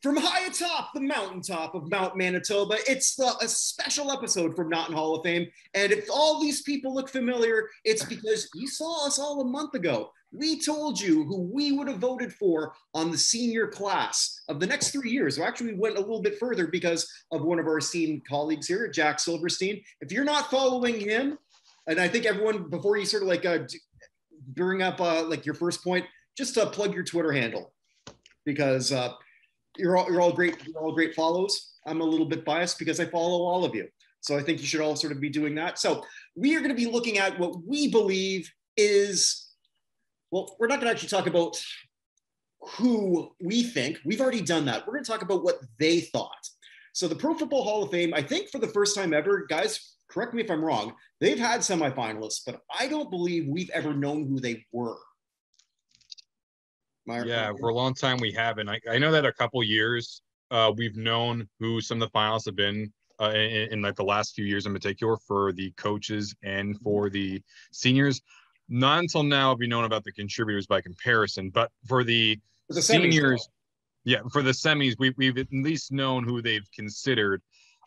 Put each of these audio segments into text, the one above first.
From high atop the mountaintop of Mount Manitoba, it's a special episode from Not in Hall of Fame. And if all these people look familiar, it's because you saw us all a month ago. We told you who we would have voted for on the senior class of the next 3 years. So actually, we went a little bit further because of one of our esteemed colleagues here, Jack Silverstein. If you're not following him, and I think everyone, before you sort of like bring up like your first point, just plug your Twitter handle, because you're all great follows. I'm a little bit biased because I follow all of you. So I think you should all sort of be doing that. So we are going to be looking at what we believe is, well, we're not going to actually talk about who we think. We've already done that. We're going to talk about what they thought. So the Pro Football Hall of Fame, I think for the first time ever, guys, correct me if I'm wrong, they've had semifinalists, but I don't believe we've ever known who they were. Yeah, for a long time we haven't. I know that a couple years we've known who some of the finalists have been in like the last few years in particular for the coaches and for the seniors. Not until now have we known about the contributors by comparison, but for the seniors, for the semis, we've at least known who they've considered.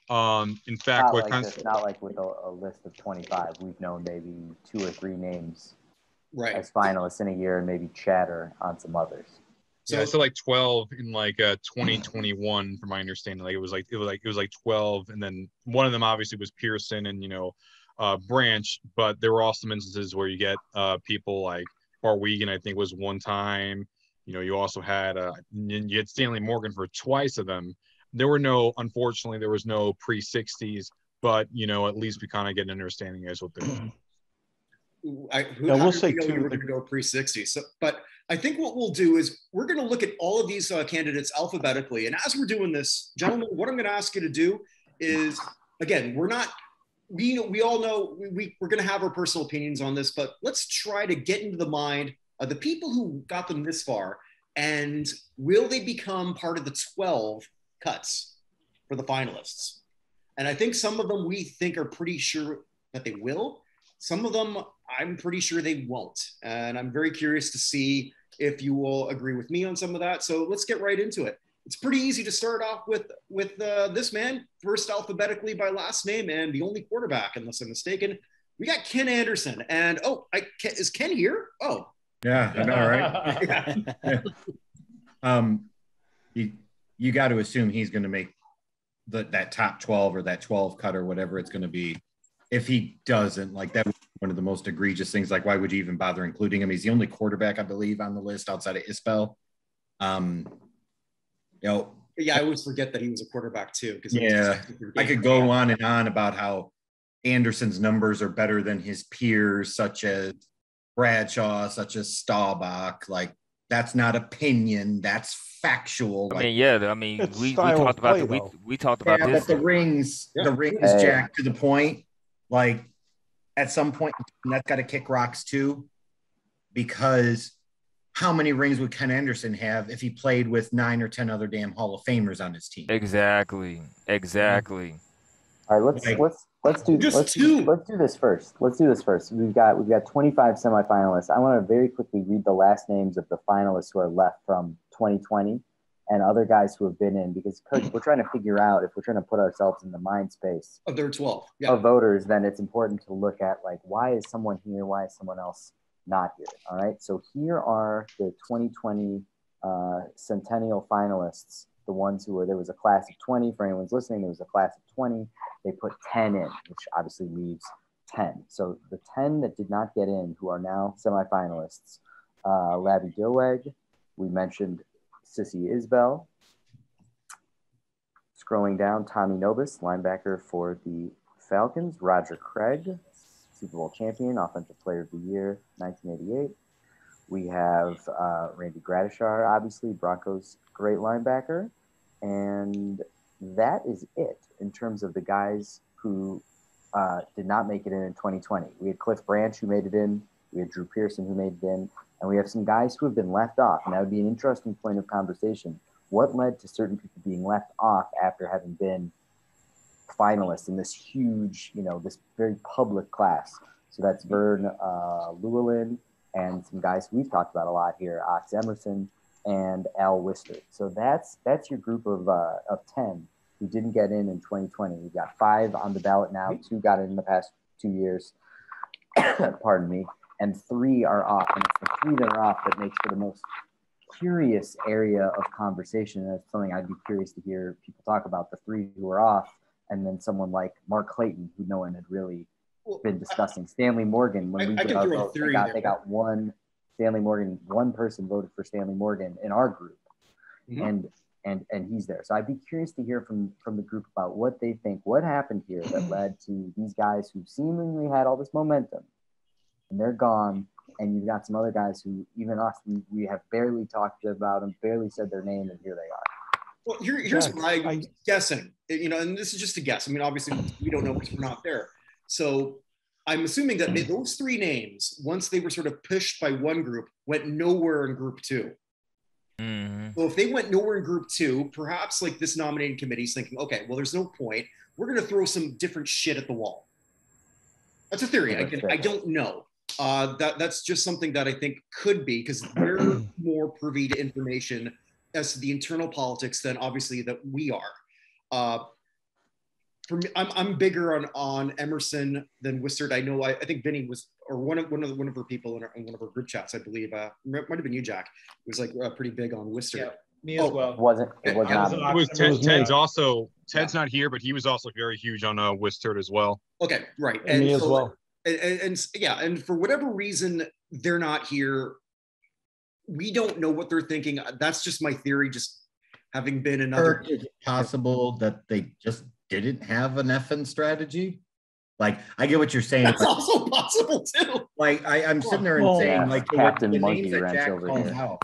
In fact, not like with a list of 25. We've known maybe 2 or 3 names. Right. As finalists in a year, and maybe chatter on some others. So like 12 in like 2021, from my understanding. Like it was like 12, and then one of them obviously was Pearson and Branch, but there were also some instances where you get people like Bart Wiegand, I think was one time. You also had you had Stanley Morgan for twice of them. Unfortunately, there was no pre-60s, but at least we kind of get an understanding as what they're. We'll say too, we're going to go pre-60. So, but I think what we'll do is we're going to look at all of these candidates alphabetically. And as we're doing this, gentlemen, what I'm going to ask you to do is, again, we all know we're going to have our personal opinions on this, but let's try to get into the mind of the people who got them this far, and will they become part of the 12 cuts for the finalists? And I think some of them we think are pretty sure that they will. Some of them, I'm pretty sure they won't. And I'm very curious to see if you will agree with me on some of that. So let's get right into it. It's pretty easy to start off with this man, first alphabetically by last name, and the only quarterback, unless I'm mistaken. We got Ken Anderson. And, is Ken here? Oh. Yeah, I know, right? You got to assume he's going to make that top 12 or that 12 cut or whatever it's going to be. If he doesn't, like, that was one of the most egregious things. Like, why would you even bother including him? He's the only quarterback, I believe, on the list outside of Isbell. Yeah, I always forget that he was a quarterback too. I could go on and on about how Anderson's numbers are better than his peers, such as Bradshaw, such as Staubach. Like, that's not opinion, that's factual. We talked about we talked about this. But the rings, Jack, to the point. Like, at some point, that's got to kick rocks too, because how many rings would Ken Anderson have if he played with 9 or 10 other damn Hall of Famers on his team? Exactly. All right, let's do this first. We've got 25 semifinalists. I want to very quickly read the last names of the finalists who are left from 2020 and other guys who have been in, because we're trying to figure out, if we're trying to put ourselves in the mind space of their 12 of voters, then it's important to look at, like, why is someone here? Why is someone else not here? All right. So here are the 2020 Centennial finalists, the ones who were, there was a class of 20 for anyone's listening. There was a class of 20. They put 10 in, which obviously leaves 10. So the 10 that did not get in, who are now semifinalists, Labby Dilweg, we mentioned Sissy Isbell. Scrolling down, Tommy Nobis, linebacker for the Falcons. Roger Craig, Super Bowl champion, Offensive Player of the Year, 1988. We have Randy Gradishar, obviously, Broncos great linebacker. And that is it in terms of the guys who did not make it in 2020. We had Cliff Branch, who made it in. We had Drew Pearson, who made it in. And we have some guys who have been left off. And that would be an interesting point of conversation. What led to certain people being left off after having been finalists in this huge, this very public class? So that's Vern Llewellyn and some guys we've talked about a lot here, Ox Emerson, and Al Wister. So that's your group of 10 who didn't get in 2020. We've got 5 on the ballot now. 2 got in the past 2 years. Pardon me. And 3 are off. And it's the 3 that are off that makes for the most curious area of conversation. And that's something I'd be curious to hear people talk about, the 3 who are off, and then someone like Mark Clayton, who no one had really been discussing. Stanley Morgan, when we did our vote, they got one. Stanley Morgan, one person voted for Stanley Morgan in our group, and he's there. So I'd be curious to hear from the group about what they think, what happened here that led to these guys who seemingly had all this momentum, and they're gone. And you've got some other guys who, even us, we have barely talked about them, barely said their name, and here they are. Well, here's what I'm guessing, and this is just a guess. I mean, obviously, we don't know because we're not there. So I'm assuming that those 3 names, once they were sort of pushed by one group, went nowhere in group 2. Mm-hmm. So if they went nowhere in group 2, perhaps like this nominating committee is thinking, okay, well, there's no point. We're going to throw some different shit at the wall. That's a theory. I don't know. That's just something that I think could be, because we're more privy to information as to the internal politics than obviously that we are. For me, I'm bigger on Emerson than Wistert. I know. I think Vinny was, or one of her people in one of her group chats, I believe. Might have been you, Jack. Was like pretty big on Wistert. Yeah, me as well. It was not. It was Ted's not here, but he was also very huge on Wistert as well. Okay, right, and me as well. And for whatever reason they're not here. We don't know what they're thinking. That's just my theory. Just having been another. Is it possible that they just didn't have an effing strategy? Like, I get what you're saying. That's also possible too. Like, I'm sitting there and saying, like, Captain the Monkey names that Wrench Jack over calls here. out,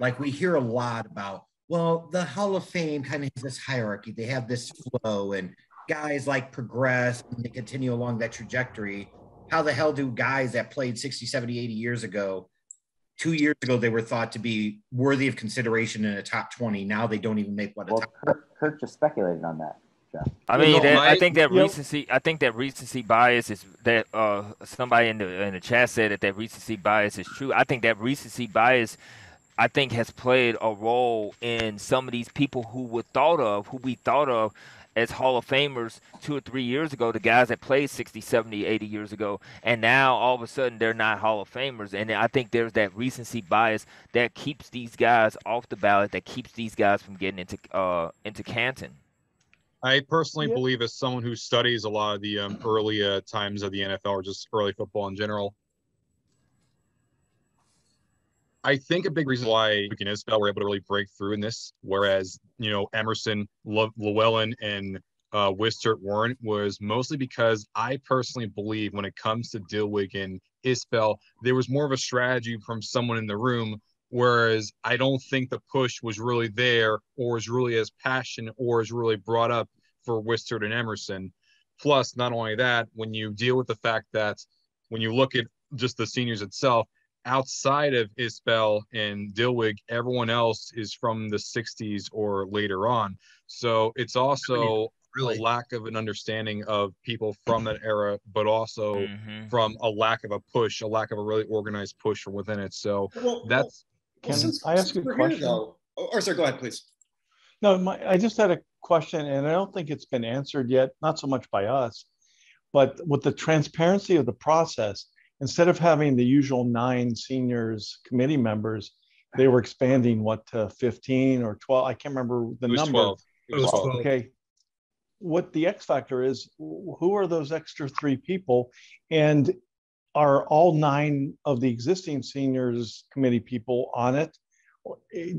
like, we hear a lot about, well, the Hall of Fame kind of has this hierarchy. They have this flow, and guys like progress and they continue along that trajectory. How the hell do guys that played 60, 70, 80 years ago, 2 years ago, they were thought to be worthy of consideration in a top 20. Now they don't even make Kurt just speculated on that. Jeff. I mean, I think that recency bias is that somebody in the chat said that recency bias is true. I think that recency bias, I think, has played a role in some of these people who we thought of as Hall of Famers 2 or 3 years ago, the guys that played 60, 70, 80 years ago, and now all of a sudden they're not Hall of Famers. And I think there's that recency bias that keeps these guys off the ballot, that keeps these guys from getting into Canton. I personally believe, as someone who studies a lot of the early times of the NFL or just early football in general, I think a big reason why Luke and Isbell were able to really break through in this, whereas, Emerson, Llewellyn, and Wistert weren't, was mostly because I personally believe when it comes to Dillwig and Isbell, there was more of a strategy from someone in the room, whereas I don't think the push was really there or is really as passionate or is really brought up for Wistert and Emerson. Plus, not only that, when you deal with the fact that when you look at just the seniors itself, outside of Isbell and Dillwig, everyone else is from the 60s or later on. So it's also a lack of an understanding of people from that era, but also from a lack of a push, a lack of a really organized push from within it. So Can I ask you a question? Sorry, go ahead, please. No, I just had a question, and I don't think it's been answered yet, not so much by us, but with the transparency of the process, instead of having the usual 9 seniors committee members, they were expanding to 15 or 12. I can't remember the number. 12. It was 12. Okay. What the X factor is, who are those extra 3 people? And are all 9 of the existing seniors committee people on it?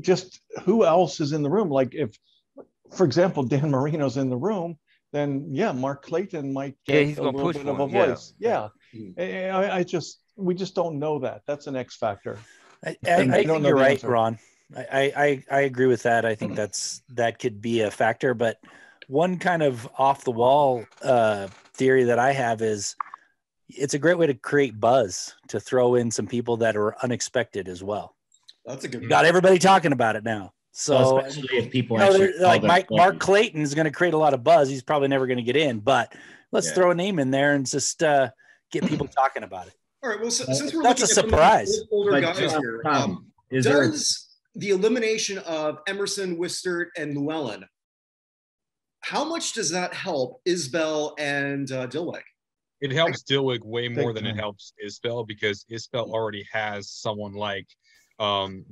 Just who else is in the room? Like, if, for example, Dan Marino's in the room, then Mark Clayton might get he's a gonna little push bit of for a him, voice. We just don't know that. That's an X factor. I think you're right, Ron. I agree with that. I think that could be a factor. But one kind of off the wall theory that I have is it's a great way to create buzz, to throw in some people that are unexpected as well. That's a good. You got everybody talking about it now. So especially if people like Mark Clayton is going to create a lot of buzz. He's probably never going to get in, but let's throw a name in there and just get people talking about it. All right. Well, since we're that's a surprise. Older guys here, the elimination of Emerson, Wistert, and Llewellyn, how much does that help Isbell and Dillwig? It helps Dillwig way more than it helps Isbell, because Isbell already has someone like Anderson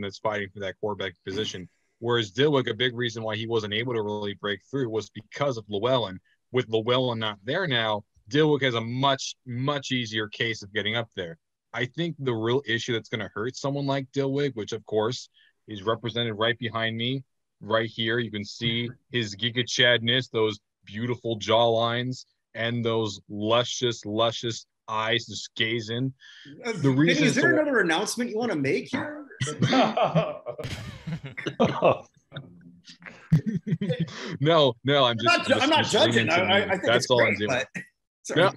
that's fighting for that quarterback position. Whereas Dillwig, a big reason why he wasn't able to really break through was because of Llewellyn. With Llewellyn not there now, Dillwig has a much, much easier case of getting up there. I think the real issue that's going to hurt someone like Dillwig, which of course is represented right behind me, right here. You can see his Giga Chadness, those beautiful jaw lines, and those luscious eyes just gazing. Vinny, is there another announcement you want to make here? No, I'm not judging. I think that's all great, I'm doing. No,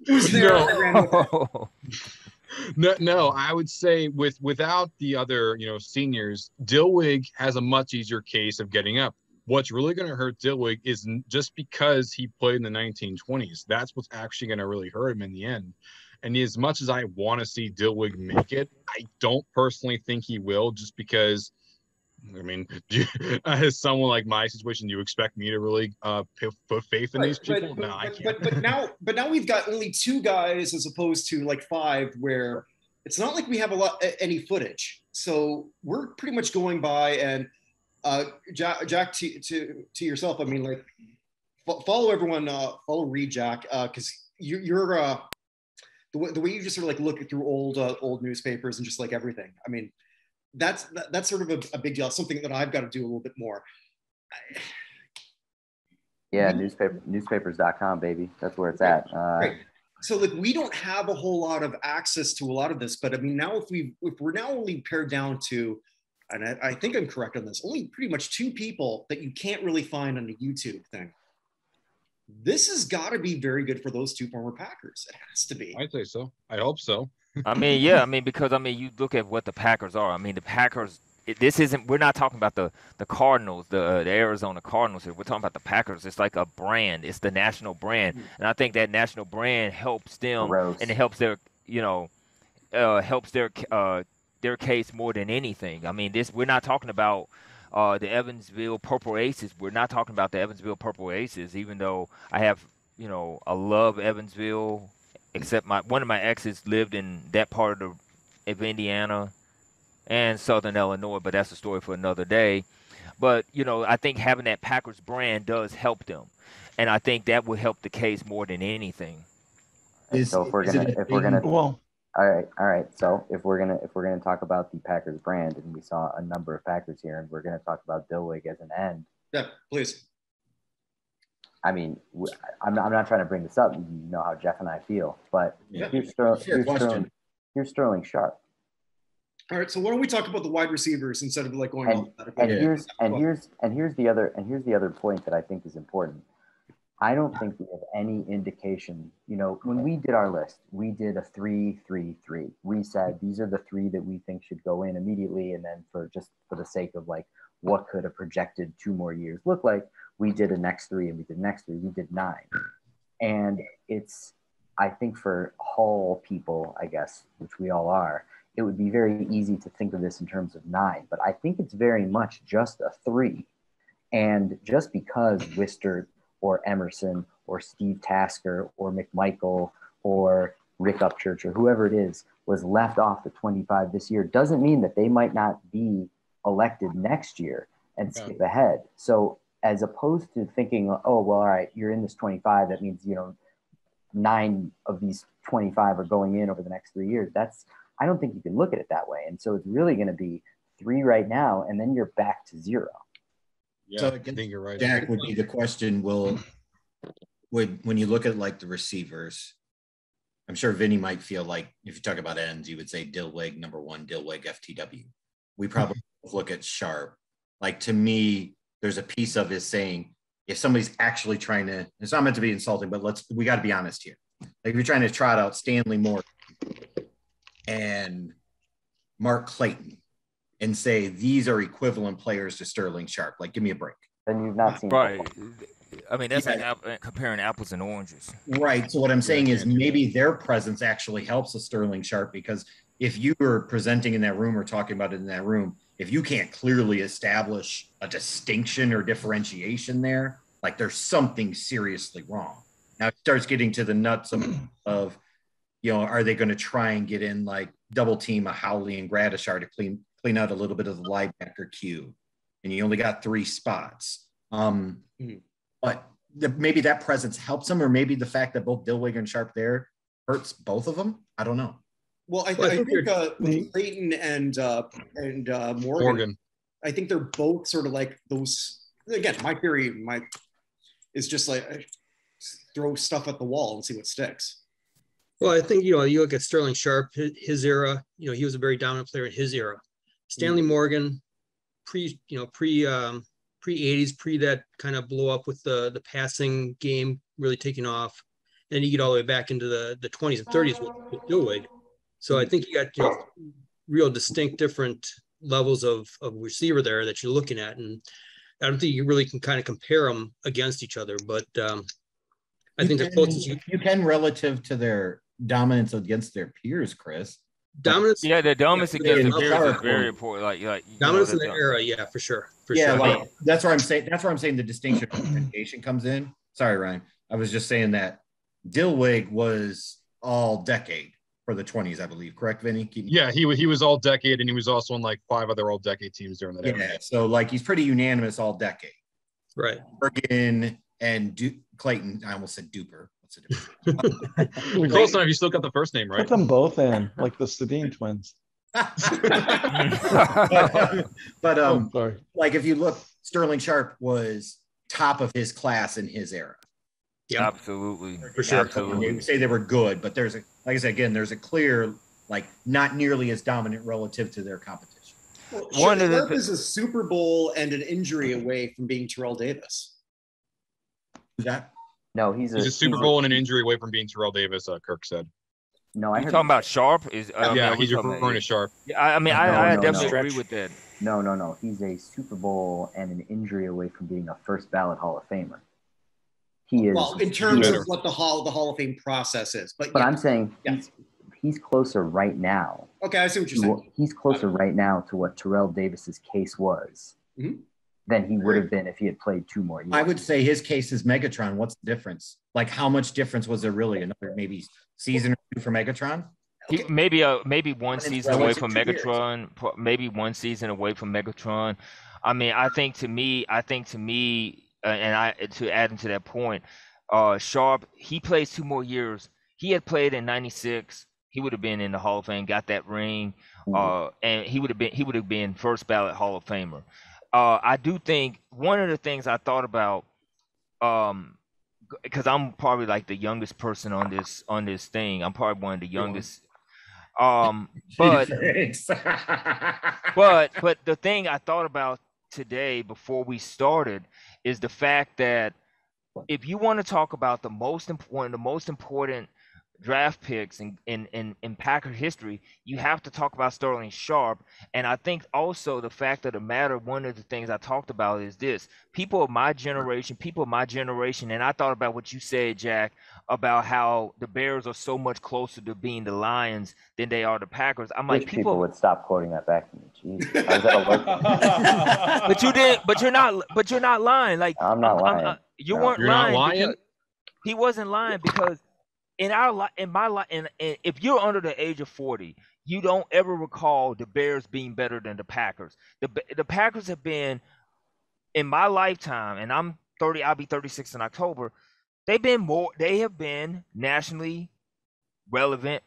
Who's there? No, I would say without the other, seniors, Dillwig has a much easier case of getting up. What's really going to hurt Dillwig is just because he played in the 1920s. That's what's actually going to really hurt him in the end. And as much as I want to see Dillwig make it, I don't personally think he will, just because, I mean, as someone like my situation, do you expect me to really put faith in these people? No, I can't. But now we've got only 2 guys as opposed to like 5, where it's not like we have any footage. So we're pretty much going by, and Jack, to yourself, I mean, like, follow everyone, follow Reed, Jack, because you're the way you just sort of like look through old newspapers and just like everything. I mean, that's sort of a big deal. Something that I've got to do a little bit more. Yeah, newspapers.com, baby. That's where it's at. Right. So like, we don't have a whole lot of access to a lot of this, but I mean, now if we're now only pared down to, and I think I'm correct on this, only pretty much 2 people that you can't really find on the YouTube thing. This has got to be very good for those 2 former Packers. It has to be. I'd say so. I hope so. I mean, yeah. I mean, because you look at what the Packers are. I mean, the Packers. We're not talking about the Cardinals, the Arizona Cardinals here. We're talking about the Packers. It's like a brand. It's the national brand, and I think that national brand helps them, and it helps their, helps their case more than anything. I mean, we're not talking about the Evansville Purple Aces. We're not talking about the Evansville Purple Aces, even though I have, I love Evansville, except one of my exes lived in that part of Indiana and Southern Illinois, but that's a story for another day. But, I think having that Packers brand does help them, and I think that will help the case more than anything. So if we're gonna all right. So if we're gonna talk about the Packers brand, and we saw a number of Packers here, and we're gonna talk about Dillwig as an end. Yeah, please. I mean, I'm not trying to bring this up. You know how Jeff and I feel, but here's Sterling Sharp. All right. So why don't we talk about the wide receivers instead of like going on? Here's the other point that I think is important. I don't think we have any indication. When we did our list, we did a 3-3-3. We said these are the 3 that we think should go in immediately, and then for the sake of like what could a projected 2 more years look like, we did a next 3 and we did next 3. We did 9, and I think for Hull people, I guess, which we all are, it would be very easy to think of this in terms of 9, but I think it's very much just a 3, and just because Wistert or Emerson or Steve Tasker or McMichael or Rick Upchurch or whoever it is was left off the 25 this year doesn't mean that they might not be elected next year and skip ahead. So as opposed to thinking, oh, well, all right, you're in this 25, that means, 9 of these 25 are going in over the next 3 years. I don't think you can look at it that way. And so it's really going to be 3 right now, and then you're back to 0. Yeah, so I think you're right. Jack, would be the question, when you look at like the receivers, I'm sure Vinny might feel like if you talk about ends, you would say Dillwig, number 1, Dillwig, FTW. We probably look at Sharp. Like, to me, there's a piece of it saying, if somebody's actually trying to, it's not meant to be insulting, but we got to be honest here. Like, if you're trying to trot out Stanley Moore and Mark Clayton and say these are equivalent players to Sterling Sharp, like, give me a break. Then you've not seen right. I mean, that's like comparing apples and oranges. Right. So what I'm saying is maybe their presence actually helps a Sterling Sharp, because if you were presenting in that room or talking about it in that room, if you can't clearly establish a distinction or differentiation there, like there's something seriously wrong. Now it starts getting to the nuts of are they going to try and get in like double team a Howley and Gradishar to clean out a little bit of the linebacker queue, and you only got 3 spots. But maybe that presence helps them, or maybe the fact that both Dillwig and Sharp there hurts both of them. I don't know. Well, I think with Clayton and Morgan, I think they're both sort of like those. Again, my theory is just like throw stuff at the wall and see what sticks. Well, I think, you look at Sterling Sharp, his era, he was a very dominant player in his era. Stanley Morgan, pre-80s, pre that kind of blow up with the passing game really taking off. And then you get all the way back into the 20s and 30s with Dillwig. So I think you got real distinct different levels of receiver there that you're looking at. And I don't think you really can kind of compare them against each other, but I think the closest you can relative to their dominance against their peers, Chris. Dominance, the dominance against the peers is very important. Like dominance in the era, yeah, for sure. Like that's where I'm saying the distinction differentiation comes in. Sorry, Ryan. I was just saying that Dillwig was all decade for the 20s, I believe. Correct, Vinny? He was all decade, and he was also on like 5 other all decade teams during that era. Yeah, so like he's pretty unanimous all decade. Right. Morgan and Clayton. I almost said Duper. What's the difference? Close enough. You still got the first name right. Put them both in, like the Sedin twins. but like if you look, Sterling Sharp was top of his class in his era. Yeah, absolutely, for sure. Absolutely. They say they were good, but there's there's a clear, like, not nearly as dominant relative to their competition. Well, Sharp is a Super Bowl and an injury away from being Terrell Davis. That? No, he's a Super Bowl and an injury away from being Terrell Davis. Kirk said. No, you're talking about Sharp. He's referring to Sharp. Yeah, I definitely agree with that. No. He's a Super Bowl and an injury away from being a first ballot Hall of Famer. He is. Well, in terms of what the Hall of Fame process is, but I'm saying he's closer right now. Okay, I see what you're saying. He's closer right now to what Terrell Davis's case was than he would have been if he had played 2 more years. I would say his case is Megatron. What's the difference? Like, how much difference was there really? Another maybe season or 2 for Megatron? Maybe one season away from Megatron. Maybe one season away from Megatron. I mean, I think to me, and to add into that point, Sharp, he plays 2 more years. He had played in '96. He would have been in the Hall of Fame, got that ring, and he would have been first ballot Hall of Famer. I do think one of the things I thought about, because I'm probably like the youngest person on this thing. I'm probably one of the youngest. But the thing I thought about today before we started is the fact that if you want to talk about one of the most important draft picks in Packer history, you have to talk about Sterling Sharp. And I think also the fact of the matter, one of the things I talked about is this: people of my generation, and I thought about what you said, Jack, about how the Bears are so much closer to being the Lions than they are the Packers. I'm like, people would stop quoting that back to me. Jeez, how's that work? But you did. But you're not lying. Like, I'm not lying. You weren't lying. He wasn't lying because if you're under the age of 40, you don't ever recall the Bears being better than the Packers. The Packers have been, in my lifetime, and I'm 30. I'll be 36 in October. They have been nationally relevant,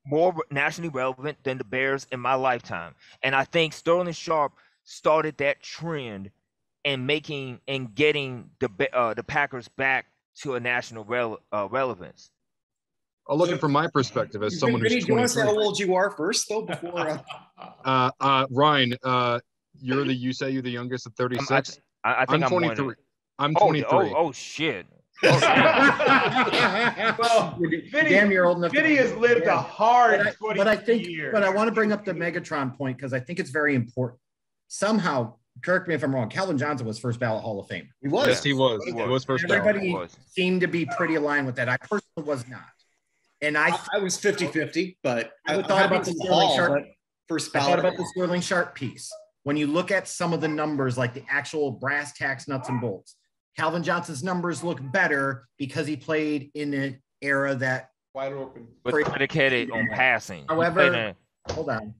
more nationally relevant than the Bears in my lifetime. And I think Sterling Sharp started that trend and getting the Packers back to a national relevance. I'll look at it from my perspective as someone who's 23. Do you want to say how old you are first, though, before? Ryan, you say you're the youngest at 36. I think I'm 23. I'm 23. Oh shit. Well, damn, you're old enough. Vinny has lived a hard 20 years. But I want to bring up the Megatron point because I think it's very important. Somehow correct me if I'm wrong, Calvin Johnson was first ballot Hall of Fame. He was. Yes, he was. He was first ballot. Everybody seemed to be pretty aligned with that. I personally was not. And I was 50-50, but I thought about the Sterling Sharp. First I ballot. thought about the Sterling Sharp piece. When you look at some of the numbers, like the actual brass tacks, nuts and bolts, Calvin Johnson's numbers look better because he played in an era that wide open, was predicated on passing. However, hold on.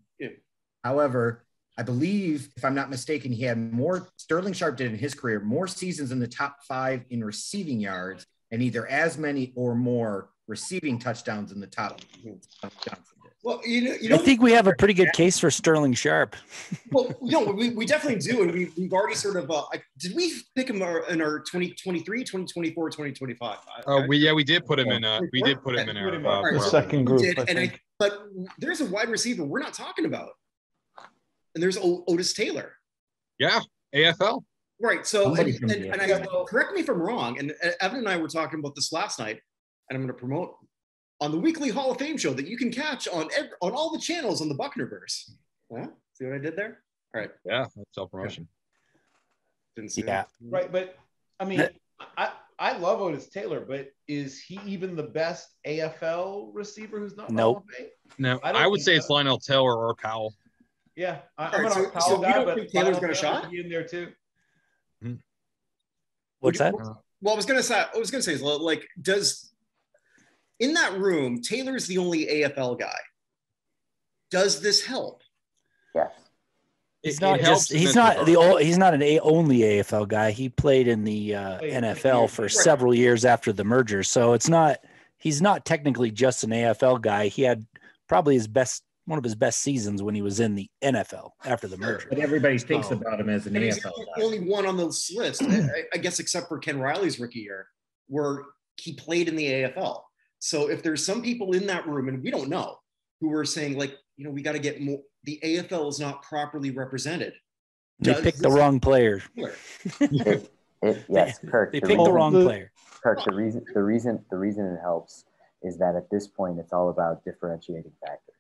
However, I believe, if I'm not mistaken, he had more, Sterling Sharp did in his career, more seasons in the top 5 in receiving yards and either as many or more receiving touchdowns in the top. Johnson did. Well, you know, I think we have a pretty good case for Sterling Sharp. Well, we definitely do. And we've already sort of, did we pick him in our 2023, 2024, 2025? We did put him in, we did put him in our the second group. But there's a wide receiver we're not talking about. And there's Otis Taylor. Yeah, AFL. Right. So, correct me if I'm wrong. And Evan and I were talking about this last night, and I'm going to promote on the weekly Hall of Fame show that you can catch on all the channels on the Bucknerverse. Yeah. See what I did there? All right. Yeah, that's self-promotion. Didn't see that. Right, but I mean, I love Otis Taylor, but is he even the best AFL receiver who's not? Nope. No, I would say it's Lionel Taylor or Powell. Yeah, I'm an Powell guy, but Taylor's going to shot in there too. What's that? Well, I was going to say is like, in that room, Taylor's the only AFL guy. Does this help? Yes. He's not an only AFL guy. He played in the NFL for several years after the merger. So he's not technically just an AFL guy. He had probably one of his best seasons when he was in the NFL after the merger. But everybody thinks about him as an AFL he's guy. Only one on this list, I guess, except for Ken Riley's rookie year, where he played in the AFL. So if there's some people in that room, and we don't know, who are saying, like, we got to get more, the AFL is not properly represented. They picked the wrong player. Yes, Kirk. They picked the wrong player. Kirk, the reason it helps is that at this point, it's all about differentiating factors.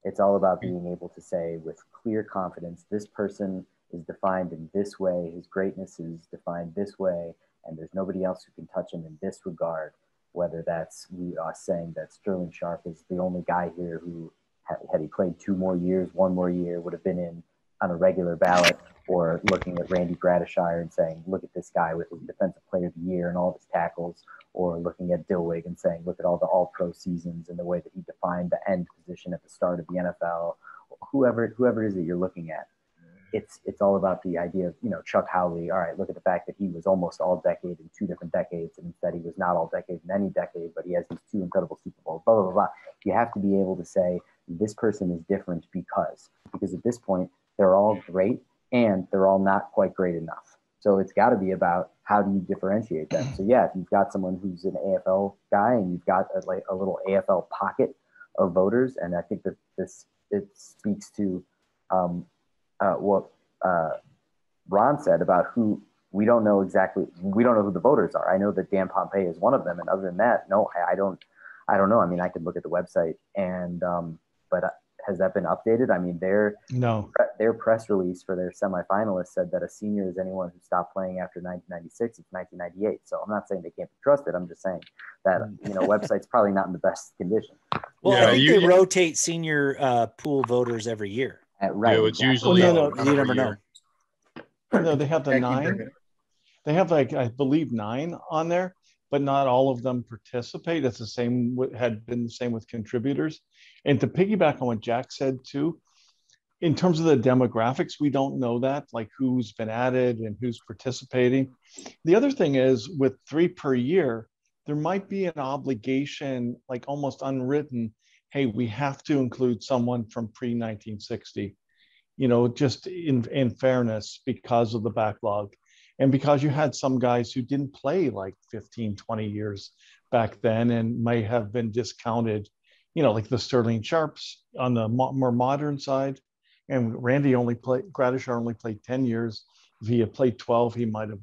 It's all about being able to say with clear confidence, this person is defined in this way, his greatness is defined this way, and there's nobody else who can touch him in this regard, whether that's us saying that Sterling Sharp is the only guy here who, had he played 2 more years, 1 more year, would have been in on a regular ballot, or looking at Randy Gradishar and saying, look at this guy with his defensive player of the year and all of his tackles, or looking at Dillwig and saying, look at all the all-pro seasons and the way that he defined the end position at the start of the NFL, whoever it is that you're looking at. It's all about the idea of, Chuck Howley. All right, look at the fact that he was almost all decade in 2 different decades, and instead he was not all decade in any decade, but he has these 2 incredible Super Bowls, blah, blah, blah, blah. You have to be able to say this person is different because at this point, they're all great and they're all not quite great enough. So it's got to be about how do you differentiate them. So yeah, if you've got someone who's an AFL guy and you've got a little AFL pocket of voters, and I think that it speaks to what Ron said about who we don't know who the voters are. I know that Dan Pompei is one of them, and other than that, no, I don't know. I mean, I could look at the website and but has that been updated? I mean, their press release for their semifinalists said that a senior is anyone who stopped playing after 1996. It's 1998. So I'm not saying they can't be trusted. I'm just saying that website's probably not in the best condition. Well, I think they rotate senior pool voters every year. Right. It's usually you never know. No, they have the 9. They have I believe 9 on there, but not all of them participate. It's the same, had been the same with contributors. And to piggyback on what Jack said too, in terms of the demographics, we don't know that, like who's been added and who's participating. The other thing is with 3 per year, there might be an obligation, like almost unwritten, hey, we have to include someone from pre-1960, just in fairness because of the backlog. And because you had some guys who didn't play like 15, 20 years back then and may have been discounted, like the Sterling Sharps on the more modern side. And Gradishar only played 10 years. If he had played 12, he might have,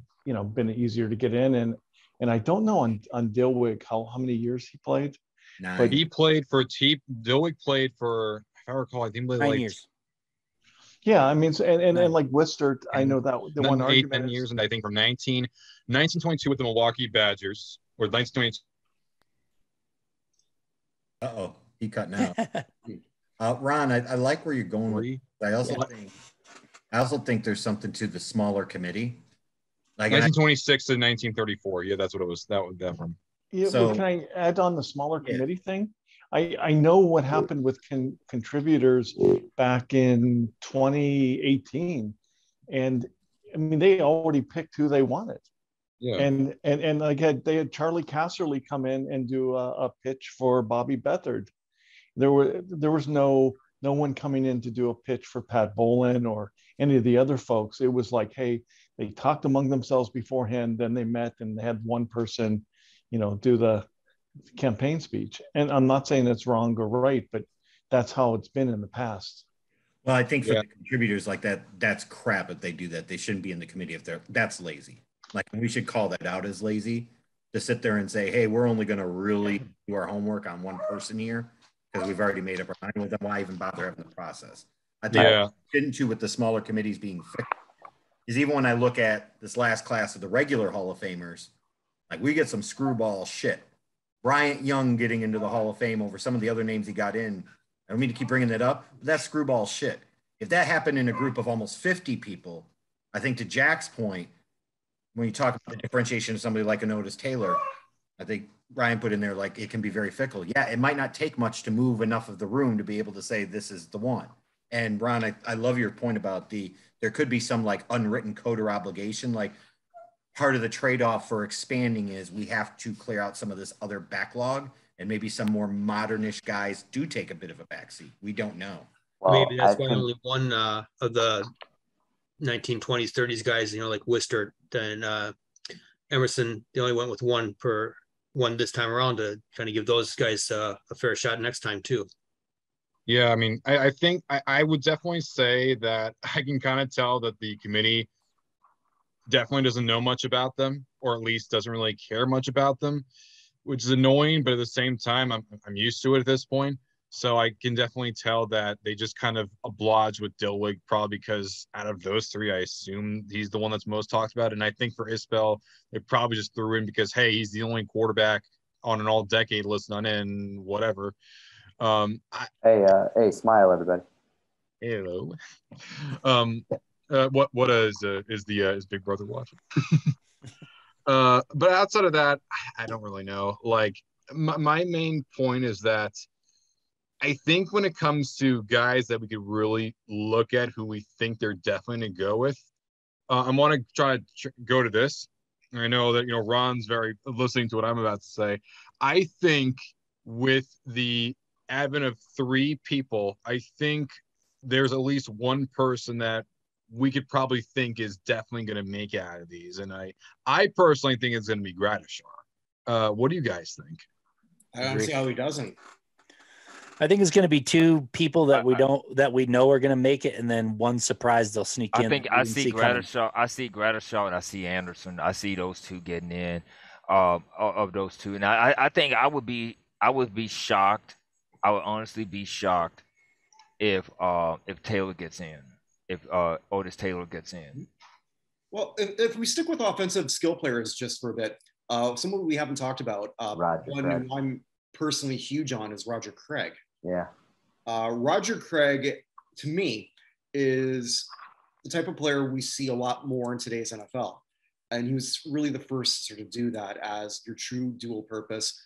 been easier to get in. And I don't know on Dillwig how many years he played. 9. But he played for Dillwig played for, if I recall, I think he played 9 like years. Yeah, I mean, and like Worcester, I know that the one argument 10 years, and I think from 1922 with the Milwaukee Badgers, or 1922. Uh-oh, he cutting out. Ron, I like where you're going with. I also think there's something to the smaller committee. Like 1926 to 1934. Yeah, that's what it was. That from. Yeah, so, can I add on the smaller committee thing? I know what happened with contributors back in 2018, and I mean they already picked who they wanted. Yeah. And like they had Charlie Casserly come in and do a pitch for Bobby Beathard. There was no one coming in to do a pitch for Pat Bolin or any of the other folks. It was like, hey, they talked among themselves beforehand, then they met and they had one person, do the campaign speech. And I'm not saying it's wrong or right, but that's how it's been in the past. Well, I think for the contributors like that, that's crap if they do that. They shouldn't be in the committee that's lazy. Like we should call that out as lazy to sit there and say, hey, we're only going to really do our homework on one person here because we've already made up our mind with them. Why even bother having the process? I think didn't you with the smaller committees being fixed? Because even when I look at this last class of the regular Hall of Famers, like we get some screwball shit. Bryant Young getting into the Hall of Fame over some of the other names he got in. I don't mean to keep bringing that up, but that's screwball shit. If that happened in a group of almost 50 people, I think to Jack's point, when you talk about the differentiation of somebody like an Otis Taylor, I think Ryan put in there, like, it can be very fickle. Yeah, it might not take much to move enough of the room to be able to say this is the one. And Ron, I love your point about there could be some like unwritten code or obligation. Like part of the trade-off for expanding is we have to clear out some of this other backlog, and maybe some more modernish guys do take a bit of a backseat. We don't know. Well, maybe that's why only one of the 1920s, 30s guys, like Worcester and Emerson, they only went with one this time around to kind of give those guys a fair shot next time too. Yeah, I mean, I think I would definitely say that I can kind of tell that the committee definitely doesn't know much about them, or at least doesn't really care much about them, which is annoying. But at the same time, I'm used to it at this point. So I can definitely tell that they just kind of oblige with Dillwig, probably because out of those three, I assume he's the one that's most talked about. And I think for Isbell, they probably just threw in because, hey, he's the only quarterback on an all-decade list on in whatever. Hey, smile, everybody. Hello. What is Big Brother watching? But outside of that, I don't really know. Like my main point is that I think when it comes to guys that we could really look at who we think they're definitely going to go with, I want to try to go to this. I know that, Ron's very listening to what I'm about to say. I think with the advent of three people, I think there's at least one person that we could probably think is definitely going to make it out of these. And I personally think it's going to be Gradishar. What do you guys think? I don't see how he doesn't. I think it's going to be two people that we know are going to make it, and then one surprise they'll sneak in. I think I see Gradishar. I see Gradishar, and I see Anderson. I see those two getting in. Of those two, and I think I would be shocked. I would honestly be shocked if Taylor gets in, if Otis Taylor gets in. Well, if we stick with offensive skill players just for a bit, someone we haven't talked about, one I'm personally huge on is Roger Craig. Yeah. Roger Craig, to me, is the type of player we see a lot more in today's NFL. And he was really the first to sort of do that as your true dual purpose,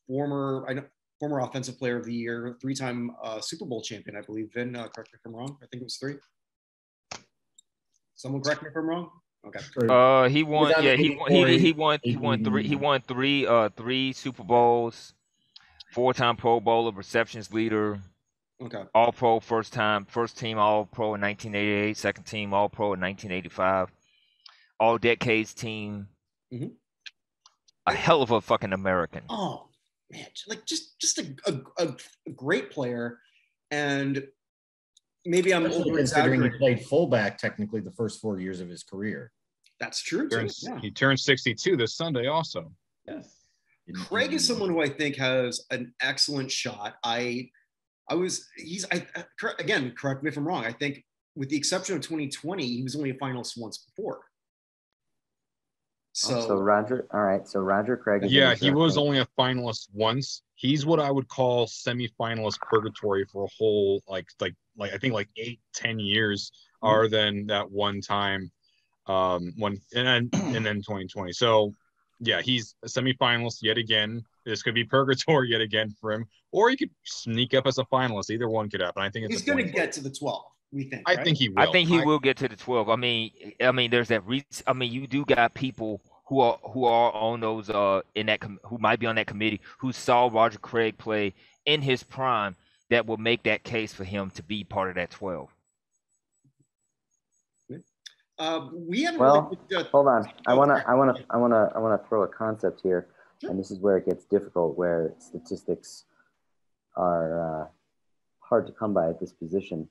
former offensive player of the year, 3-time Super Bowl champion, I believe. Vin, correct me if I'm wrong. I think it was 3. Someone correct me if I'm wrong. Okay. He won. Yeah, he won three Super Bowls, 4-time Pro Bowler, receptions leader. Okay. All Pro first team All Pro in 1988, second team All Pro in 1985. All decades team. Mm-hmm. A hell of a fucking American. Oh man, like just a great player, and maybe I'm considering he played fullback technically the first 4 years of his career. That's true. He turned 62 this Sunday also. Yes. Craig is someone who I think has an excellent shot. Again, correct me if I'm wrong. I think with the exception of 2020, he was only a finalist once before. So Roger, all right. So Roger Craig. Yeah, he was only a finalist once. He's what I would call semifinalist purgatory for a whole like I think like 8-10 years, other than that one time, and then 2020. So yeah, he's a semifinalist yet again. This could be purgatory yet again for him, or he could sneak up as a finalist. Either one could happen. I think he's going to get to the 12. We think. I think he will. I think he will get to the 12. I mean, there's that. I mean, you do got people who are on those in that who might be on that committee who saw Roger Craig play in his prime that will make that case for him to be part of that 12. We haven't. Well, hold on. I wanna throw a concept here, and this is where it gets difficult, where statistics are hard to come by at this position.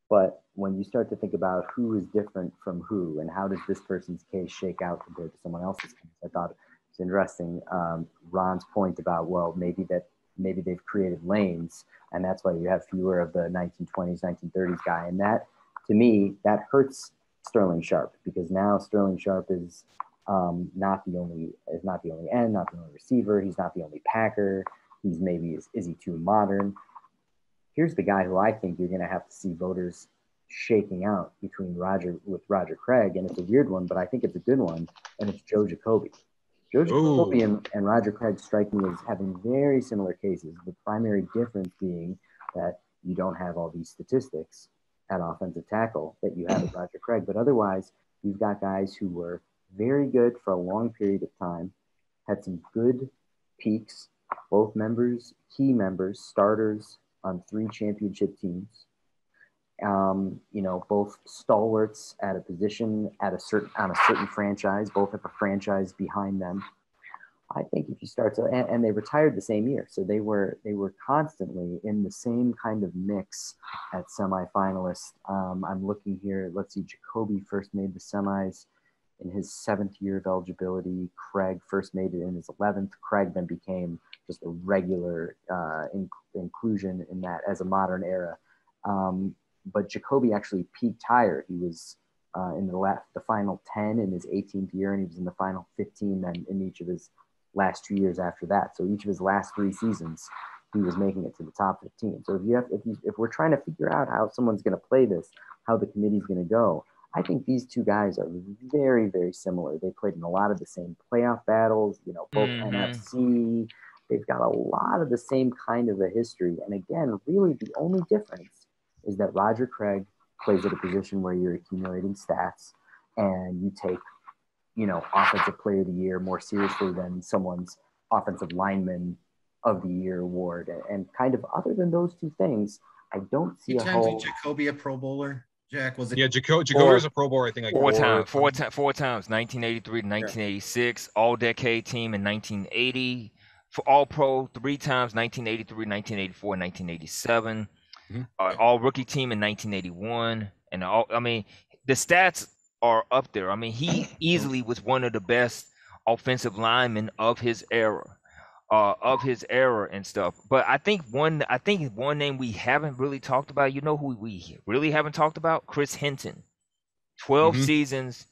But when you start to think about who is different from who, and how does this person's case shake out compared to someone else's case, I thought it's interesting. Ron's point about, well, maybe they've created lanes, and that's why you have fewer of the 1920s, 1930s guy, and that, to me, that hurts Sterling Sharpe, because now Sterling Sharpe is not the only end, not the only receiver. He's not the only Packer. He's maybe is he too modern? Here's the guy who I think you're going to have to see voters shaking out between Roger Craig, and it's a weird one, but I think it's a good one, and it's Joe Jacoby. Joe Jacoby and Roger Craig strike me as having very similar cases, the primary difference being that you don't have all these statistics at offensive tackle that you have with Roger Craig, but otherwise you've got guys who were very good for a long period of time, had some good peaks, both key members, starters on 3 championship teams, both stalwarts at a position on a certain franchise, both have a franchise behind them. I think if you start to, and they retired the same year, so they were constantly in the same kind of mix at semifinalists. I'm looking here. Let's see. Jacoby first made the semis in his 7th year of eligibility. Craig first made it in his 11th. Craig then became just a regular inclusion in that as a modern era. But Jacoby actually peaked higher. He was in the final 10 in his 18th year, and he was in the final 15 then in each of his last 2 years after that. So each of his last 3 seasons, he was making it to the top 15. So if we're trying to figure out how someone's going to play this, how the committee's going to go, I think these two guys are very, very similar. They played in a lot of the same playoff battles, both NFC. They've got a lot of the same kind of a history. And again, really the only difference is that Roger Craig plays at a position where you're accumulating stats and you take, offensive player of the year more seriously than someone's offensive lineman of the year award. And kind of other than those two things, I don't see a whole. Jacoby a Pro Bowler? Jack, was it? Yeah, Jacoby was a Pro Bowler, I think. Like four times, 1983 to 1986, all-decade team in 1980, for All-Pro 3 times, 1983, 1984, 1987, all-rookie team in 1981, and the stats are up there. I mean, he easily was one of the best offensive linemen of his era. And stuff. But I think one name we haven't really talked about, who we really haven't talked about? Chris Hinton. 12 seasons.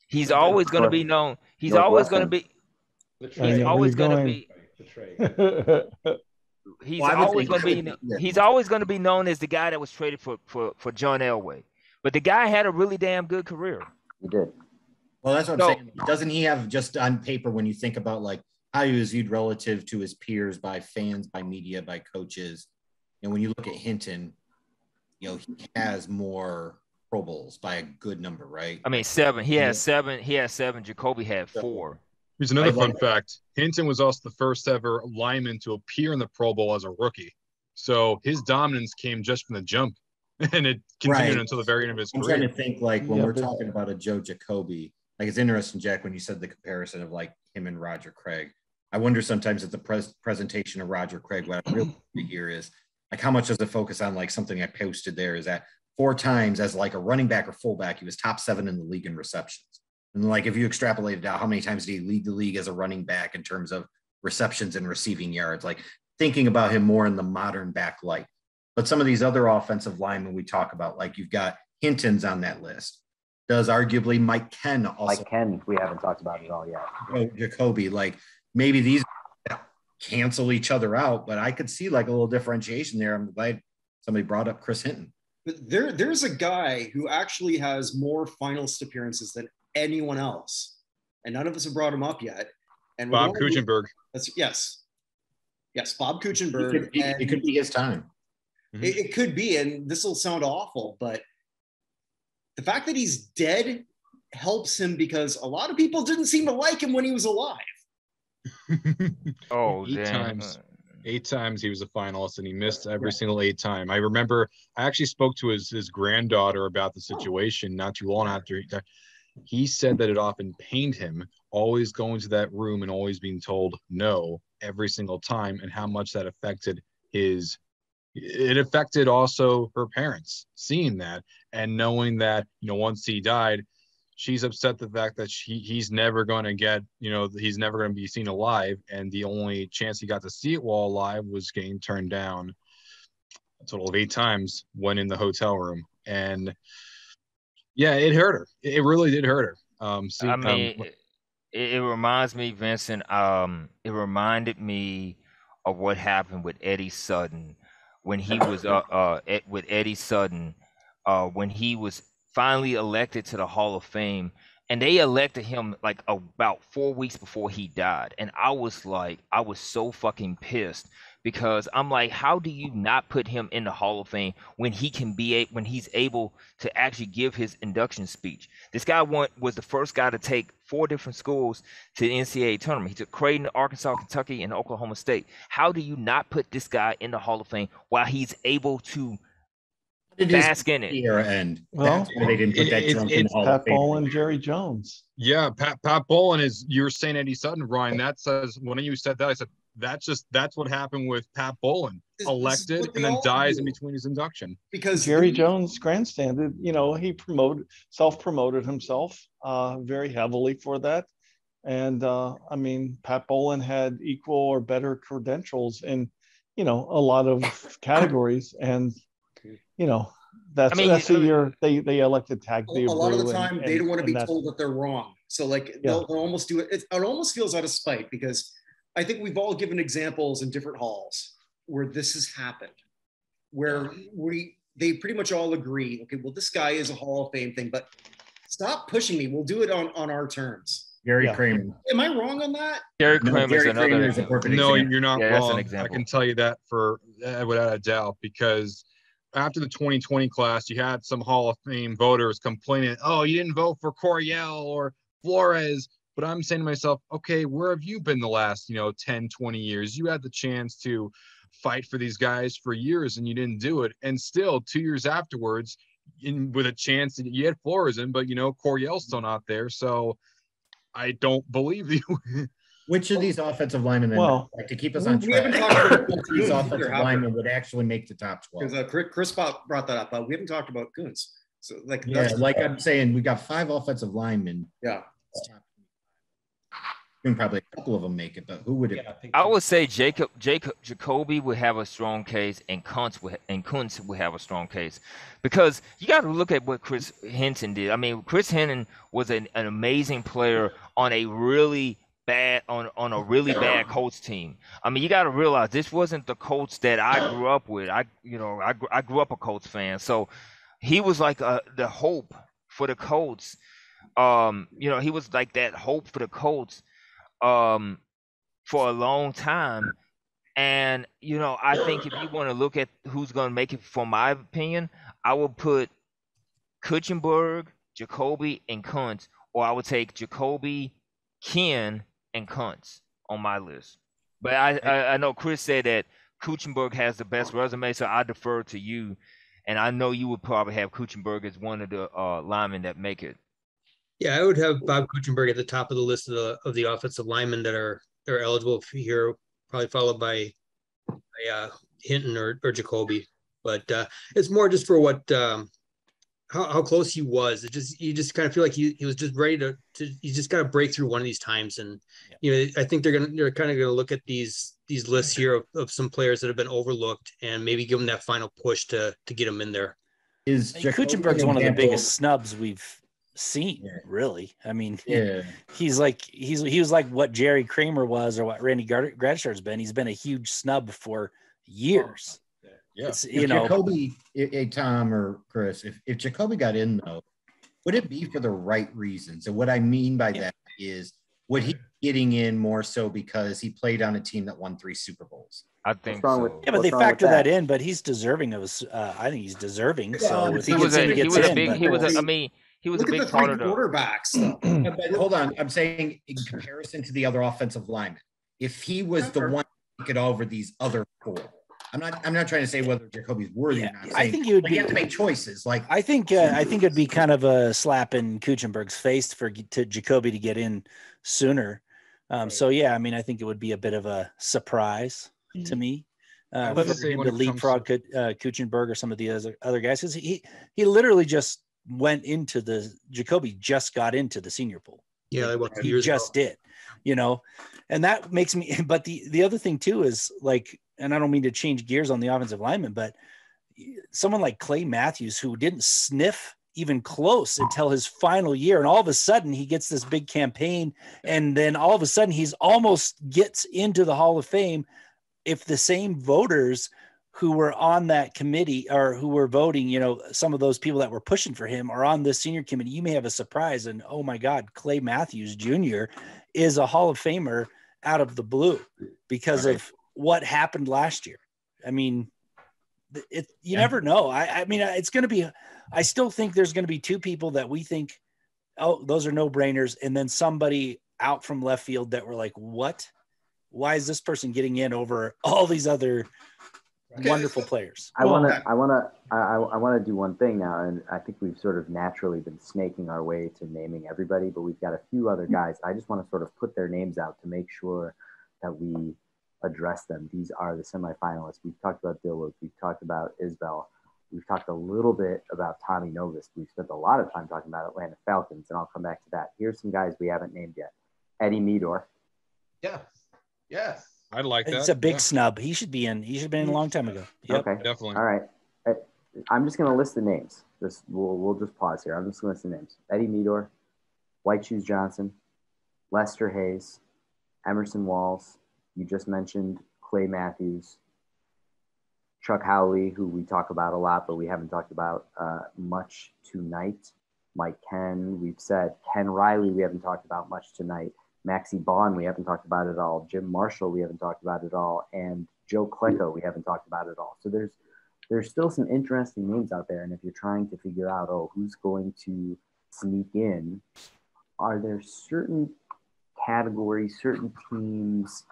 He's always going to be known. He's always going to be. He's always going to be. He's always going to be. He's always going to be known as the guy that was traded for John Elway. But the guy had a really damn good career. He did. Well, that's what I'm saying. Doesn't he have, just on paper, when you think about like how he was viewed relative to his peers by fans, by media, by coaches, and when you look at Hinton, he has more Pro Bowls by a good number, right? I mean, 7. He has 7. He has 7. Jacoby had 4. Here's another fun fact. Hinton was also the first ever lineman to appear in the Pro Bowl as a rookie. So his dominance came just from the jump, and it continued until the very end of his career. I'm trying to think, like, when we're talking about a Joe Jacoby, like, it's interesting, Jack, when you said the comparison of like him and Roger Craig. I wonder sometimes at the presentation of Roger Craig, what I really hear is like, how much does it focus on like something I posted there is that 4 times as like a running back or fullback, he was top 7 in the league in receptions. And like, if you extrapolated out, how many times did he lead the league as a running back in terms of receptions and receiving yards? Like thinking about him more in the modern back light. But some of these other offensive linemen we talk about, like you've got Hinton's on that list. Does arguably Mike Ken also? Mike Ken, we haven't talked about it all yet. Oh, Jacoby, like maybe these cancel each other out, but I could see like a little differentiation there. I'm glad somebody brought up Chris Hinton. But there's a guy who actually has more finalist appearances than anyone else, and none of us have brought him up yet. And Bob Kuchenberg. Yes, Bob Kuchenberg. It could be his time. It could be, and this will sound awful, but the fact that he's dead helps him because a lot of people didn't seem to like him when he was alive. Oh, eight damn. times. 8 times he was a finalist, and he missed every single 8 time. I remember I actually spoke to his granddaughter about the situation not too long after. He said that it often pained him always going to that room and always being told no every single time, and how much that affected his. It affected also her parents seeing that and knowing that, once he died, she's upset the fact that he's never going to get, he's never going to be seen alive. And the only chance he got to see it while alive was getting turned down a total of 8 times when in the hotel room. And yeah, it hurt her. It really did hurt her. It reminds me, Vincent, it reminded me of what happened with Eddie Sutton when he was with Eddie Sutton when he was finally elected to the Hall of Fame, and they elected him like about 4 weeks before he died. And I was so fucking pissed, because I'm like, how do you not put him in the Hall of Fame when he's able to actually give his induction speech? This guy was the first guy to take 4 different schools to the NCAA tournament. He took Creighton, Arkansas, Kentucky, and Oklahoma State. How do you not put this guy in the Hall of Fame while he's able to bask in it? Well, they didn't put that drunk in the Hall of Pat Fame. Bowlen, Jerry Jones. Yeah, Pat Bowlen is. You were saying Eddie Sutton, Ryan. That says when you said that, I said that's what happened with Pat Bowlen, elected and then dies in between his induction. Because Jerry Jones grandstanded, he self-promoted himself very heavily for that. And Pat Bowlen had equal or better credentials in, a lot of categories. And, that's the year they elected Taglia. A lot of the time, they don't want to be told that they're wrong. So they'll almost do it. It almost feels out of spite, because I think we've all given examples in different halls where this has happened, where they pretty much all agree, okay, well, this guy is a Hall of Fame thing, but stop pushing me. We'll do it on our terms. Gary Kramer. Am I wrong on that? Gary Kramer is another. No, you're not wrong. That's an example. I can tell you that without a doubt, because after the 2020 class, you had some Hall of Fame voters complaining, oh, you didn't vote for Coryell or Flores. But I'm saying to myself, okay, where have you been the last, 10, 20 years? You had the chance to fight for these guys for years and you didn't do it. And still 2 years afterwards, with a chance, you had Flores in, but, Coryell's still not there. So I don't believe you. Which of these offensive linemen, to keep us on track, we haven't talked about these offensive linemen would actually make the top 12? Because Chris brought that up. We haven't talked about Kuntz. So I'm saying, we got 5 offensive linemen. Yeah. Probably a couple of them make it, but who would it? I would say Jacoby would have a strong case, and Kuntz would have a strong case, because you got to look at what Chris Hinton did. I mean, Chris Hinton was an amazing player on a really bad Colts team. I mean, you got to realize this wasn't the Colts that I grew up with. I grew up a Colts fan, so he was like the hope for the Colts. He was like that hope for the Colts for a long time. And, I think if you want to look at who's going to make it, for my opinion, I would put Kuchenberg, Jacoby, and Kuntz, or I would take Jacoby, Ken, and Kuntz on my list. But I know Chris said that Kuchenberg has the best resume, so I defer to you. And I know you would probably have Kuchenberg as one of the linemen that make it. Yeah, I would have Bob Kuchenberg at the top of the list of the offensive linemen that are eligible here, probably followed by Hinton or Jacoby. But it's more just for what how close he was. You just kind of feel like he was just ready to you just got to break through one of these times. And I think they're kind of gonna look at these lists here of some players that have been overlooked and maybe give them that final push to get them in there. Is Kuchenberg's one of the biggest snubs we've seen, really. I mean, he was like what Jerry Kramer was or what Randy Gradishar's been. He's been a huge snub for years. Yeah. Jacoby, Tom or Chris, if Jacoby got in though, would it be for the right reasons? And what I mean by that is, would he getting in more so because he played on a team that won 3 Super Bowls? I think so. Yeah, but they factor that in. But he's deserving of. I think he's deserving. So if he was a big part of the quarterbacks. But hold on, I'm saying in comparison to the other offensive linemen, if he was the one to get over these other 4. I'm not trying to say whether Jacoby's worthy or not. I think you have to make choices. Like I think it'd be kind of a slap in Kuchenberg's face to Jacoby to get in sooner. So yeah, I mean, I think it would be a bit of a surprise to me for him to leapfrog Kuchenberg or some of the other guys, because he literally just went into Jacoby just got into the Senior Bowl. Yeah, he just did, and that makes me. But the other thing too is like, and I don't mean to change gears on the offensive lineman, but someone like Clay Matthews, who didn't sniff even close until his final year, and all of a sudden he gets this big campaign, and then all of a sudden he's almost gets into the Hall of Fame. If the same voters who were on that committee or who were voting, some of those people that were pushing for him are on this senior committee, you may have a surprise. And oh my God, Clay Matthews Jr. is a Hall of Famer out of the blue because of what happened last year. I mean, you never know. I mean, it's going to be, I still think there's going to be 2 people that we think, oh, those are no brainers. And then somebody out from left field that were like, what? Why is this person getting in over all these other wonderful players? I want to do one thing now, and I think we've sort of naturally been snaking our way to naming everybody, but we've got a few other guys. I just want to sort of put their names out to make sure that we address them. These are the semifinalists. We've talked about Dillwood. We've talked about Isbell. We've talked a little bit about Tommy Novus. We've spent a lot of time talking about Atlanta Falcons, and I'll come back to that. Here's some guys we haven't named yet. Eddie Meador. Yes. I'd like that. It's a big snub. He should be in. He should have been in a long time ago. Yep. Okay. Definitely. All right. I'm just going to list the names. We'll just pause here. I'm just going to list the names. Eddie Meador, White Shoes Johnson, Lester Hayes, Emerson Walls. You just mentioned Clay Matthews, Chuck Howley, who we talk about a lot, but we haven't talked about much tonight. Mike Ken, we've said. Ken Riley, we haven't talked about much tonight. Maxie Bond, we haven't talked about it all. Jim Marshall, we haven't talked about it all. And Joe Klecko, we haven't talked about it all. So there's still some interesting names out there. And if you're trying to figure out, who's going to sneak in, are there certain categories, certain teams,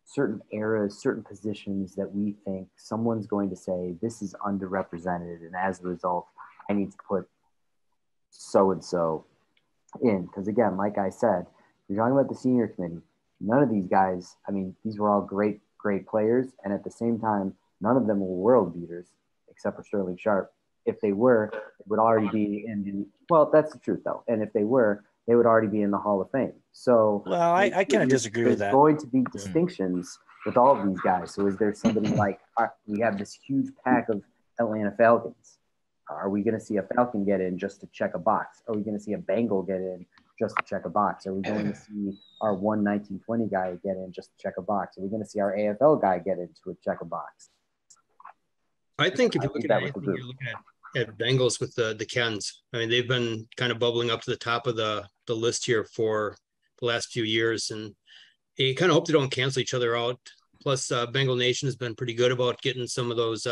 certain eras, certain positions that we think someone's going to say, this is underrepresented, and as a result, I need to put so-and-so in? Because again, like I said, you're talking about the senior committee. None of these guys, I mean, these were all great players. And at the same time, none of them were world beaters, except for Sterling Sharp. If they were, it would already be well, that's the truth though. And if they were, they would already be in the Hall of Fame. So, well, I kind of disagree with that. There's going to be distinctions with all of these guys. So is there somebody like, we have this huge pack of Atlanta Falcons. Are we going to see a Falcon get in just to check a box? Are we going to see a Bengal get in just to check a box? Are we going to see our 1920 guy get in just to check a box? Are we going to see our AFL guy get in to check a box? I think if you're looking at Bengals with the Kens, I mean, they've been kind of bubbling up to the top of the list here for the last few years, and you kind of hope they don't cancel each other out. Plus, Bengal Nation has been pretty good about getting some of those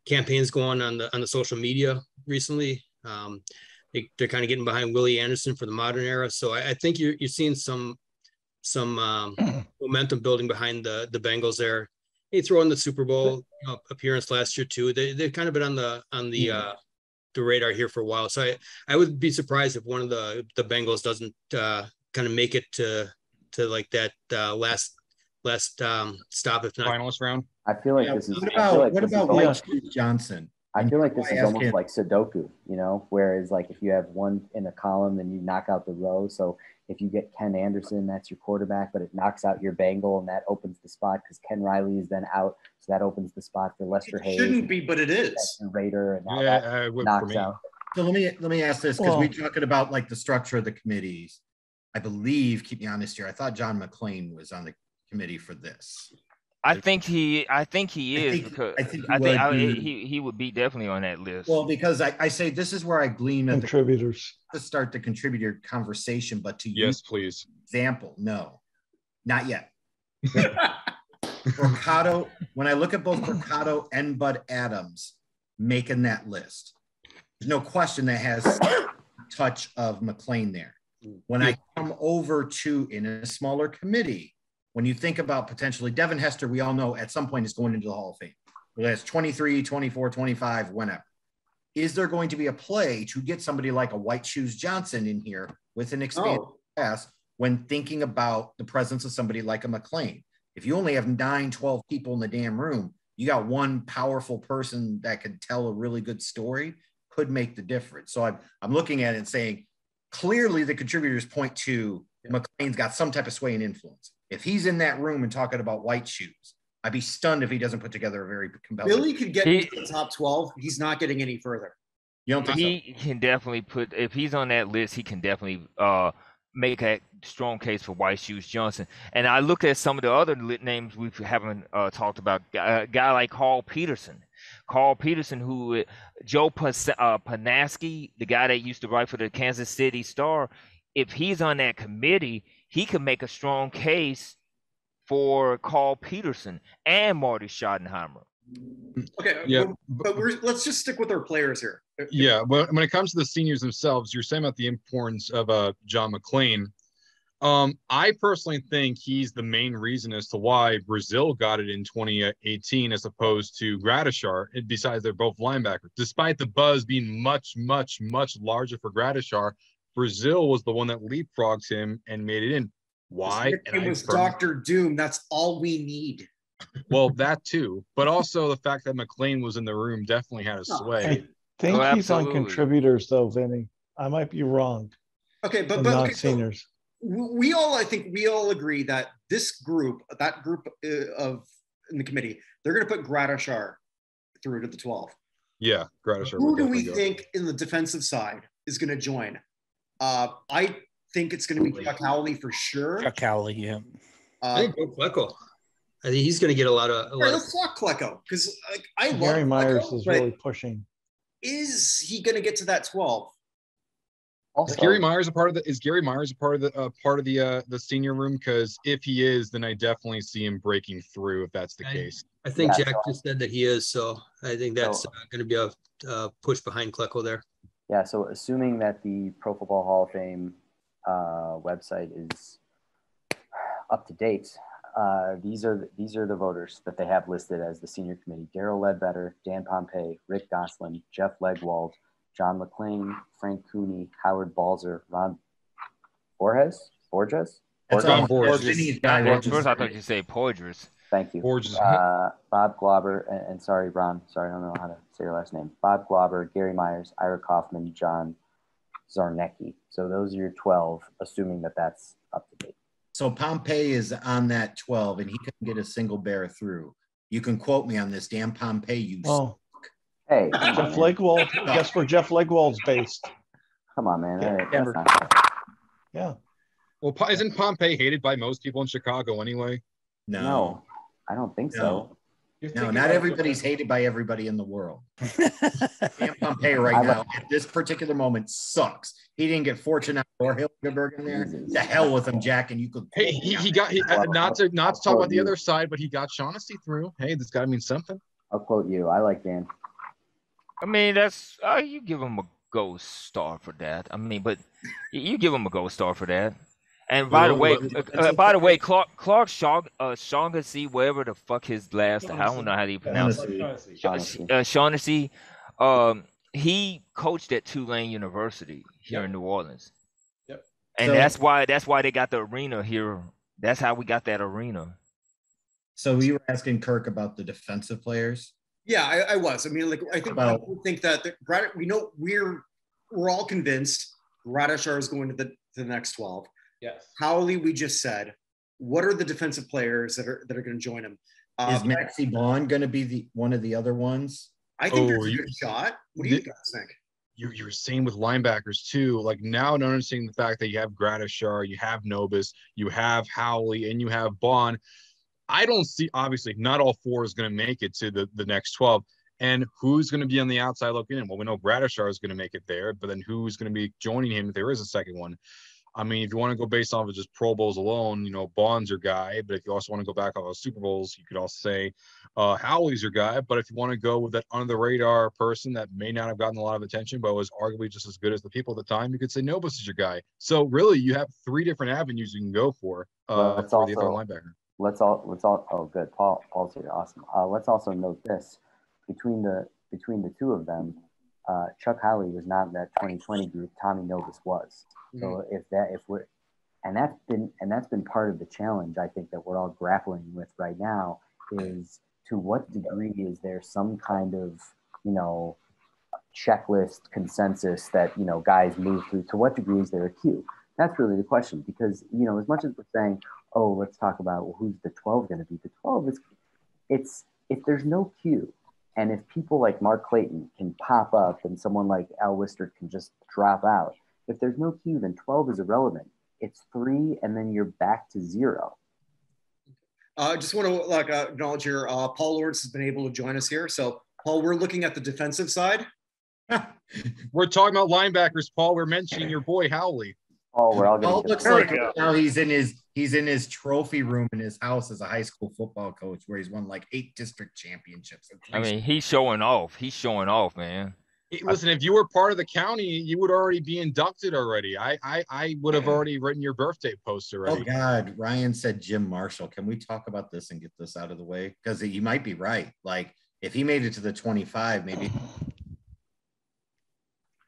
campaigns going on the social media recently. They're kind of getting behind Willie Anderson for the modern era. So I think you're seeing some momentum building behind the Bengals there. They throw in the Super Bowl appearance last year too. They've kind of been on the radar here for a while. So I would be surprised if one of the Bengals doesn't kind of make it to like that last stop, if not finalist round. I feel like this is. What about White Shoes Johnson? I feel like this is almost him. like Sudoku, whereas like if you have one in a column, then you knock out the row. So if you get Ken Anderson, that's your quarterback, but it knocks out your Bengal, and that opens the spot because Ken Riley is then out. So that opens the spot for Lester Hayes. It shouldn't be, but it is. Raider, and now Yeah, that it would knocks for me. out. So let me ask this, because we're talking about like the structure of the committees. I believe, keep me honest here, I thought John McClain was on the committee for this. I think he is because he would be definitely on that list. Well, because I say this is where I glean contributors to start the contributor conversation, but to yes, please. Example, no, not yet. Mercado, when I look at both Mercado and Bud Adams making that list, there's no question that has a touch of McClain there. When I come over to in a smaller committee, when you think about potentially Devin Hester, we all know at some point is going into the Hall of Fame. Whether that's 23, 24, 25, whenever. Is there going to be a play to get somebody like a White Shoes Johnson in here with an expanded pass when thinking about the presence of somebody like a McClain? If you only have 9, 12 people in the damn room, you got one powerful person that could tell a really good story, could make the difference. So I'm looking at it and saying, clearly the contributors point to McClain's got some type of sway and influence. If he's in that room and talking about White Shoes, I'd be stunned if he doesn't put together a very compelling. Billy could get into the top 12. He's not getting any further. You don't think he can definitely put, if he's on that list, he can definitely make a strong case for White Shoes Johnson. And I look at some of the other names we haven't talked about. A guy like Carl Peterson. Carl Peterson, who Joe Panaski, the guy that used to write for the Kansas City Star, if he's on that committee, he could make a strong case for Carl Peterson and Marty Schottenheimer. Okay, yeah, but let's just stick with our players here. Yeah, well, when it comes to the seniors themselves, you're saying about the importance of John McClain. I personally think he's the main reason as to why Brazil got it in 2018 as opposed to Gradishar, besides they're both linebackers. Despite the buzz being much, much, much larger for Gradishar, Brazil was the one that leapfrogged him and made it in. Why? It was Dr. Doom. That's all we need. Well, that too, but also the fact that McClain was in the room definitely had a sway. I think he's on contributors, though, Vinny. I might be wrong. Okay, but not seniors. So I think we all agree that that group of in the committee, they're going to put Gradishar through to the 12. Yeah, Gradishar. Who do we think in the defensive side is going to join? I think it's going to be Chuck Howley for sure. Chuck Howley, yeah. I think Klecko. I think he's going to get a lot of. Let's talk Klecko because I love Gary Myers Klecko, is really pushing. Is he going to get to that 12? Also, is Gary Myers a part of the senior room? Because if he is, then I definitely see him breaking through. If that's the case, I think Jack just said that he is. So I think that's going to be a push behind Klecko there. Yeah. So assuming that the Pro Football Hall of Fame website is up to date, these are the voters that they have listed as the senior committee: Darrell Ledbetter, Dan Pompei, Rick Gosselin, Jeff Legwold, John McClain, Frank Cooney, Howard Balzer, Ron Borges. Ron Borges. First, I thought you say Porges. Thank you. Borges. Bob Glauber, and sorry, Ron. Sorry, I don't know how to say your last name. Bob Glauber, Gary Myers, Ira Kaufman, John Zarnecki. So those are your 12, assuming that that's up to date. So Pompei is on that 12, and he couldn't get a single bear through. You can quote me on this, damn Pompei. Hey, Jeff Legwold. Guess where Jeff Legwold's based? Come on, man. Denver. Yeah. Well, isn't Pompei hated by most people in Chicago anyway? No, I don't think so. No, not everybody's hated by everybody in the world. Dan Pompei right now at this particular moment sucks. He didn't get Fortune or Hilgenberg in there. To hell with him, Jack. And you could. Hey, he got not to talk about the other side, but he got Shaughnessy through. Hey, this got to mean something. I'll quote you. I like Dan. I mean, that's you give him a gold star for that. I mean, but you give him a gold star for that. And by the way, Clark Shaughnessy, whatever the fuck his last, I don't know how you pronounce it. Shaughnessy, he coached at Tulane University here in New Orleans. Yep. And that's why they got the arena here. That's how we got that arena. So we were asking Kirk about the defensive players. Yeah, I was. I mean, like, I think people think that we know we're all convinced Gradishar is going to the next 12. Yes. Howley, we just said. What are the defensive players that are going to join him? Is Maxi Bond going to be one of the other ones? I think there's a good shot. What do you guys think? You're saying with linebackers too. Like now, noticing the fact that you have Gradishar, you have Nobis, you have Howley, and you have Bond. I don't see, obviously, not all four is going to make it to the next 12. And who's going to be on the outside looking in? Well, we know Gradishar is going to make it there, but then who's going to be joining him if there is a second one? I mean, if you want to go based off of just Pro Bowls alone, you know, Bond's your guy. But if you also want to go back off of Super Bowls, you could also say Howley's your guy. But if you want to go with that under-the-radar person that may not have gotten a lot of attention, but was arguably just as good as the people at the time, you could say Nobis is your guy. So really, you have three different avenues you can go for the other linebacker. Oh, good. Paul's here. Awesome. Let's also note this: between the two of them, Chuck Howley was not in that 2020 group. Tommy Nobis was. So that's been part of the challenge, I think, that we're all grappling with right now, is to what degree is there some kind of, you know, checklist consensus that, you know, guys move through? To what degree is there a queue? That's really the question, because, you know, as much as we're saying, oh, let's talk about, well, who's the 12 going to be? The 12 is, it's, if there's no queue, and if people like Mark Clayton can pop up and someone like Al Wistert can just drop out, if there's no queue, then 12 is irrelevant. It's 3, and then you're back to 0. I just want to acknowledge here, Paul Lawrence has been able to join us here. So, Paul, we're looking at the defensive side. We're talking about linebackers, Paul. We're mentioning your boy Howley. Oh, we're all going to looks like now he's in his trophy room in his house as a high school football coach, where he's won like 8 district championships. I mean, he's showing off. He's showing off, man. Listen, if you were part of the county, you would already be inducted already. I would have already written your birthday post already. Oh God, Ryan said Jim Marshall. Can we talk about this and get this out of the way? Because you might be right. Like if he made it to the 25, maybe.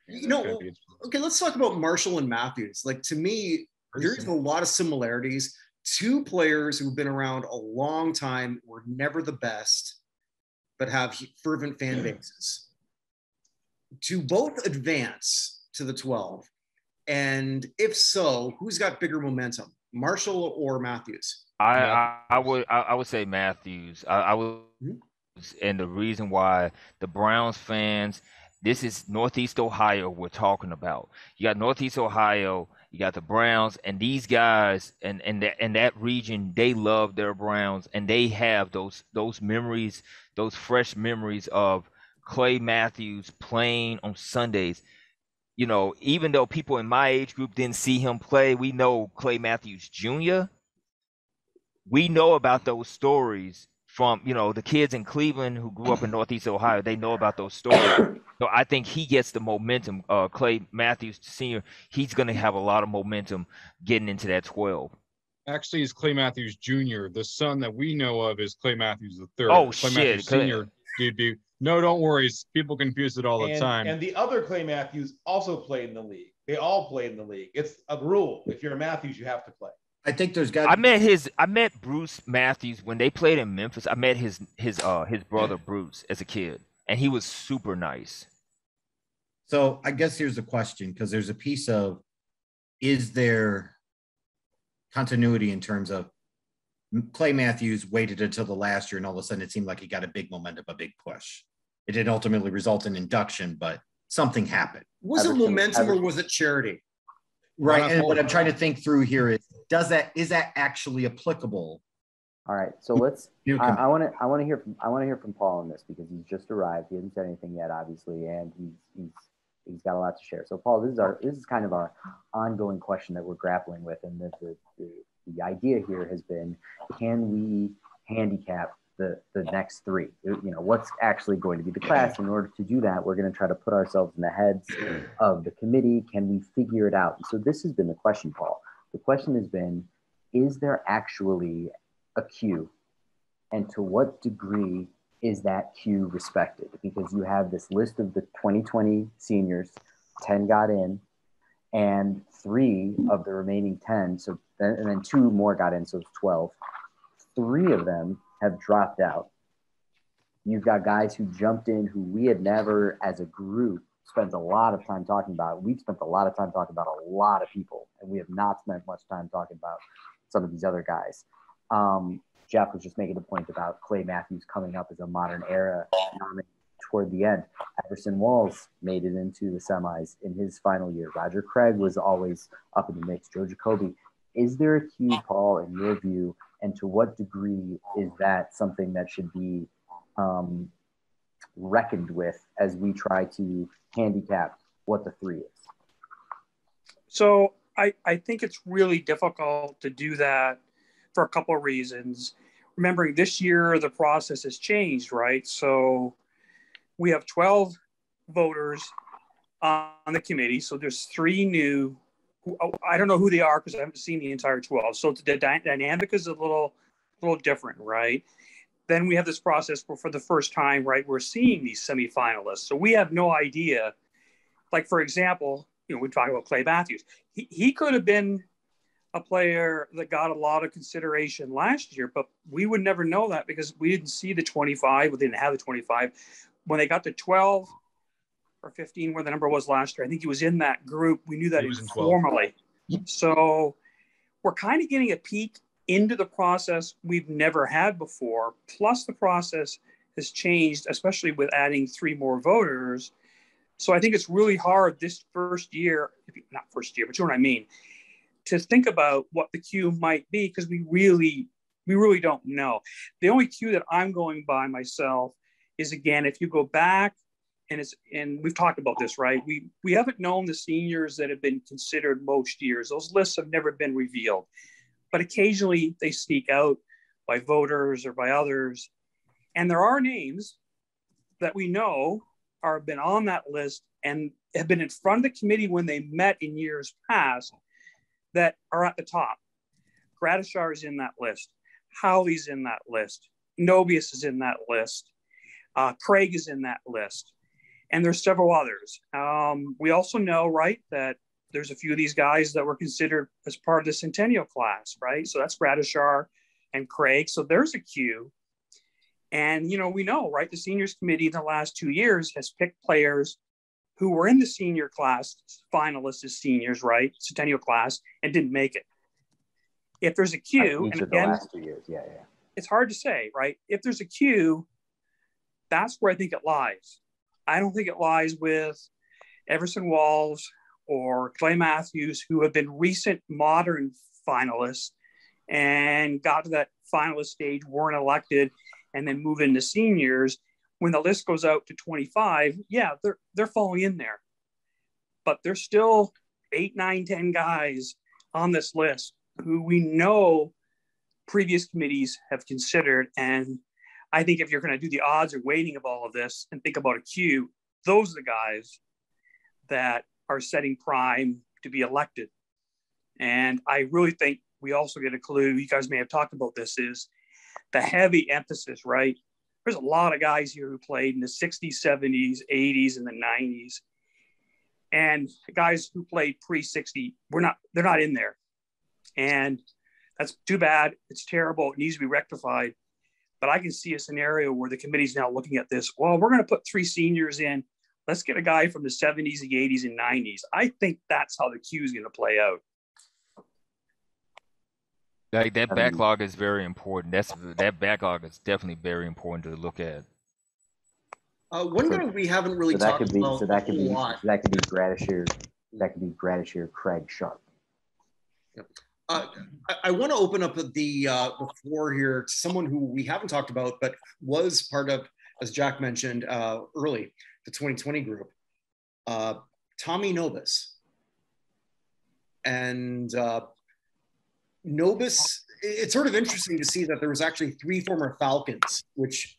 You know, okay, let's talk about Marshall and Matthews. Like, to me, there's a lot of similarities. Two players who've been around a long time, were never the best, but have fervent fan bases. To both advance to the 12, and if so, who's got bigger momentum, Marshall or Matthews? I would say Matthews. I would, and the reason why, the Browns fans. This is Northeast Ohio we're talking about. You got Northeast Ohio, you got the Browns, and these guys and that region, they love their Browns, and they have those memories, those fresh memories of Clay Matthews playing on Sundays. You know, even though people in my age group didn't see him play, we know Clay Matthews Jr. We know about those stories from, you know, the kids in Cleveland who grew up in Northeast Ohio. They know about those stories. So I think he gets the momentum. Clay Matthews Sr., he's going to have a lot of momentum getting into that 12. Actually, it's Clay Matthews Jr. The son that we know of is Clay Matthews III. Oh, Clay shit. Matthews Sr. debut. No, don't worry. People confuse it all the time. And the other Clay Matthews also played in the league. They all played in the league. It's a rule. If you're a Matthews, you have to play. I think there's got. I met Bruce Matthews when they played in Memphis. I met his brother Bruce as a kid, and he was super nice. So I guess here's the question, because there's a piece of, is there continuity in terms of Clay Matthews waited until the last year, and all of a sudden it seemed like he got a big momentum, a big push. It didn't ultimately result in induction, but something happened. Was it momentum or was it charity? Right, and what I'm trying to think through here is that actually applicable? All right, so let's. I want to hear from Paul on this, because he's just arrived. He hasn't said anything yet, obviously, and he's got a lot to share. So, Paul, this is kind of our ongoing question that we're grappling with, and the idea here has been: can we handicap the next 3? You know, what's actually going to be the class? In order to do that, we're going to try to put ourselves in the heads of the committee. Can we figure it out? And so this has been the question, Paul. The question has been, is there actually a queue? And to what degree is that queue respected? Because you have this list of the 2020 seniors, 10 got in, and 3 of the remaining 10, and then 2 more got in, so it's 12. 3 of them have dropped out. You've got guys who jumped in who we had never, as a group, spent a lot of time talking about. We've spent a lot of time talking about a lot of people, and we have not spent much time talking about some of these other guys. Jeff was just making a point about Clay Matthews coming up as a modern era nominee toward the end. Everson Walls made it into the semis in his final year. Roger Craig was always up in the mix. Joe Jacoby. Is there a queue, Paul, in your view, and to what degree is that something that should be reckoned with as we try to handicap what the 3 is? So I think it's really difficult to do that for a couple of reasons. Remembering this year, the process has changed, right? So we have 12 voters on the committee. So there's 3 new. I don't know who they are because I haven't seen the entire 12. So the dynamic is a little different, right? Then we have this process where for the first time, right, we're seeing these semifinalists. So we have no idea. Like, for example, we talk about Clay Matthews. He could have been a player that got a lot of consideration last year, but we would never know that because we didn't see the 25. We didn't have the 25. When they got to 12 or 15, where the number was last year, I think he was in that group. We knew that informally. So we're kind of getting a peek into the process we've never had before. Plus the process has changed, especially with adding 3 more voters. So I think it's really hard this first year, not first year, but you know what I mean, to think about what the queue might be because we really don't know. The only queue that I'm going by myself is, again, if you go back, and we've talked about this, right? We haven't known the seniors that have been considered most years. Those lists have never been revealed. But occasionally they sneak out by voters or by others. And there are names that we know have been on that list and have been in front of the committee when they met in years past that are at the top. Gradishar is in that list. Howley's in that list. Nobius is in that list. Craig is in that list. And there's several others. We also know, right, that there's a few of these guys that were considered as part of the Centennial class, right? So that's Gradishar and Craig. So there's a queue. And, we know, right, the seniors committee in the last 2 years has picked players who were in the senior class finalists as seniors, right, Centennial class, and didn't make it. If there's a queue, and again, the last 2 years, yeah. It's hard to say, right? If there's a queue, that's where I think it lies. I don't think it lies with Everson Walls or Clay Matthews, who have been recent modern finalists and got to that finalist stage, weren't elected, and then move into seniors. When the list goes out to 25, yeah, they're falling in there. But there's still 8, 9, 10 guys on this list who we know previous committees have considered. And I think if you're going to do the odds or weighting of all of this and think about a queue, those are the guys that are setting prime to be elected. And I really think we also get a clue, you guys may have talked about this, is the heavy emphasis, right? There's a lot of guys here who played in the 60s, 70s, 80s, and the 90s. And guys who played pre-60, they're not in there. And that's too bad. It's terrible. It needs to be rectified. But I can see a scenario where the committee's now looking at this. Well, we're going to put 3 seniors in. Let's get a guy from the 70s, the 80s, and 90s. I think that's how the queue is going to play out. Like that backlog is very important. That backlog is definitely very important to look at. One guy we haven't really talked about. So that could be Gradishar. That could be Gradishar, Craig, Sharp. Yep. I want to open up the floor here to someone who we haven't talked about, but was part of, as Jack mentioned early, the 2020 group, Tommy Nobis. And Nobis, it's sort of interesting to see that there was actually 3 former Falcons, which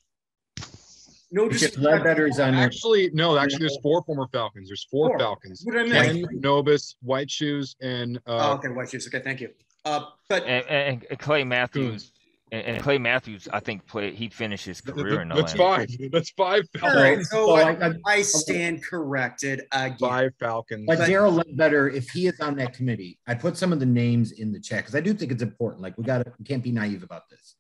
Ledbetter is on. Actually, there's 4 former Falcons. There's 4 Falcons. What did I miss? Ken, Nobis, White Shoes, and okay, White Shoes. Okay, thank you. But and Clay Matthews. And Clay Matthews, I think, he finished his career in the That's 5. That's 5 Falcons. All right, so I stand corrected again. 5 Falcons. But Daryl Ledbetter, if he is on that committee, I put some of the names in the chat because I do think it's important. Like we can't be naive about this.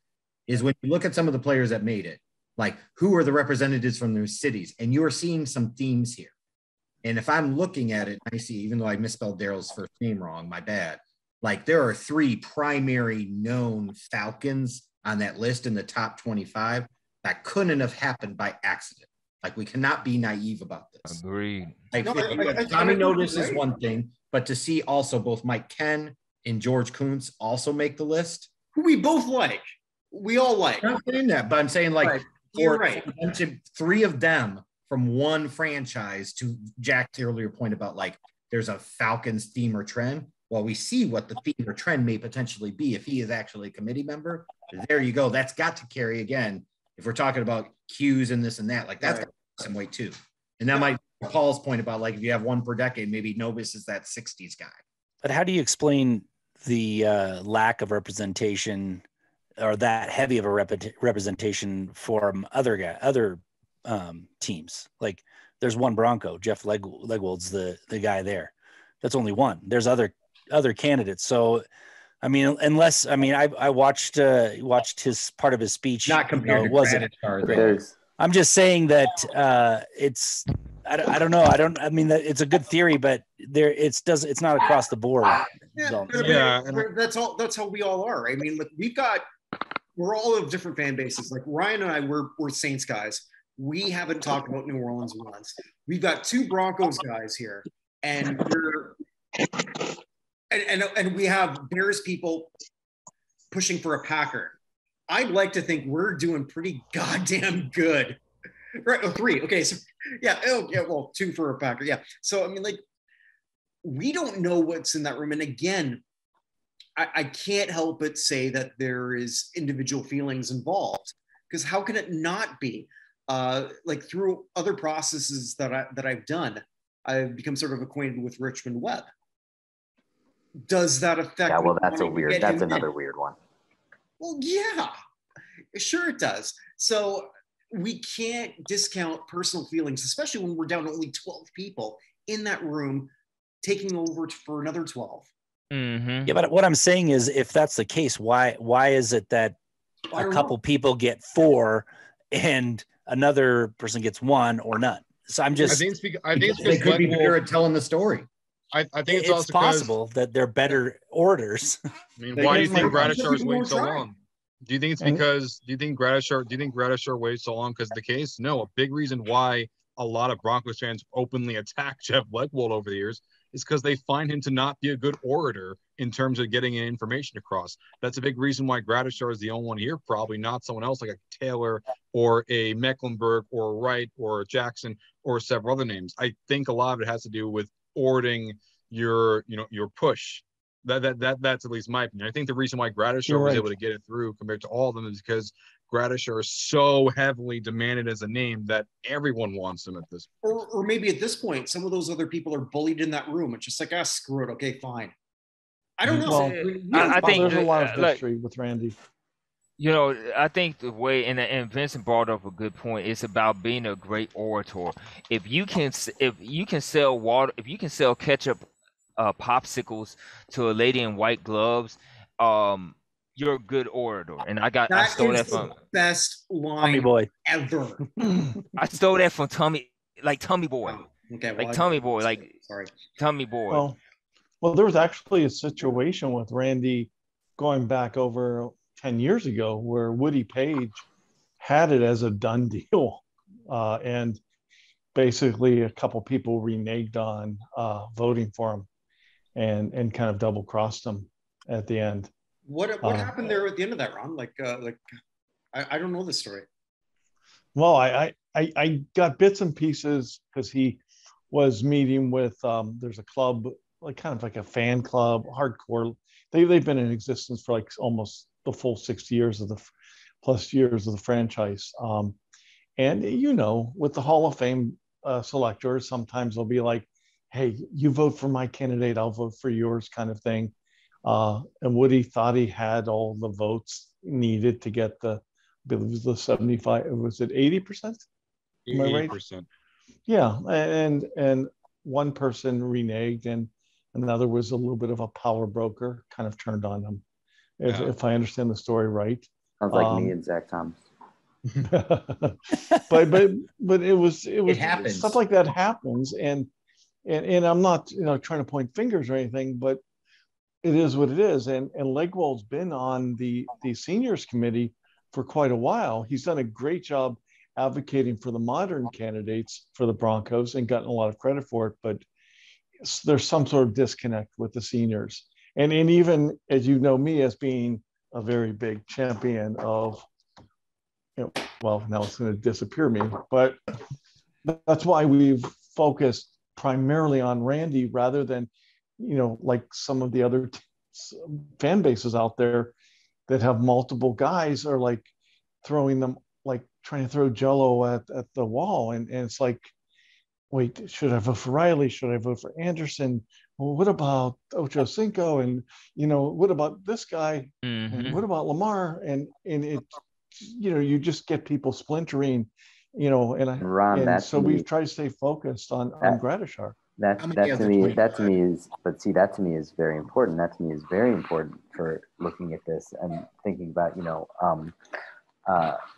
Is when you look at some of the players that made it, Like, who are the representatives from those cities? And you're seeing some themes here. And if I'm looking at it, I see, even though I misspelled Daryl's first name wrong, my bad. Like, there are 3 primary known Falcons on that list in the top 25 that couldn't have happened by accident. Like, we cannot be naive about this. Agreed. Like, Tommy Novus is one thing, but to see also both Mike Ken and George Kuntz also make the list, who we both like, we all like. I'm not saying that, but I'm saying like Right. You're right. for 3 of them from one franchise, to Jack's earlier point about like there's a Falcons theme or trend. Well, we see what the theme or trend may potentially be if he is actually a committee member. There you go. That's got to carry again. If we're talking about cues and this and that, like that's got some weight too. And that might be Paul's point about like if you have one per decade, maybe Novus is that 60s guy. But how do you explain the lack of representation, or that heavy of a representation from other teams? Like, there's one Bronco, Jeff Legwold's the guy there. That's only one. There's other candidates. So, I mean, I watched his part of his speech. Not compared to wasn't. I'm just saying that it's. I don't know. I mean, that it's a good theory, but it's not across the board. That's how we all are. I mean, look, we're all of different fan bases. Like Ryan and I, we're Saints guys. We haven't talked about New Orleans once. We've got 2 Broncos guys here, and we have Bears people pushing for a Packer. I'd like to think we're doing pretty goddamn good. Right, 3. Okay, so well, 2 for a Packer. Yeah. So I mean, like, we don't know what's in that room. And again, I can't help but say that there is individual feelings involved, because how can it not be? Like, through other processes that I've done, I've become sort of acquainted with Richmond Webb. Does that affect? Yeah, well, that's another weird one. Well, yeah, sure it does. So we can't discount personal feelings, especially when we're down to only 12 people in that room taking over for another 12. Mm-hmm. Yeah, but what I'm saying is, if that's the case, why is it that a couple people get 4 and another person gets 1 or none? So I'm just. I think they could be better at telling the story. I think it's also possible that they're better orators. I mean, why do you think Gradishar's waiting so long? Do you think it's because? Do you think Gradishar waited so long because of the case? No, a big reason why a lot of Broncos fans openly attack Jeff Legwold over the years is because they find him to not be a good orator in terms of getting information across. That's a big reason why Gradishar is the only one here, probably not someone else like a Taylor or a Mecklenburg or a Wright or a Jackson or several other names. I think a lot of it has to do with ordering your push. That's at least my opinion. I think the reason why Gradishar was able to get it through compared to all of them is because Gradishar is so heavily demanded as a name that everyone wants him at this point. Or maybe at this point, some of those other people are bullied in that room. It's just like, screw it. Okay, fine. I don't know. Well, I think there's a lot of history with Randy. You know, I think the way, and Vincent brought up a good point. It's about being a great orator. If you can sell water, if you can sell ketchup, popsicles to a lady in white gloves, you're a good orator. And I stole that from best line Tommy Boy ever. I stole that from Tommy Boy. Okay, well, Tommy Boy, Tommy Boy. Well, there was actually a situation with Randy going back over 10 years ago where Woody Page had it as a done deal, and basically a couple people reneged on voting for him and kind of double crossed him at the end. What happened there at the end of that, Ron? I don't know the story. Well, I got bits and pieces because he was meeting with there's a club, like kind of like a fan club, hardcore. They've been in existence for like almost the full 6 years of the franchise. And with the Hall of Fame selectors, sometimes they'll be like, hey, you vote for my candidate, I'll vote for yours, kind of thing. And Woody thought he had all the votes needed to get I believe it was the 75, was it 80%? Am I right? 80%. Yeah, and one person reneged and another was a little bit of a power broker, kind of turned on him, if I understand the story right. Sounds like me and Zach Thomas. but it happens. Stuff like that happens, and I'm not trying to point fingers or anything, but it is what it is. And Legwold's been on the seniors committee for quite a while. He's done a great job advocating for the modern candidates for the Broncos and gotten a lot of credit for it, but there's some sort of disconnect with the seniors. And even as you know me as being a very big champion of, well, now it's going to disappear me, but that's why we've focused primarily on Randy rather than, like some of the other fan bases out there that have multiple guys are like throwing them, like trying to throw Jello at the wall. And it's like, wait, should I vote for Riley? Should I vote for Anderson? Well, what about Ocho Cinco? And, what about this guy? Mm-hmm. And what about Lamar? And it, you just get people splintering, and so we've tried to stay focused on Gradishar. That to me is very important. That to me is very important for looking at this and thinking about,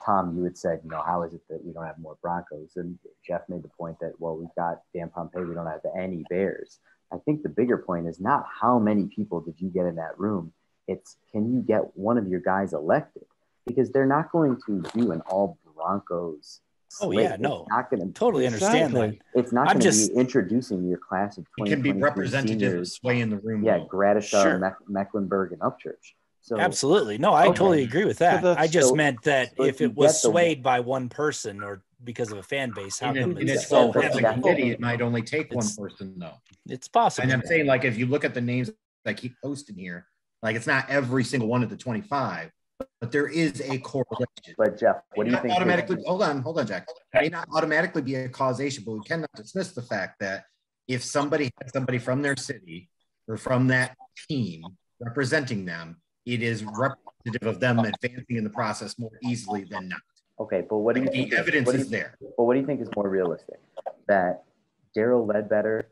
Tom, you had said, how is it that we don't have more Broncos? And Jeff made the point that, well, we've got Dan Pompei, we don't have any Bears. I think the bigger point is not how many people did you get in that room. It's, can you get one of your guys elected? Because they're not going to do an all Broncos. Oh yeah, no, not going to totally understand that. It's not going to be introducing your class of 20. It can be representative sway in the room. Yeah, Gradishar, Mecklenburg, and Upchurch. So absolutely, no, I totally agree with that. I just meant that if it was swayed by one person or because of a fan base, how come it's so heavy? It might only take one person though. It's possible. And I'm saying, like, if you look at the names that keep posting here, like it's not every single one of the 25. But there is a correlation. But Jeff, what do you think? Hold on, Jack. It may not automatically be a causation, but we cannot dismiss the fact that if somebody has somebody from their city or from that team representing them, it is representative of them advancing in the process more easily than not. Okay, but what do you think? The evidence is there. But what do you think is more realistic? That Darrell Ledbetter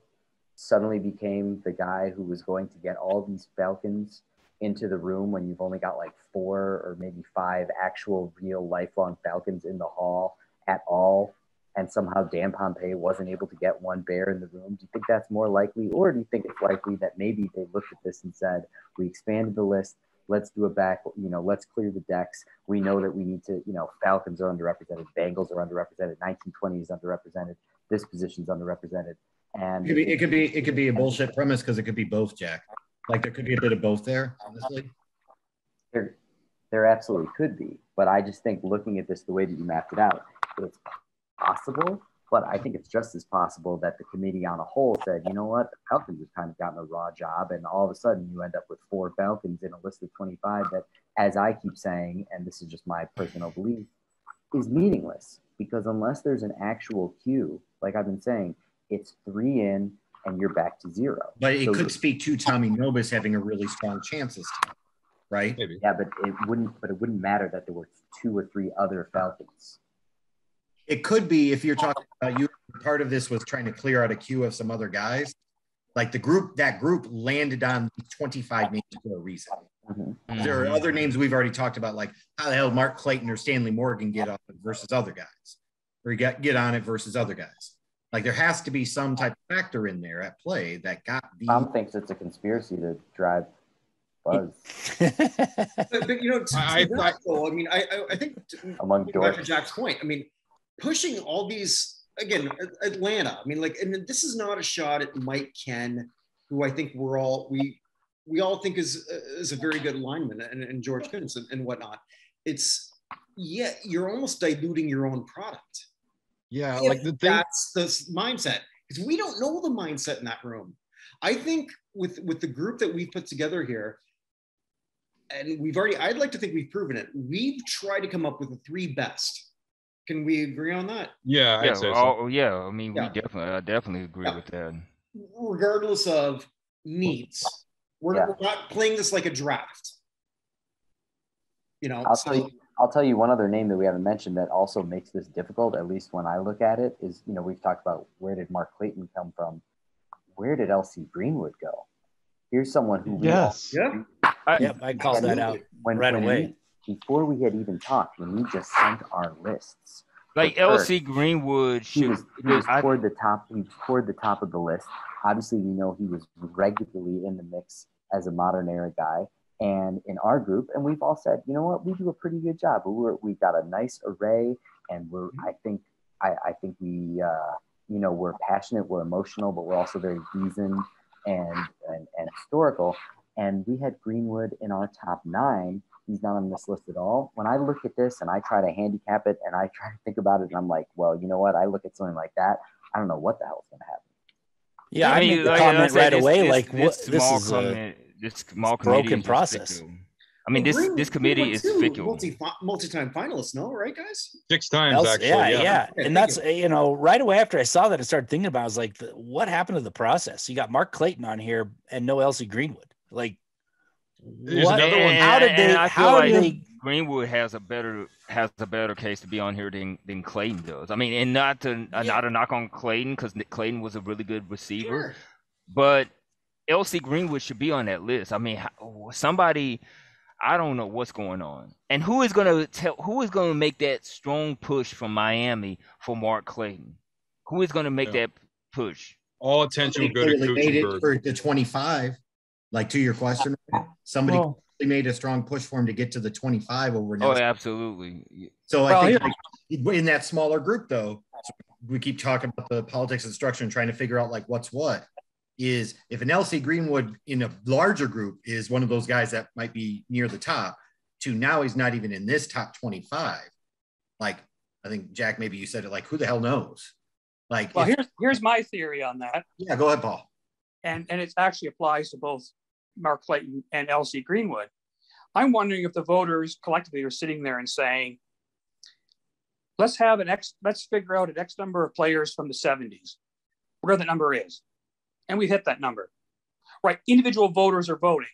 suddenly became the guy who was going to get all these Falcons into the room when you've only got like 4 or maybe 5 actual real lifelong Falcons in the hall at all, and somehow Dan Pompei wasn't able to get one Bear in the room? Do you think that's more likely, or do you think it's likely that maybe they looked at this and said, we expanded the list, let's do it back, let's clear the decks. We know that we need to, Falcons are underrepresented, Bengals are underrepresented, 1920 is underrepresented, this position's underrepresented. And it could be a bullshit premise because it could be both, Jack. Like there could be a bit of both there, honestly. There absolutely could be, but I just think looking at this the way that you mapped it out, it's possible, but I think it's just as possible that the committee on a whole said, you know what, the Falcons have kind of gotten a raw job, and all of a sudden you end up with 4 Falcons in a list of 25 that, as I keep saying, and this is just my personal belief, is meaningless, because unless there's an actual queue, like I've been saying, it's 3 in, and you're back to 0. But it could speak to Tommy Nobis having a really strong chance this time, right? Maybe. Yeah, but it wouldn't matter that there were 2 or 3 other Falcons. It could be if you're talking about you. Part of this was trying to clear out a queue of some other guys. Like that group landed on 25 names for a reason. Mm-hmm. There are other names we've already talked about, like how the hell Mark Clayton or Stanley Morgan get on it versus other guys, or get on it versus other guys. Like there has to be some type of factor in there at play that got the. Tom thinks it's a conspiracy to drive buzz. but I think among to Jack's point, pushing all these again, Atlanta. And this is not a shot at Mike Ken, who I think we all think is a very good lineman, and George Kunitz and whatnot. You're almost diluting your own product. Yeah, that's the mindset, because we don't know the mindset in that room. I think with the group that we've put together here, and I'd like to think we've proven it. We've tried to come up with the 3 best. Can we agree on that? Yeah, I'd say so. Yeah. I definitely agree with that. Regardless of needs, we're not playing this like a draft. I'll tell you one other name that we haven't mentioned that also makes this difficult, at least when I look at it, is, we've talked about where did Mark Clayton come from? Where did LC Greenwood go? Here's someone who yes. I called that out right away. before we had even talked, when we just sent our lists. Like L.C. Greenwood he was toward the top. He was toward the top of the list. Obviously, we know he was regularly in the mix as a modern era guy. And in our group, and we've all said, you know what, we do a pretty good job. We've got a nice array, and I think we, we're passionate, we're emotional, but we're also very reasoned and historical. And we had Greenwood in our top 9. He's not on this list at all. When I look at this and I try to handicap it and I try to think about it, and I'm like, well, you know what? I look at something like that, I don't know what the hell's going to happen. Yeah, I made the comment right away. This small broken process. I mean, this committee is fickle. Multi-time finalists, no, right, guys? 6 times, actually. Yeah. And that's, right away after I saw that, I started thinking about it. I was like, what happened to the process? You got Mark Clayton on here and no L.C. Greenwood. Like, what? Another one. How did they? Greenwood has a better case to be on here than Clayton does. I mean, and not a knock on Clayton, because Clayton was a really good receiver, but L.C. Greenwood should be on that list. I mean, somebody, I don't know what's going on, and who is going to make that strong push from Miami for Mark Clayton? Who is going to make that push? All attention will go to Coach made it for the 25. Like, to your question, somebody made a strong push for him to get to the 25 over now. Oh, absolutely. So I think in that smaller group, though, we keep talking about the politics of structure and trying to figure out like what's what. Is if an L.C. Greenwood in a larger group is one of those guys that might be near the top, to now he's not even in this top 25. Like, I think, Jack, maybe you said it, like, who the hell knows? Like, well, here's my theory on that. Yeah, go ahead, Paul. And it actually applies to both Mark Clayton and L.C. Greenwood. I'm wondering if the voters collectively are sitting there and saying, let's figure out an X number of players from the 70s, whatever the number is. And we hit that number, right? Individual voters are voting,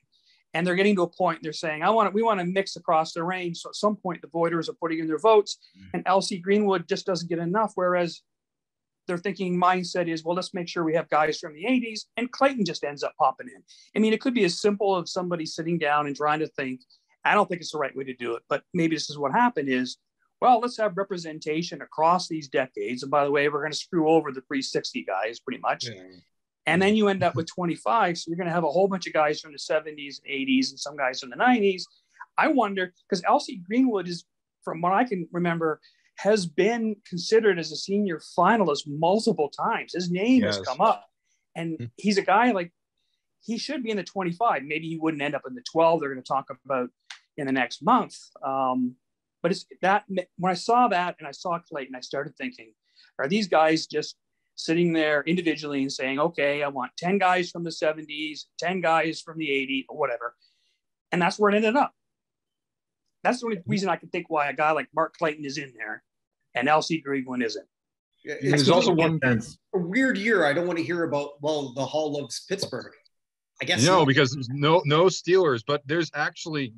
and they're getting to a point. They're saying, we want to mix across the range. So at some point, the voters are putting in their votes, and L.C. Greenwood just doesn't get enough. Whereas their thinking mindset is, well, let's make sure we have guys from the 80s, and Clayton just ends up popping in. I mean, it could be as simple as somebody sitting down and trying to think. I don't think it's the right way to do it, but maybe this is what happened is, well, let's have representation across these decades. And by the way, we're going to screw over the pre-60 guys pretty much. Yeah. And then you end up with 25. So you're going to have a whole bunch of guys from the 70s and 80s and some guys from the 90s. I wonder, because L.C. Greenwood is, from what I can remember, has been considered as a senior finalist multiple times. His name has come up. And he's a guy, like, he should be in the 25. Maybe he wouldn't end up in the 12 they're going to talk about in the next month. But it's that, when I saw that and I saw Clayton, I started thinking, are these guys just sitting there individually and saying, okay, I want 10 guys from the 70s, 10 guys from the 80s, or whatever. And that's where it ended up. That's the only reason I can think why a guy like Mark Clayton is in there and L.C. Greenwood isn't. It's also a weird year. I don't want to hear about, the Hall loves Pittsburgh. I guess because there's no Steelers, but there's actually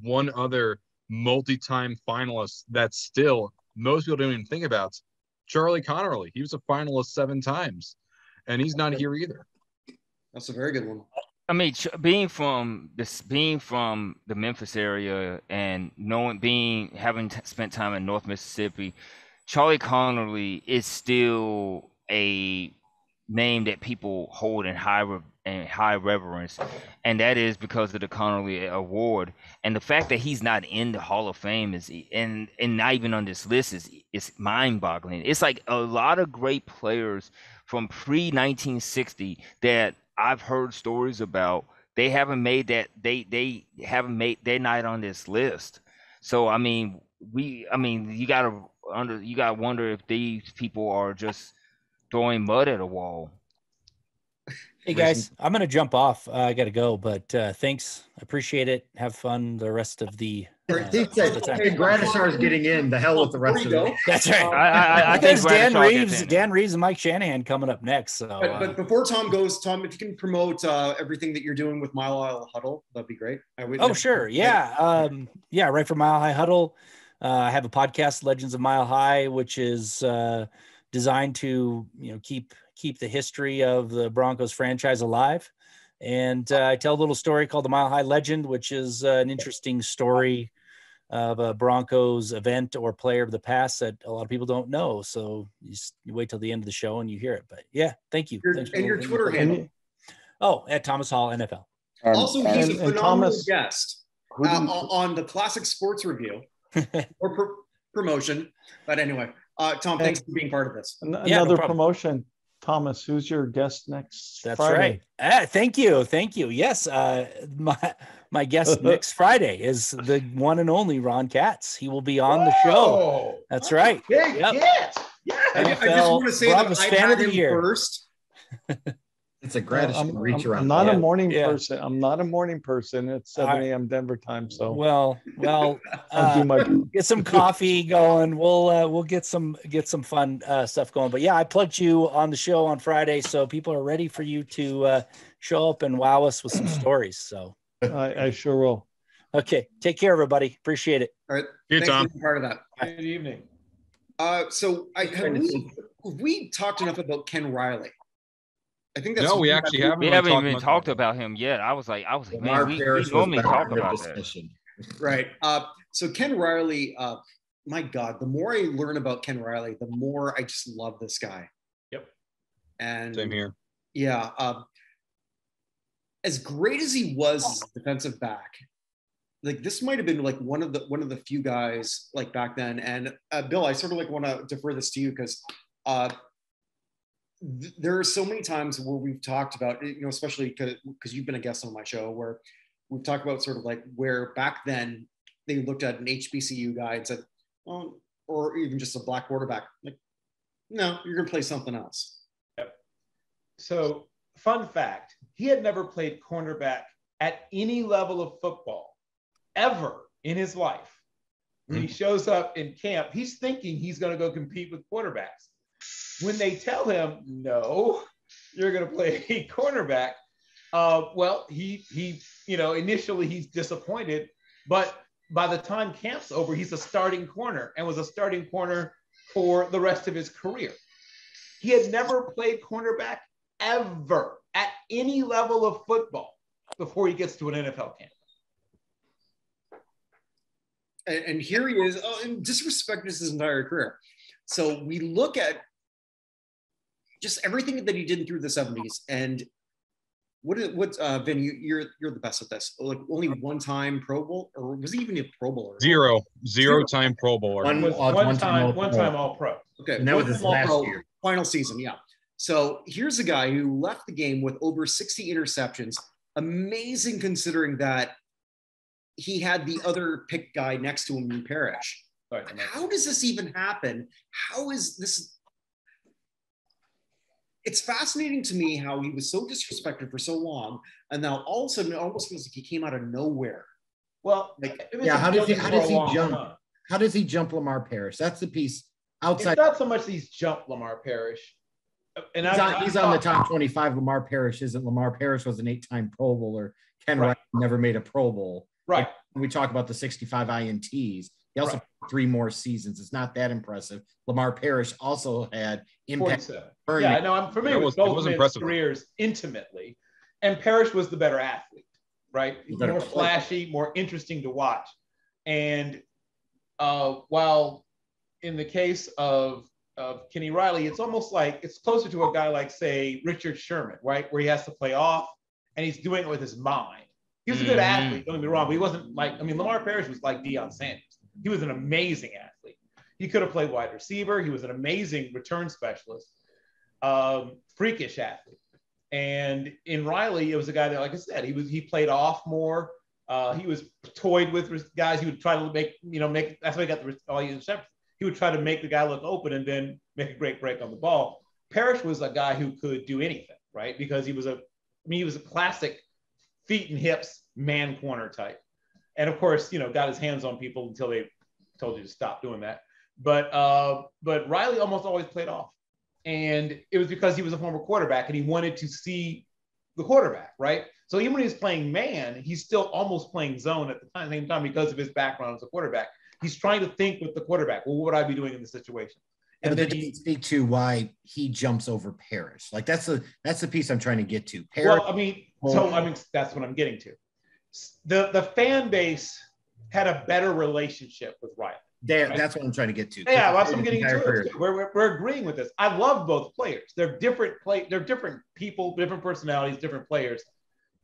one other multi-time finalist that still most people don't even think about. Charlie Connerly. He was a finalist 7 times, and he's not here either. That's a very good one. I mean, being from the Memphis area and having spent time in North Mississippi, Charlie Connerly is still a name that people hold in high reverence, and that is because of the Connerly Award. And the fact that he's not in the Hall of Fame and not even on this list is mind-boggling. It's like a lot of great players from pre-1960 that I've heard stories about. They're not on this list. So I mean, you gotta wonder if these people are just throwing mud at a wall. Hey guys, I'm gonna jump off. I gotta go, but thanks. I appreciate it. Have fun the rest of the. Gradishar is getting in. The hell with the rest of it. That's right. I think Dan Reeves, and Mike Shanahan coming up next. So, but before Tom goes, Tom, if you can promote everything that you're doing with Mile High Huddle, that'd be great. Sure. Yeah. Right for Mile High Huddle. I have a podcast, Legends of Mile High, which is designed to keep the history of the Broncos franchise alive. And I tell a little story called the Mile High Legend, which is an interesting story of a Broncos event or player of the past that a lot of people don't know. So you wait till the end of the show and you hear it. But yeah, thank you. And your Twitter handle. Oh, at Thomas Hall NFL. Also, he's a phenomenal guest on the Classic Sports Review or promotion. But anyway, Tom, thanks for being part of this. Another promotion. Thomas, who's your guest next Friday? Right. Thank you. Yes, my guest next Friday is the one and only Ron Katz. He will be on the show. That's right. Big hit. Yeah. I just want to say that I had him first. It's a gratitude reach around. I'm not a morning person. I'm not a morning person. It's 7 a.m. Denver time. So well, get some coffee going. We'll get some fun stuff going. But yeah, I plugged you on the show on Friday, so people are ready for you to show up and wow us with some stories. So I sure will. Okay, take care, everybody. Appreciate it. All right, thanks for being part of that. Good evening. So we talked enough about Ken Riley. I think that's we actually haven't. We haven't even talked about him yet. I was like, man, we normally talk about that. Right. So Ken Riley, my God, the more I learn about Ken Riley, the more I just love this guy. Yep. And same here. Yeah. As great as he was as a defensive back, like this might have been like one of the few guys like back then. And Bill, I sort of like want to defer this to you because there are so many times where we've talked about, especially because you've been a guest on my show, where we've talked about sort of like where back then they looked at an HBCU guy and said, oh, or even just a black quarterback, like, no, you're going to play something else. Yep. So fun fact, he had never played cornerback at any level of football ever in his life. When he shows up in camp, he's thinking he's going to go compete with quarterbacks. When they tell him, no, you're going to play a cornerback, well, he initially he's disappointed, but by the time camp's over, he's a starting corner and was a starting corner for the rest of his career. He had never played cornerback ever at any level of football before he gets to an NFL camp. And here he is, and disrespected his entire career. So we look at just everything that he did through the 70s, and Vin, you're the best at this. Like only one time Pro Bowl, or was he even a Pro Bowler? Zero time Pro Bowler. One time All Pro. Okay, and that was his last year. Final season, yeah. So here's a guy who left the game with over 60 interceptions. Amazing considering that he had the other pick guy next to him in Parrish. Right. How does this even happen? How is this? It's fascinating to me how he was so disrespected for so long, and now all of a sudden it almost feels like he came out of nowhere. Well, how does he jump? How does he jump Lamar Parrish? That's the piece outside. It's not so much he's jumped Lamar Parrish. And he's on the top 25. Lamar Parrish isn't. Lamar Parrish was an 8-time Pro Bowler. Ken Riley never made a Pro Bowl. Right. When we talk about the 65 INTs, he also played 3 more seasons. It's not that impressive. Lamar Parrish also had impact. Yeah, no, I'm familiar with both of his careers intimately. And Parrish was the better athlete, right? More flashy, more interesting to watch. And while in the case of Kenny Riley, it's almost like it's closer to a guy like, say, Richard Sherman, right? Where he has to play off and he's doing it with his mind. He was a good athlete, don't get me wrong, but he wasn't like, Lamar Parrish was like Deion Sanders. He was an amazing athlete. He could have played wide receiver. He was an amazing return specialist, freakish athlete. And in Riley, it was a guy that, like I said, he played off more. He was toyed with guys. He would try to make, that's why he got all the interceptions. He would try to make the guy look open and then make a great break on the ball. Parrish was a guy who could do anything, right? Because he was a classic feet and hips man corner type. And of course, got his hands on people until they told you to stop doing that. But Riley almost always played off. And it was because he was a former quarterback and he wanted to see the quarterback, right? So even when he was playing man, he's still almost playing zone at the same time because of his background as a quarterback. He's trying to think with the quarterback. Well, what would I be doing in this situation? And then he speak to why he jumps over Parrish. Like that's the piece I'm trying to get to. Well, So I mean, that's what I'm getting to. The fan base had a better relationship with Riley. Right? That's what I'm trying to get to. Yeah, that's what I'm getting to. We're agreeing with this. I love both players. They're different people, different personalities, different players.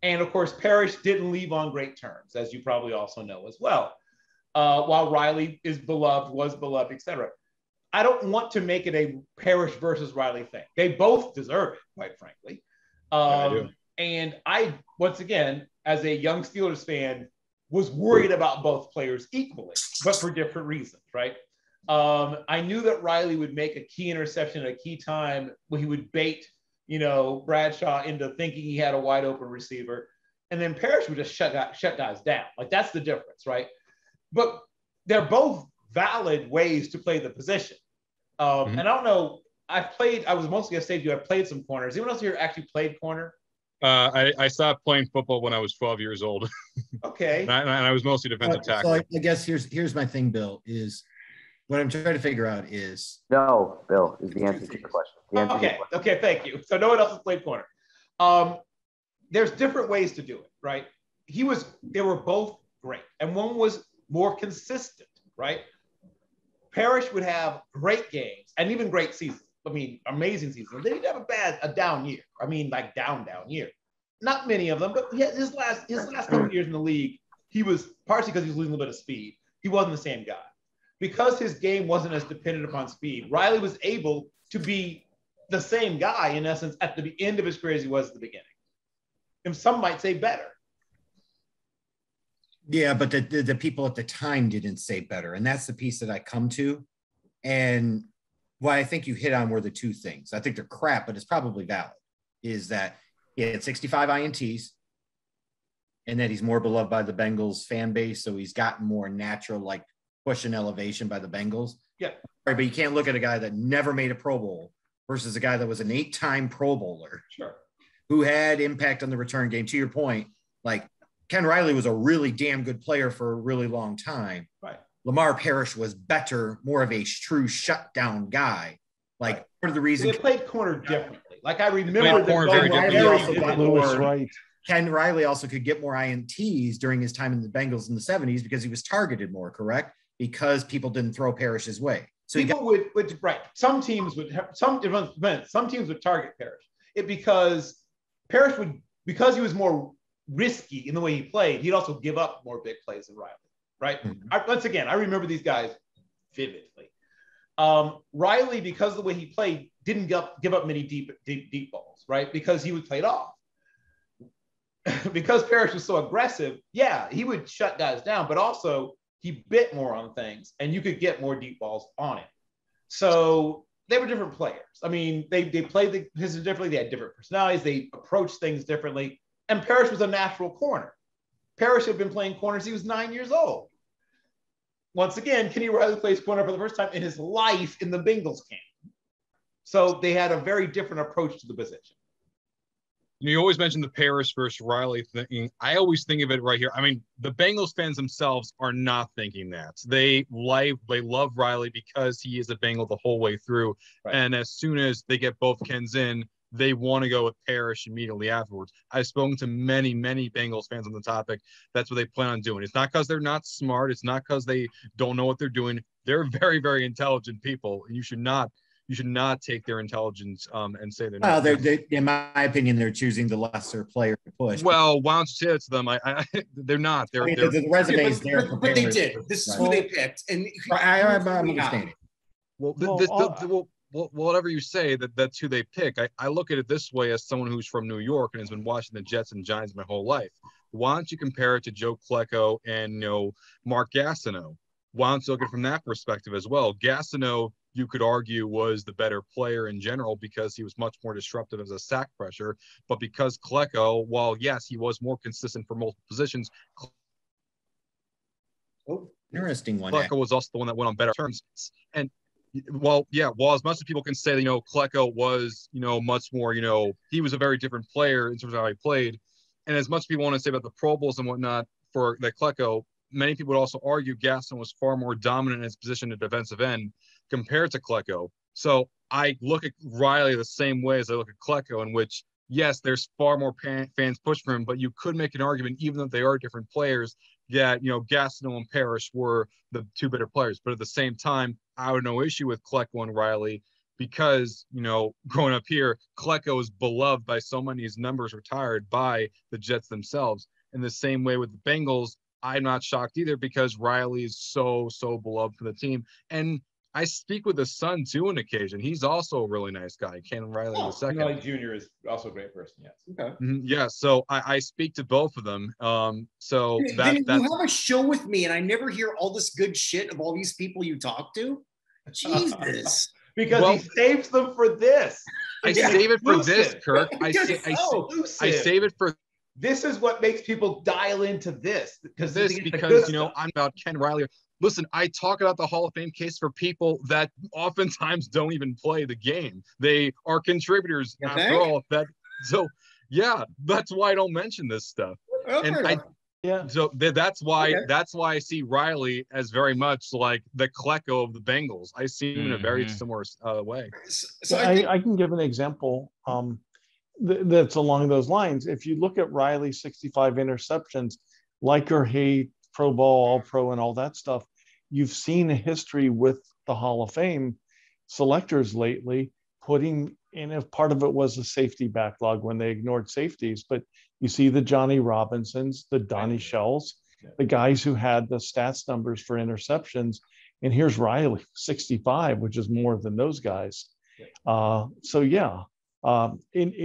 And of course, Parrish didn't leave on great terms, as you probably also know as well. While Riley was beloved, etc. I don't want to make it a Parrish versus Riley thing. They both deserve it, quite frankly. And I, once again, as a young Steelers fan, was worried about both players equally, but for different reasons, right? I knew that Riley would make a key interception at a key time when he would bait, Bradshaw into thinking he had a wide open receiver. And then Parrish would just shut guys down. Like, that's the difference, right? But they're both valid ways to play the position. And I don't know, I was mostly a safety. I played some corners. Anyone else here actually played corner? I stopped playing football when I was 12 years old. Okay. and I was mostly defensive tackle. So I guess here's my thing, Bill, is what I'm trying to figure out is. No, Bill, is the answer to your question. Okay, thank you. So no one else has played corner. There's different ways to do it, right? They were both great. And one was more consistent, right? Parrish would have great games and even great seasons. I mean, amazing seasons. They didn't have a down year. I mean, like down year. Not many of them, but his last couple of years in the league, he was partially because he was losing a little bit of speed. He wasn't the same guy. Because his game wasn't as dependent upon speed, Riley was able to be the same guy, in essence, at the end of his career as he was at the beginning. And some might say better. Yeah, but the people at the time didn't say better. And that's the piece that I come to. And what I think you hit on were the two things. I think they're crap, but it's probably valid, is that he had 65 INTs and that he's more beloved by the Bengals fan base. So he's gotten more natural, like, push and elevation by the Bengals. Yeah. Right, but you can't look at a guy that never made a Pro Bowl versus a guy that was an 8-time Pro Bowler. Sure. Who had impact on the return game. To your point, like, Ken Riley was a really damn good player for a really long time. Right. Lamar Parrish was better, more of a true shutdown guy. Like, right. Part of the reason they played corner differently. Like, I remember Ken Riley also could get more INTs during his time in the Bengals in the 70s because he was targeted more, correct? Because people didn't throw Parrish's way. So people would right. Some teams would target Parrish. Because Parrish because he was more risky in the way he played, he'd also give up more big plays than Riley, right? Mm-hmm. Once again, I remember these guys vividly. Riley, because of the way he played, didn't give up many deep balls, right? Because he would play it off. Because Parrish was so aggressive, yeah, he would shut guys down, but also he bit more on things and you could get more deep balls on him. So they were different players. I mean, they played the position differently. They had different personalities. They approached things differently. And Parrish was a natural corner. Parrish had been playing corners. He was 9 years old. Once again, Kenny Riley plays corner for the first time in his life in the Bengals camp. So they had a very different approach to the position. You always mention the Parrish versus Riley thing. I always think of it right here. I mean, the Bengals fans themselves are not thinking that. They love Riley because he is a Bengal the whole way through. Right. And as soon as they get both Kens in, they want to go with Parrish immediately afterwards. I've spoken to many, many Bengals fans on the topic. That's what they plan on doing. It's not because they're not smart. It's not because they don't know what they're doing. They're very, very intelligent people. And you should not take their intelligence and say they're not. Well, they, in my opinion, they're choosing the lesser player to push. Well, why don't you say it to them? They're not. They're the resume's there. But they did. This is who they picked. And I'm understanding. Well, whatever you say, that's who they pick. I look at it this way as someone who's from New York and has been watching the Jets and Giants my whole life. Why don't you compare it to Joe Klecko and Mark Gastineau? Why don't you look at it from that perspective as well? Gastineau, you could argue, was the better player in general because he was much more disruptive as a sack pressure. But because Klecko, while yes, he was more consistent for multiple positions. Interesting one. Klecko was also the one that went on better terms. And while as much as people can say, Klecko was, much more, he was a very different player in terms of how he played. And as much as people want to say about the Pro Bowls and whatnot for the Klecko, many people would also argue Gaston was far more dominant in his position at defensive end compared to Klecko. So I look at Riley the same way as I look at Klecko, in which yes, there's far more fans push for him, but you could make an argument, even though they are different players, that, you know, Gastineau and Parrish were the two better players. But at the same time, I would no issue with Klecko and Riley because, you know, growing up here, Klecko is beloved by so many. His numbers retired by the Jets themselves. In the same way with the Bengals, I'm not shocked either because Riley is so beloved for the team. And I speak with his son too on occasion. He's also a really nice guy. Ken Riley the second. Riley Jr. is also a great person. Yes. Okay. Yeah. So I speak to both of them. So you have a show with me, and I never hear all this good shit of all these people you talk to. Jesus. Because he saves them for this. I save it for this, Kirk. I save it for. This is what makes people dial into this because you know I'm about Ken Riley. Listen, I talk about the Hall of Fame case for people that oftentimes don't even play the game. They are contributors after all. Yeah, that's why I don't mention this stuff. Okay. So that's why I see Riley as very much like the Klecko of the Bengals. I see him in a very similar way. So I can give an example that's along those lines. If you look at Riley's 65 interceptions, like or hate, Pro Bowl, All-Pro, and all that stuff, you've seen a history with the Hall of Fame selectors lately putting in, if part of it was a safety backlog when they ignored safeties, but you see the Johnny Robinsons, the Donnie Shells, the guys who had the stats numbers for interceptions, and here's Riley, 65, which is more than those guys. In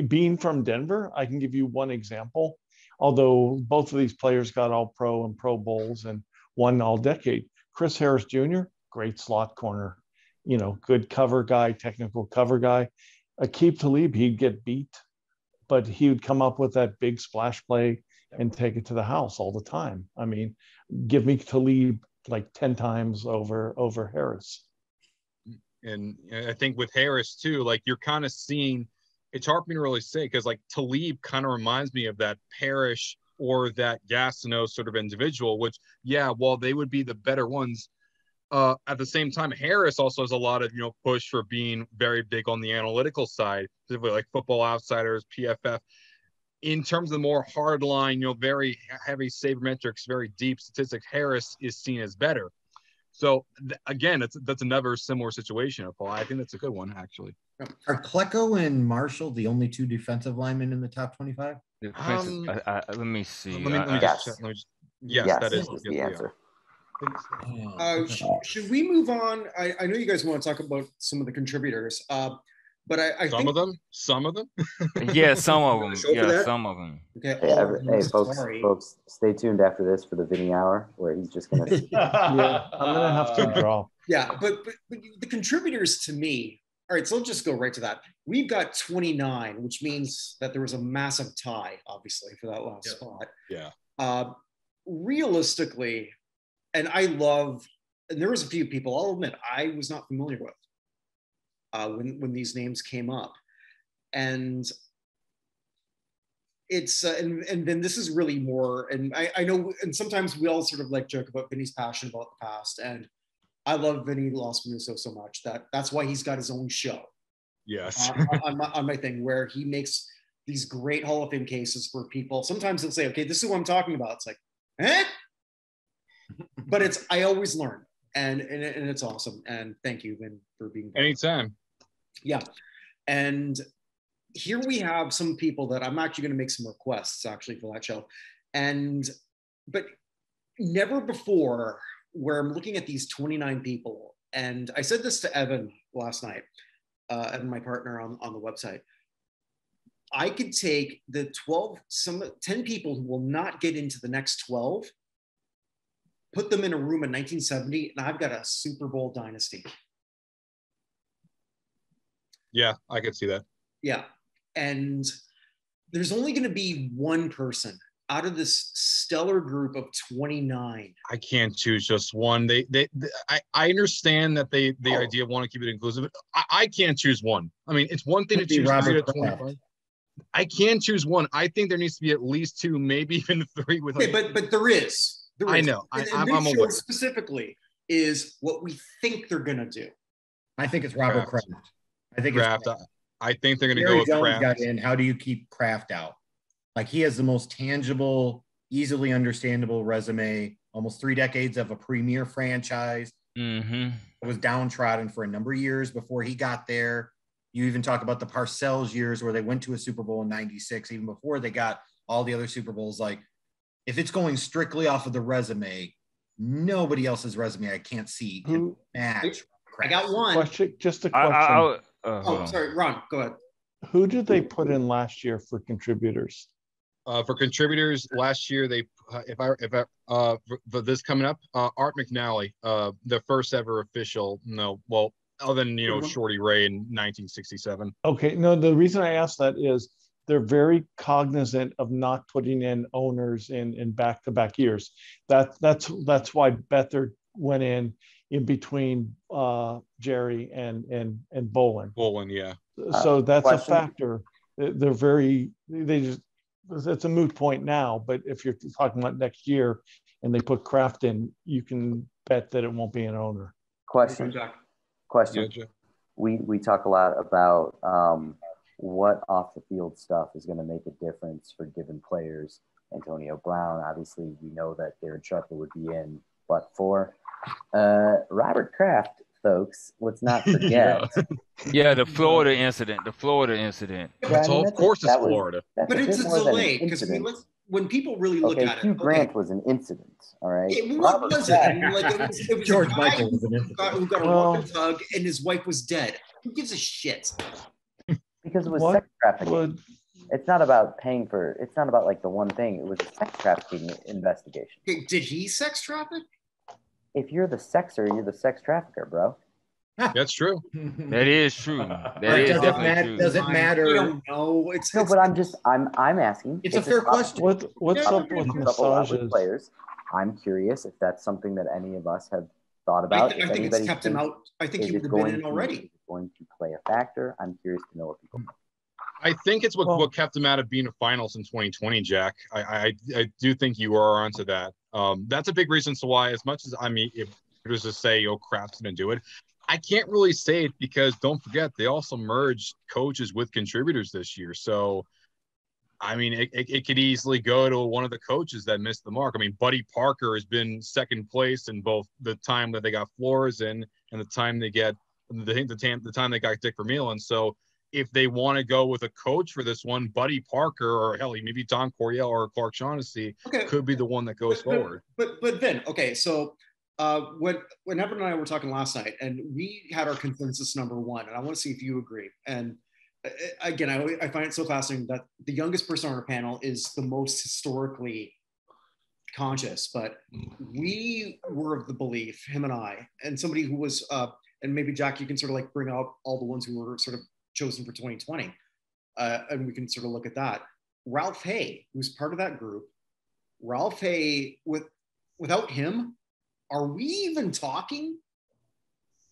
being from Denver, I can give you one example. Although both of these players got All-Pro and Pro Bowls and won All-Decade. Chris Harris Jr., great slot corner, you know, good cover guy, technical cover guy. Aqib Talib, he'd get beat, but he would come up with that big splash play and take it to the house all the time. I mean, give me Talib like 10 times over Harris. And I think with Harris too, like you're kind of seeing, it's hard for me to really say because like Talib kind of reminds me of that Parrish or that Gastineau sort of individual, which, while they would be the better ones, at the same time, Harris also has a lot of, you know, push for being very big on the analytical side, specifically like Football Outsiders, PFF. In terms of the more hard line, you know, very heavy sabermetrics, very deep statistics, Harris is seen as better. So again, that's another similar situation, Paul. I think that's a good one, actually. Are Klecko and Marshall the only two defensive linemen in the top 25? Let me see. Yes, that is the answer. Should we move on? I know you guys want to talk about some of the contributors, but I think some of them. Yeah, some of them. Yeah, some of them. Okay. Hey, folks, stay tuned after this for the Vinny Hour, where he's just gonna. I'm gonna have to draw. Yeah, but the contributors to me. All right, so let's just go right to that. We've got 29, which means that there was a massive tie, obviously, for that last spot. Yeah. Realistically, and there was a few people, I'll admit, I was not familiar with when these names came up. And it's, and then this is really more, and I know, and sometimes we all sort of like joke about Vinny's passion about the past, and I love Vinny Loss-Manuso so much that's why he's got his own show. Yes. on my thing, where he makes these great Hall of Fame cases for people. Sometimes he'll say, okay, this is what I'm talking about. It's like, but I always learn, and it's awesome. And thank you, Vin, for being there. Anytime. Yeah. And here we have some people that I'm actually going to make some requests actually for that show. But never before, where I'm looking at these 29 people, and I said this to Evan last night, Evan, my partner on the website. I could take the 10 people who will not get into the next 12, put them in a room in 1970, and I've got a Super Bowl dynasty. Yeah, I could see that. Yeah, and there's only going to be one person out of this stellar group of 29. I can't choose just one. I understand that the idea of want to keep it inclusive. I can't choose one. I mean, it's one thing to choose three at 25. I can choose one. I think there needs to be at least two, maybe even three. With okay, but there is. I know. I'm aware. Specifically, is what we think they're gonna do. I think it's Robert Kraft. I think Kraft. I think they're going to go with Jones Kraft. got in. How do you keep Kraft out? Like, he has the most tangible, easily understandable resume, almost 3 decades of a premier franchise. Mm-hmm. It was downtrodden for a number of years before he got there. You even talk about the Parcells years where they went to a Super Bowl in 96, even before they got all the other Super Bowls. Like, if it's going strictly off of the resume, nobody else's resume I can't see can match. I got one. Just a question. Sorry, Ron, go ahead. Who did they put in last year for contributors? For contributors last year, they for this coming up, Art McNally, the first ever official. Other than Shorty Ray in 1967. Okay, no, the reason I asked that is they're very cognizant of not putting in owners in back-to-back years. That's why Beathard went in between Jerry and Bolin. Bolin, yeah. So that's a factor. It's a moot point now, but if you're talking about next year and they put Kraft in, you can bet that it won't be an owner. Question. Yeah, we talk a lot about what off the field stuff is going to make a difference for given players. Antonio Brown, obviously, we know that Darren Sharper would be in, but for Robert Kraft, folks, let's not forget. Yeah, the Florida incident. Of course, it's Florida. But it's a delay because when people really look at Hugh it, Grant was an incident, all right? What was it? It was George Michael was an incident. Who got a rubber tug and his wife was dead. Who gives a shit? Because it was sex trafficking. It's not about paying for. It's not about like the one thing. It was a sex trafficking investigation. Did he sex traffic? If you're the sexer, you're the sex trafficker, bro. That's true. That is true. That is definitely true. Does it matter? I don't know. But I'm asking. It's a fair question. What's up with massages? Players. I'm curious if that's something that any of us have thought about. I think it's kept him out. I think he would have been in already. Is it going to play a factor? I'm curious to know what people think. I think it's what kept him out of being a finals in 2020, Jack. I do think you are onto that. That's a big reason as to why, as much as if it was to say, Kraft's going to do it, I can't really say it because don't forget, they also merged coaches with contributors this year. So, I mean, it could easily go to one of the coaches that missed the mark. I mean, Buddy Parker has been second place in both the time that they got Flores in and the time they get the time they got Dick Vermeulen. So if they want to go with a coach for this one, Buddy Parker or hell, maybe Don Coryell or Clark Shaughnessy could be the one that goes forward. But then, so when Evan and I were talking last night, and we had our consensus number one, and I want to see if you agree. And again, I find it so fascinating that the youngest person on our panel is the most historically conscious, but we were of the belief, him and I, and somebody who was, and maybe Jack, you can sort of like bring out all the ones who were sort of chosen for 2020, and we can sort of look at that. Ralph Hay, who's part of that group, Ralph Hay, without him, are we even talking?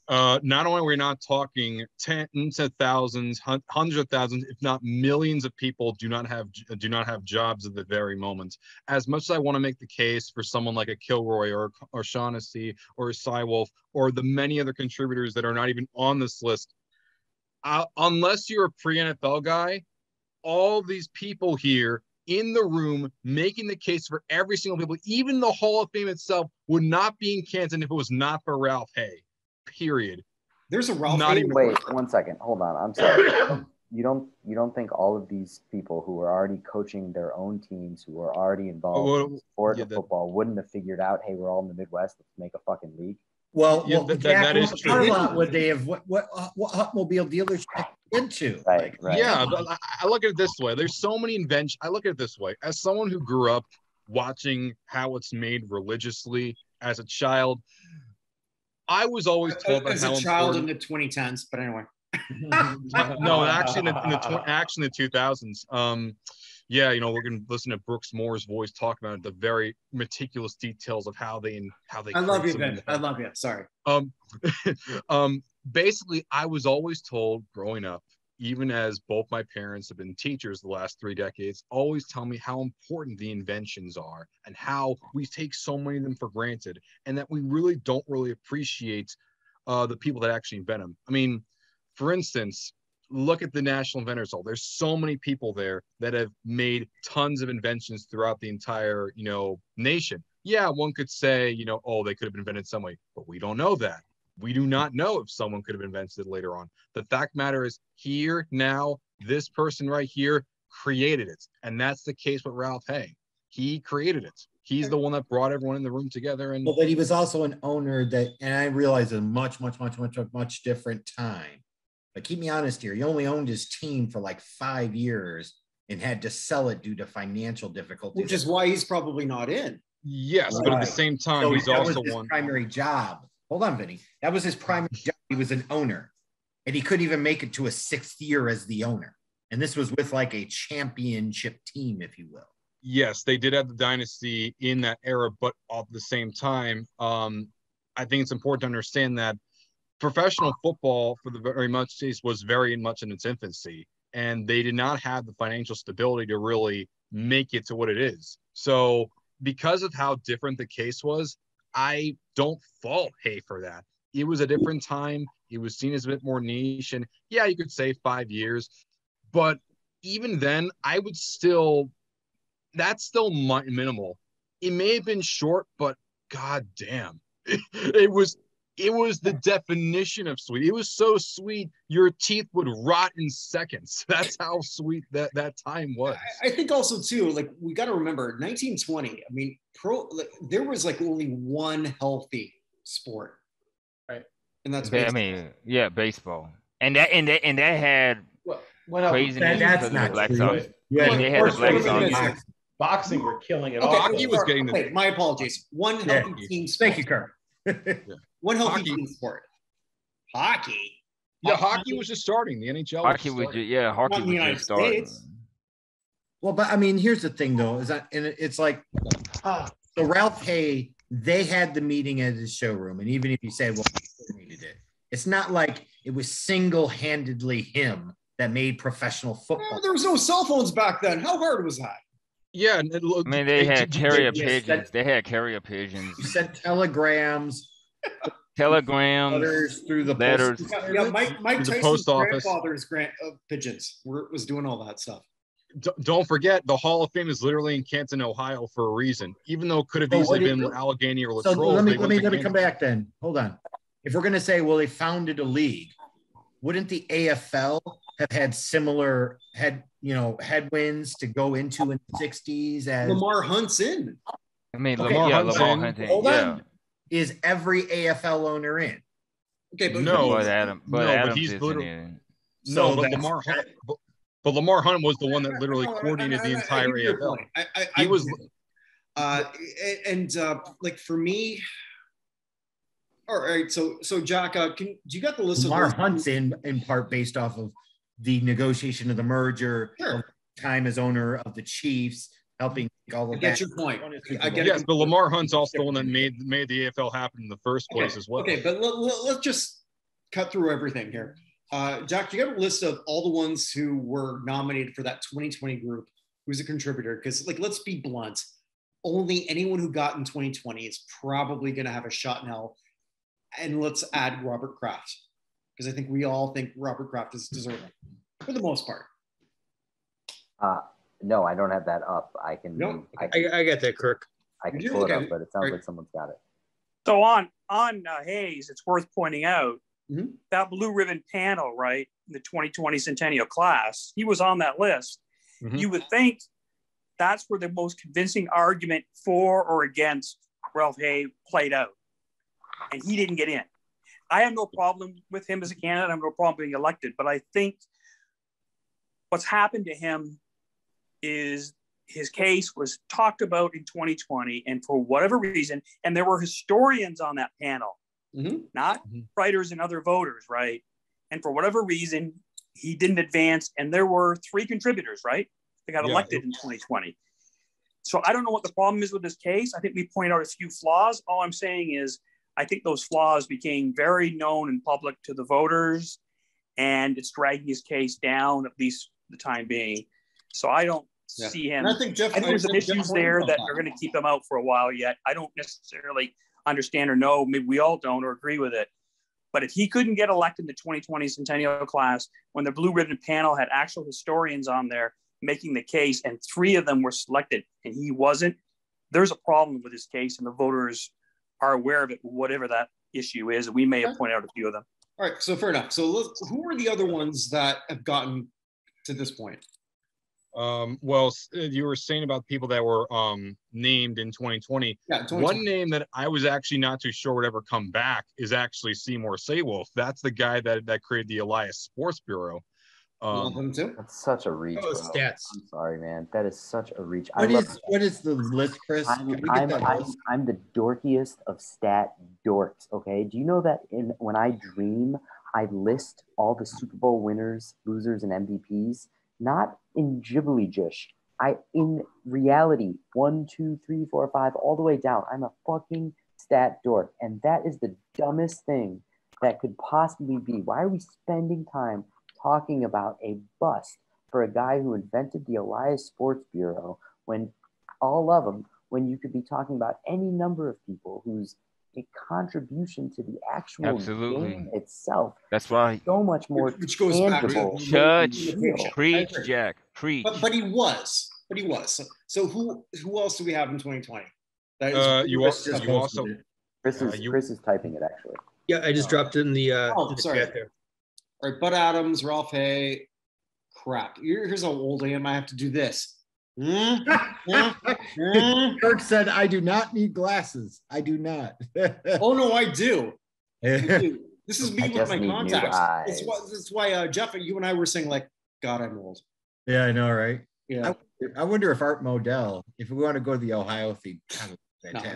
Not only are we not talking tens of thousands, hundreds of thousands, if not millions of people do not have jobs at the very moment. As much as I want to make the case for someone like a Kilroy or Shaughnessy or a Cywolf or the many other contributors that are not even on this list, unless you're a pre-NFL guy, all these people here in the room making the case for every single people, even the Hall of Fame itself, would not be in Canton if it was not for Ralph Hay. Period. There's a Ralph Hay. Wait 1 second. Hold on. I'm sorry. You don't think all of these people who are already coaching their own teams, who are already involved in sport of football, wouldn't have figured out, hey, we're all in the Midwest, let's make a fucking league? Well, that is true. What would they have? What automobile dealers into? Right. Yeah, but I look at it this way. There's so many inventions. I look at it this way. As someone who grew up watching how it's made religiously as a child, I was always told as a child in the 2010s. But anyway, no, actually in the 2000s. Yeah, we're going to listen to Brooks Moore's voice talk about the very meticulous details of how they. I love you, Ben. I love you. Sorry. Basically, I was always told growing up, even as both my parents have been teachers the last 3 decades, always tell me how important the inventions are and how we take so many of them for granted, and that we really don't appreciate the people that actually invent them. I mean, for instance, look at the National Inventors Hall. There's so many people there that have made tons of inventions throughout the entire, nation. Yeah, one could say, oh, they could have been invented some way, but we don't know that. We do not know if someone could have invented it later on. The fact matter is here, now, this person right here created it. And that's the case with Ralph Hay. He created it. He's the one that brought everyone in the room together. And well, but he was also an owner and I realize a much different time. But keep me honest here. He only owned his team for like 5 years and had to sell it due to financial difficulties. Which is why he's probably not in. Yes, but at the same time, so he's also his one primary job. Hold on, Vinny. That was his primary job. He was an owner, and he couldn't even make it to a 6th year as the owner. And this was with like a championship team, if you will. Yes, they did have the dynasty in that era, but at the same time, I think it's important to understand that professional football for the very much case was very much in its infancy, and they did not have the financial stability to really make it to what it is. So because of how different the case was, I don't fault Hay for that. It was a different time. It was seen as a bit more niche, and yeah, you could say 5 years, but even then, I would still, that's still minimal. It may have been short, but god damn, it was the definition of sweet. It was so sweet, your teeth would rot in seconds. That's how sweet that time was. I think also too, like, we got to remember 1920. I mean, there was like only one healthy sport, right? And that's baseball. I mean, yeah, baseball, and that had craziness. That's not Black true. Sox. Yeah, they had the Black Sox. Boxing were killing it all. Hockey was getting the. My apologies. One healthy team sport. Thank you, Kirk. One healthy team sport. Hockey. Yeah, hockey was just starting. The NHL. Hockey was just starting. Well, but I mean, here's the thing, though, is that, and it's like, so Ralph Hay, they had the meeting at his showroom, and even if you say, well, he needed it, it's not like it was single-handedly him that made professional football. There was no cell phones back then. How hard was that? Yeah, I mean, they had carrier pigeons. They had carrier pigeons. You sent telegrams. Telegrams through the letters. Yeah, Mike Tyson's grandfather's pigeons was doing all that stuff. Don't forget, the Hall of Fame is literally in Canton, Ohio, for a reason. Even though it could have easily been Allegheny or Latrobe. So let me come back then. Hold on. If we're gonna say, well, they founded a league, wouldn't the AFL have had similar headwinds to go into in the 60s? As Lamar Hunt's in. I mean, okay, Lamar Hunt's in. Hold on. Is every AFL owner in? Okay, but Adams he's isn't in. No, but Lamar Hunt was the one that literally coordinated the entire AFL. He was, like, for me. All right, so Jack, do you got the list? Lamar Hunt's in part based off of the negotiation of the merger, sure. Time as owner of the Chiefs, helping all of that. I get your point. Yes, but Lamar Hunt's also the one that made the AFL happen in the first place as well. Okay, but let's just cut through everything here. Jack, you got a list of all the ones who were nominated for that 2020 group who's a contributor? Because, like, let's be blunt, only anyone who got in 2020 is probably going to have a shot in hell. And let's add Robert Kraft, because I think we all think Robert Kraft is deserving for the most part. No, I don't have that up. I can. No? I got that, Kirk. I can pull it up, but it sounds like someone's got it. So on Hayes, it's worth pointing out that blue ribbon panel, right, the 2020 Centennial class, he was on that list. Mm-hmm. You would think that's where the most convincing argument for or against Ralph Hay played out. And he didn't get in. I have no problem with him as a candidate. I have no problem being elected. But I think what's happened to him is his case was talked about in 2020. And for whatever reason, and there were historians on that panel, not writers and other voters, right? And for whatever reason, he didn't advance. And there were 3 contributors, right? They got elected in 2020. So I don't know what the problem is with this case. I think we point out a few flaws. All I'm saying is, I think those flaws became very known in public to the voters, and it's dragging his case down, at least for the time being. So I don't see him. And I think there's some issues there that are going to keep him out for a while yet. I don't necessarily understand or know. Maybe we all don't or agree with it. But if he couldn't get elected in the 2020 Centennial class, when the Blue Ribbon panel had actual historians on there making the case, and 3 of them were selected and he wasn't, there's a problem with his case, and the voters are aware of it, whatever that issue is. We may have pointed out a few of them. All right, so fair enough. So who are the other ones that have gotten to this point? Well, you were saying about people that were named in 2020. Yeah, 2020. One name that I was actually not too sure would ever come back is actually Seymour Saywolf. That's the guy that created the Elias Sports Bureau. That's such a reach. Stats. I'm sorry, man. That is such a reach. What is the list, Chris? I'm the dorkiest of stat dorks. Okay, do you know that when I dream, I list all the Super Bowl winners, losers, and MVPs, not in Ghibli-jish. In reality, 1, 2, 3, 4, 5, all the way down. I'm a fucking stat dork, and that is the dumbest thing that could possibly be. Why are we spending time talking about a bust for a guy who invented the Elias Sports Bureau when all of them, when you could be talking about any number of people whose a contribution to the actual game itself. That's right. So much more which goes tangible. Judge, preach, Jack, preach. But he was. So who else do we have in 2020? Chris is typing it actually. Yeah, I just dropped it in the sorry. chat there. All right, Bud Adams, Ralph Hay. Crap. Here's how old I am. I have to do this. Kirk said, I do not need glasses. I do not. Oh, no, I do. This is me with my contacts. That's why, Jeff, you and I were saying, like, God, I'm old. Yeah, I know, right? Yeah. I wonder if Art Modell, if we want to go to the Ohio theme,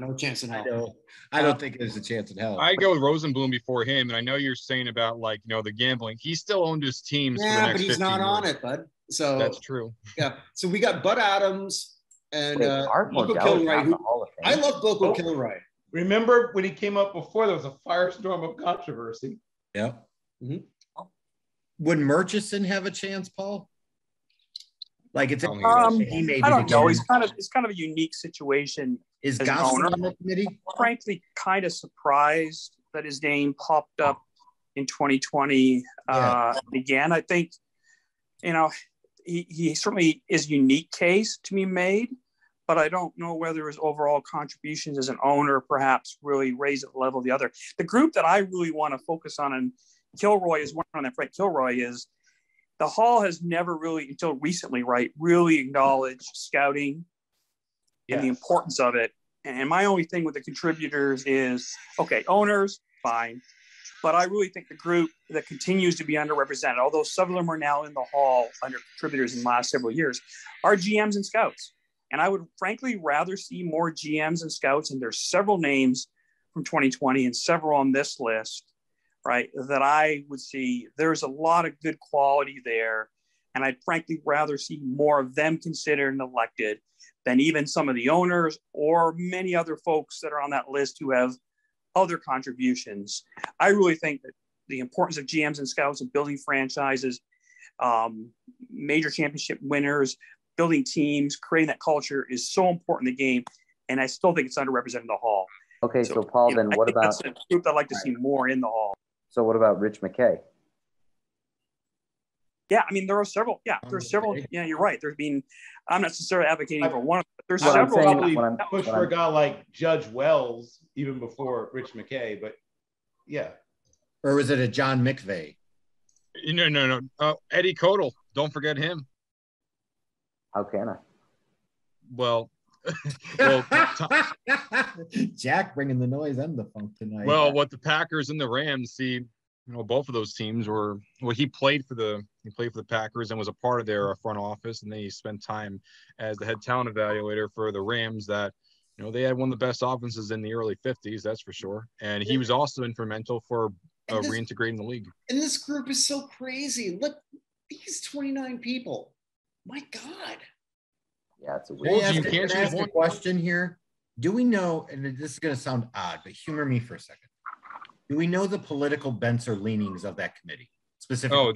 no chance in hell. I don't think there's a chance in hell. I go with Rosenblum before him, and I know you're saying about, like, the gambling. He still owned his teams for the next 15 years. But he's not on it, bud. So that's true. Yeah. So we got Bud Adams and Art Boko Modell Kilroy. I love Boko Kilroy. Remember when he came up before, there was a firestorm of controversy. Yeah. Mm-hmm. Would Murchison have a chance, Paul? Like it's I don't know. It's kind of a unique situation. Is Gosselin on the committee? Frankly, kind of surprised that his name popped up in 2020 again. I think, he certainly is a unique case to be made, but I don't know whether his overall contributions as an owner perhaps really raise at the level of the other. The group that I really want to focus on, and Kilroy is one on that. Frank Kilroy is. The Hall has never really, until recently, really acknowledged scouting and the importance of it. And my only thing with the contributors is, okay, owners, fine. But I really think the group that continues to be underrepresented, although some of them are now in the Hall under contributors in the last several years, are GMs and scouts. And I would frankly rather see more GMs and scouts, and there's several names from 2020 and several on this list, right, that I would see. There's a lot of good quality there, and I'd frankly rather see more of them considered and elected than even some of the owners or many other folks that are on that list who have other contributions. I really think that the importance of GMs and scouts and building franchises, major championship winners, building teams, creating that culture is so important in the game, and I still think it's underrepresented in the Hall. Okay, so Paul, then what about... That's a group I'd like to see more in the Hall. So what about Rich McKay? Yeah, I mean, there are several. Yeah, there's several. Yeah, you're right. I'm not necessarily advocating for one, but there's several. Probably push for a guy like Judge Wells even before Rich McKay, but yeah. Or was it a John McVeigh? No. Eddie Codal. Don't forget him. How can I? Well, Jack bringing the noise and the funk tonight. Well, what the Packers and the Rams see, both of those teams were. Well, he played for the Packers and was a part of their front office, and then he spent time as the head talent evaluator for the Rams. That they had one of the best offenses in the early 50s, that's for sure. And he was also instrumental for reintegrating the league. And this group is so crazy. Look, these 29 people. My God. Yeah, it's a weird. You can't ask a question here. Do we know, and this is going to sound odd, but humor me for a second. Do we know the political bents or leanings of that committee specifically? Oh,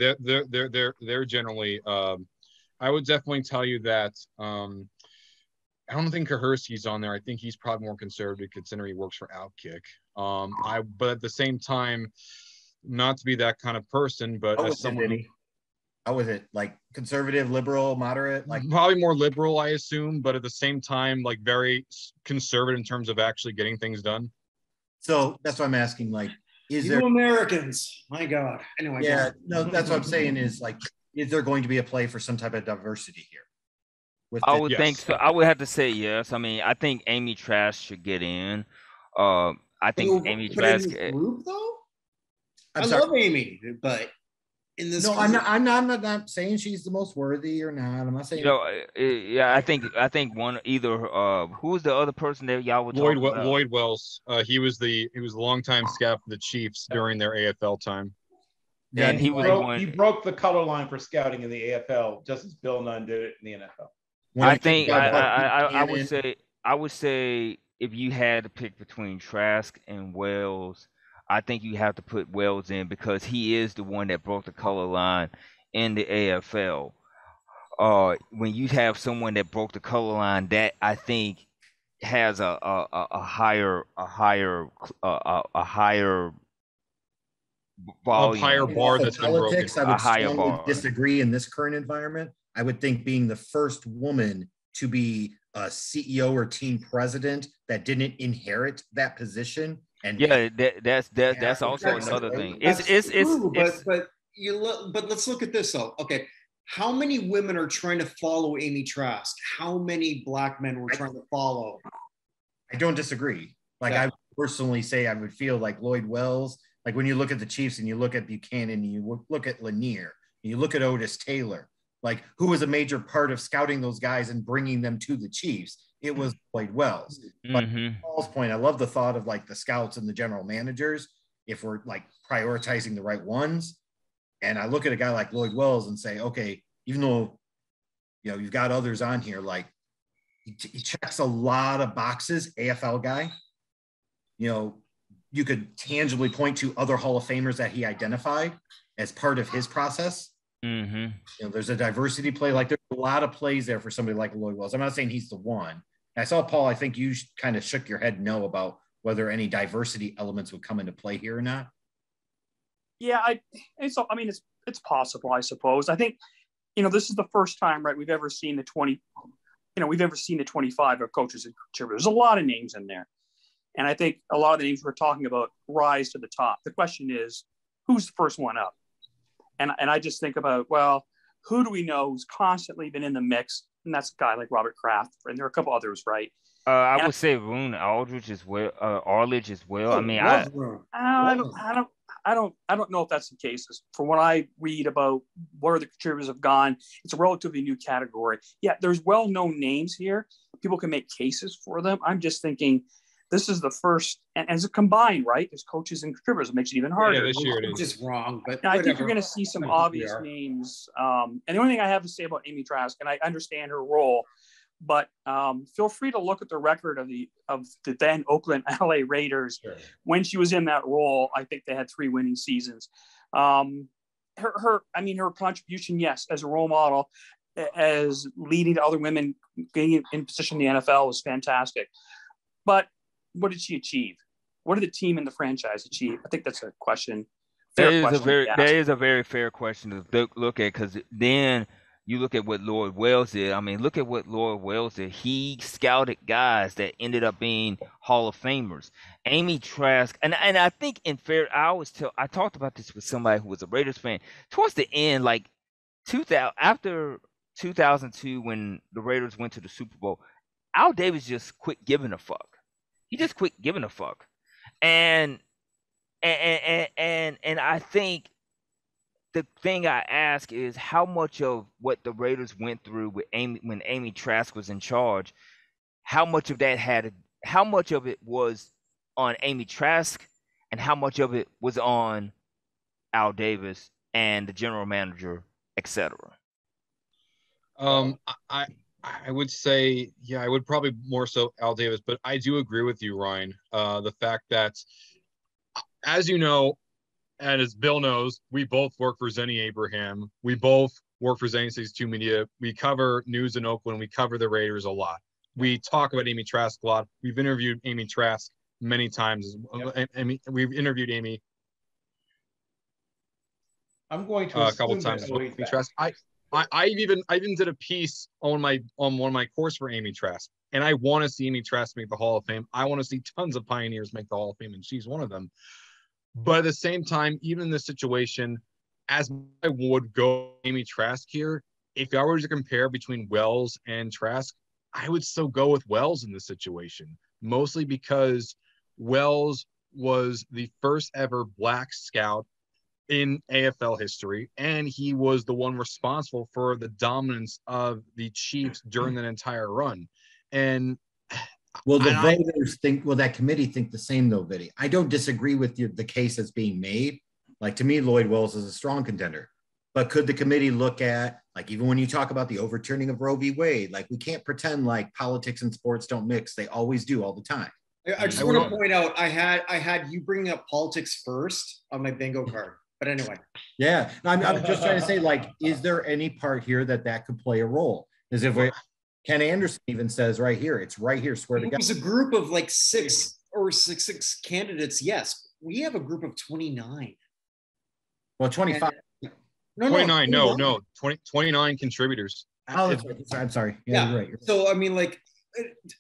they're generally. I would definitely tell you that. I don't think Kahersky's on there. I think he's probably more conservative considering he works for Outkick. But at the same time, not to be that kind of person, but as someone. How was it? Like conservative, liberal, moderate? Like probably more liberal, I assume, but at the same time, like very conservative in terms of actually getting things done. So that's what I'm asking. Like, is there Americans? My God. Anyway. Yeah, no, that's what I'm saying is like, is there going to be a play for some type of diversity here? I would think so. I would have to say yes. I mean, I think Amy Trask should get in. I think Amy Trask. Group though. I love Amy, but in this. No, I'm not saying she's the most worthy or not. I'm not saying. Yeah, I think one either. Who was the other person that y'all were talking about? Lloyd Wells. He was the longtime scout for the Chiefs during their AFL time. Yeah, and he broke the color line for scouting in the AFL, just as Bill Nunn did it in the NFL. I would say if you had to pick between Trask and Wells, I think you have to put Wells in because he is the one that broke the color line in the AFL. When you have someone that broke the color line, that I think has a higher volume, higher bar that's been broken. I would strongly disagree in this current environment. I would think being the first woman to be a CEO or team president that didn't inherit that position. And that's also another thing. But let's look at this though. Okay, how many women are trying to follow Amy Trask? How many black men were trying to follow? I don't disagree. Like I personally say, I would feel like Lloyd Wells. Like when you look at the Chiefs and you look at Buchanan and you look at Lanier and you look at Otis Taylor, like who was a major part of scouting those guys and bringing them to the Chiefs? It was Lloyd Wells. But Paul's point, I love the thought of like the scouts and the general managers, if we're like prioritizing the right ones. And I look at a guy like Lloyd Wells and say, okay, even though, you know, you've got others on here, like he checks a lot of boxes, AFL guy, you know, you could tangibly point to other Hall of Famers that he identified as part of his process. You know, there's a diversity play. Like there's a lot of plays there for somebody like Lloyd Wells. I'm not saying he's the one. I saw Paul, I think you kind of shook your head no about whether any diversity elements would come into play here or not. Yeah, it's possible, I suppose. I think, you know, this is the first time, right, we've ever seen the 25 of coaches and contributors. There's a lot of names in there. And I think a lot of the names we're talking about rise to the top. The question is, who's the first one up? And I just think about, well, who do we know who's constantly been in the mix? And that's a guy like Robert Kraft, and there are a couple others, right? I would say Roone Arledge as well. I mean, I don't know if that's the case. From what I read about where the contributors have gone, it's a relatively new category. Yeah, there's well-known names here. People can make cases for them. I'm just thinking this is the first, and as a combined, right? There's coaches and contributors. It makes it even harder. Yeah, this year it is. Just wrong, but I think you're going to see some obvious names. And the only thing I have to say about Amy Trask, and I understand her role, but feel free to look at the record of the then Oakland LA Raiders. Sure. When she was in that role. I think they had 3 winning seasons. Her contribution, yes, as a role model, as leading to other women getting in position in the NFL was fantastic. But what did she achieve? What did the team and the franchise achieve? I think that's a question. That is a very fair question to look at, because then you look at what Lloyd Wells did. I mean, look at what Lloyd Wells did. He scouted guys that ended up being Hall of Famers. Amy Trask, and I think I talked about this with somebody who was a Raiders fan. Towards the end, like after 2002, when the Raiders went to the Super Bowl, Al Davis just quit giving a fuck. He just quit giving a fuck. And I think the thing I ask is how much of what the Raiders went through with when Amy Trask was in charge, how much of it was on Amy Trask and how much of it was on Al Davis and the general manager, etc. I would say, yeah, I would probably more so Al Davis, but I do agree with you, Ryan. The fact that, as you know, and as Bill knows, we both work for Zenny Abraham. We both work for Zenny 62 Media. We cover news in Oakland. We cover the Raiders a lot. We talk about Amy Trask a lot. We've interviewed Amy Trask many times. Yep. We've interviewed Amy I'm going to a couple times with Amy Trask. I even did a piece on one of my course for Amy Trask, and I want to see Amy Trask make the Hall of Fame. I want to see tons of pioneers make the Hall of Fame, and she's one of them. But at the same time, even in this situation, as I would go Amy Trask here, if I were to compare between Wells and Trask, I would still go with Wells in this situation, mostly because Wells was the first ever Black scout in AFL history, and he was the one responsible for the dominance of the Chiefs during that entire run. And will the voters think, will that committee think the same though, Vinny? I don't disagree with the case that's being made. Like, to me, Lloyd Wells is a strong contender. But could the committee look at, like, even when you talk about the overturning of Roe v. Wade, like, we can't pretend like politics and sports don't mix. They always do all the time. I just want to point out, I had you bringing up politics first on my bingo card. But anyway. Yeah, I'm just trying to say, like, is there any part here that could play a role? As if Ken Anderson even says right here, it's right here, swear to God. It was a group of like six candidates. Yes, we have a group of 29. Well, 25. No, 29, no, 29 contributors. Oh, I'm sorry. Yeah, you're right. So, I mean, like,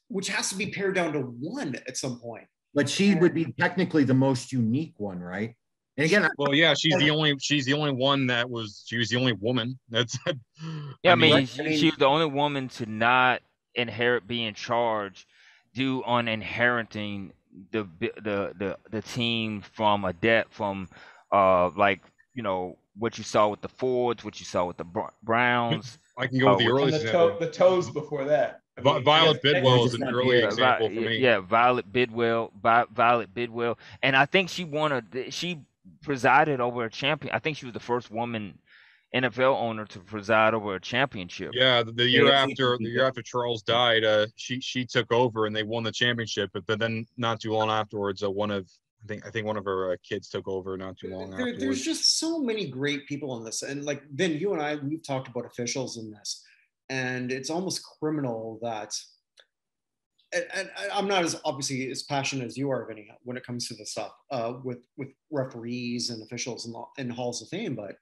which has to be pared down to one at some point. But she would be technically the most unique one, right? And again, well, yeah, she's the only one that was. She was the only woman. That's. Yeah, I mean, she was the only woman to not being charged due on inheriting the team from a debt from like, you know, what you saw with the Fords, what you saw with the Browns. I can go with the early the toes before that. Violet Bidwell is an early example for me. Yeah, Violet Bidwell, and I think she presided over a champion. I think she was the first woman NFL owner to preside over a championship. Yeah, the year after Charles died, she took over and they won the championship. But then not too long afterwards, I think one of her kids took over not too long afterwards. There's just so many great people in this, and like Vin, you and I, we've talked about officials in this, and it's almost criminal that. And I'm not obviously as passionate as you are, Vinny, when it comes to this stuff with referees and officials in Halls of Fame. But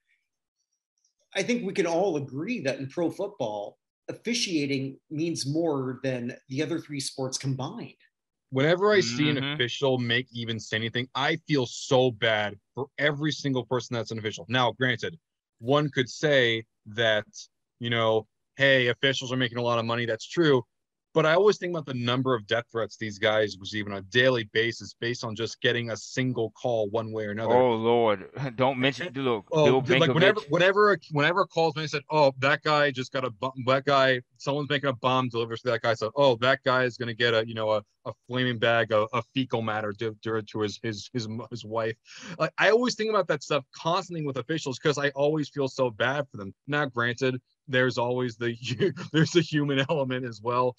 I think we can all agree that in pro football, officiating means more than the other three sports combined. Whenever I see an official even say anything, I feel so bad for every single person that's an official. Now, granted, one could say that, you know, hey, officials are making a lot of money. That's true. But I always think about the number of death threats these guys receive on a daily basis based on just getting a single call one way or another. Oh, Lord. Don't mention Bill Vinkovich. Like whenever calls me, said, oh, that guy just got someone's making a bomb delivery to that guy. So, oh, that guy is going to get a flaming bag of fecal matter to his wife. Like, I always think about that stuff constantly with officials because I always feel so bad for them. Now, granted, there's always there's a human element as well.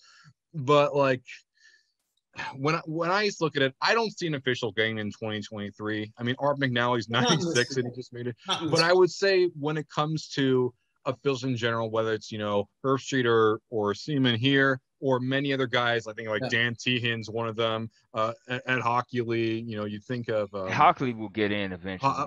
But like when I look at it, I don't see an official game in 2023. I mean, Art McNally's 96 and he just made it. But I would say when it comes to officials in general, whether it's, you know, Herbstreit or Seaman here or many other guys, I think like Dan Teehan's one of them, Ed Hockley, you know, you think of Hockley will get in eventually.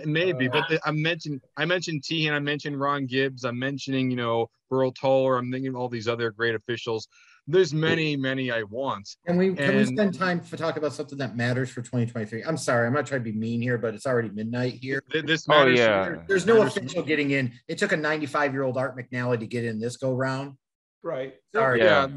Maybe, but I mentioned Teehan, I mentioned Ron Gibbs, I'm mentioning, you know, Burl Toller, I'm thinking of all these other great officials. There's many I want. Can we spend time to talk about something that matters for 2023? I'm sorry, I'm not trying to be mean here, but it's already midnight here. This matters. Oh, yeah. There's no official getting in. It took a 95-year-old Art McNally to get in this go round. Right. Sorry. Yeah.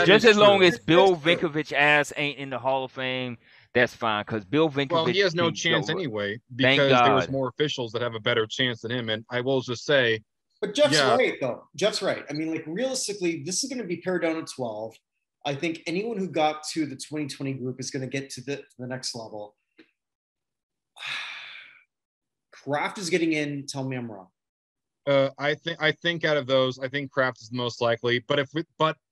Just as long as Bill Vinkovich ass ain't in the Hall of Fame, that's fine. Because Bill Vinkovich. Well, he has no chance anyway because there's more officials that have a better chance than him. And I will just say. But Jeff's right, though. Jeff's right. I mean, like, realistically, this is going to be pared down to 12. I think anyone who got to the 2020 group is going to get to the next level. Kraft is getting in. Tell me I'm wrong. I think out of those, I think Kraft is the most likely. But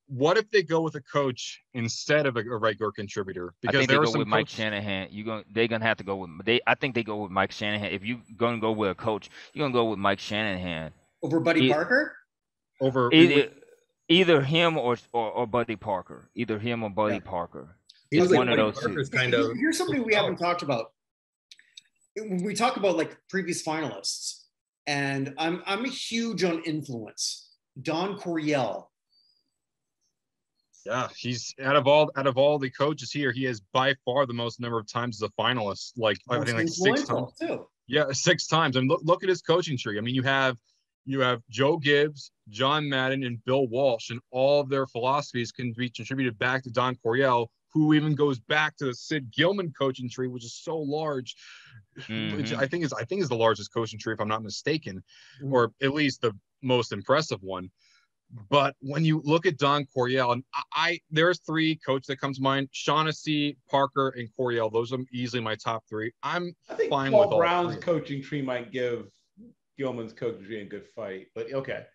what if they go with a coach instead of a regular contributor? Because I think they go with Mike Shanahan. They're gonna have to go with. I think they go with Mike Shanahan. If you're gonna go with a coach, you're gonna go with Mike Shanahan over Buddy Parker. Over either him or Buddy Parker. Either him or Buddy Parker. It's one of those two. Here's somebody we haven't talked about. When we talk about like previous finalists, and I'm huge on influence. Don Coryell. Yeah, he's out of all the coaches here, he has by far the most number of times as a finalist. Like I think like 6 times. Too. Yeah, 6 times. And look at his coaching tree. I mean, you have Joe Gibbs, John Madden, and Bill Walsh, and all of their philosophies can be contributed back to Don Coryell, who even goes back to the Sid Gilman coaching tree, which is so large. Which I think is the largest coaching tree, if I'm not mistaken, or at least the most impressive one. But when you look at Don Coryell, and there's 3 coaches that come to mind: Shaughnessy, Parker, and Coryell. Those are easily my top 3. I think fine Paul with Brown's coaching tree might give Gilman's coaching tree a good fight, but okay.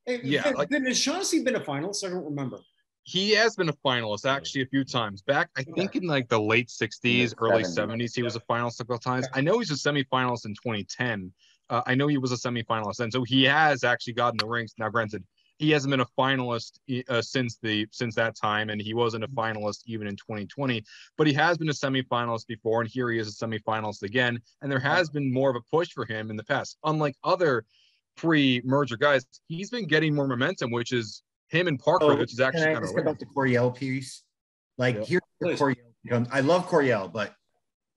Yeah, has Shaughnessy been a finalist? I don't remember. He has been a finalist actually a few times. Back, I think in like the late 60s, early 70s, he was a finalist a couple times. I know he's a semifinalist in 2010. I know he was a semifinalist then, so he has actually gotten the rings. Now, granted, he hasn't been a finalist since that time, and he wasn't a finalist even in 2020. But he has been a semifinalist before, and here he is a semifinalist again. And there has been more of a push for him in the past. Unlike other pre-merger guys, he's been getting more momentum, which is him and Parker, which is actually kind of about the Coryell piece. Like here's where Coryell comes. I love Coryell, but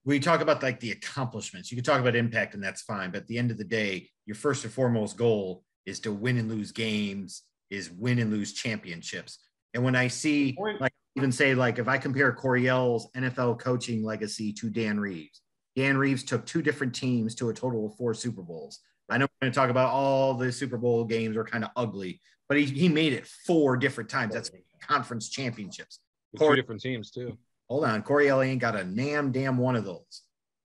we talk about like the accomplishments. You can talk about impact, and that's fine. But at the end of the day, your first and foremost goal is to win and lose games, is win and lose championships. And when I see, like, even say, like, if I compare Coryell's NFL coaching legacy to Dan Reeves took 2 different teams to a total of 4 Super Bowls. I know we're going to talk about all the Super Bowl games are kind of ugly, but he made it 4 different times. That's conference championships. 2 different teams too. Hold on. Coryell ain't got a damn one of those.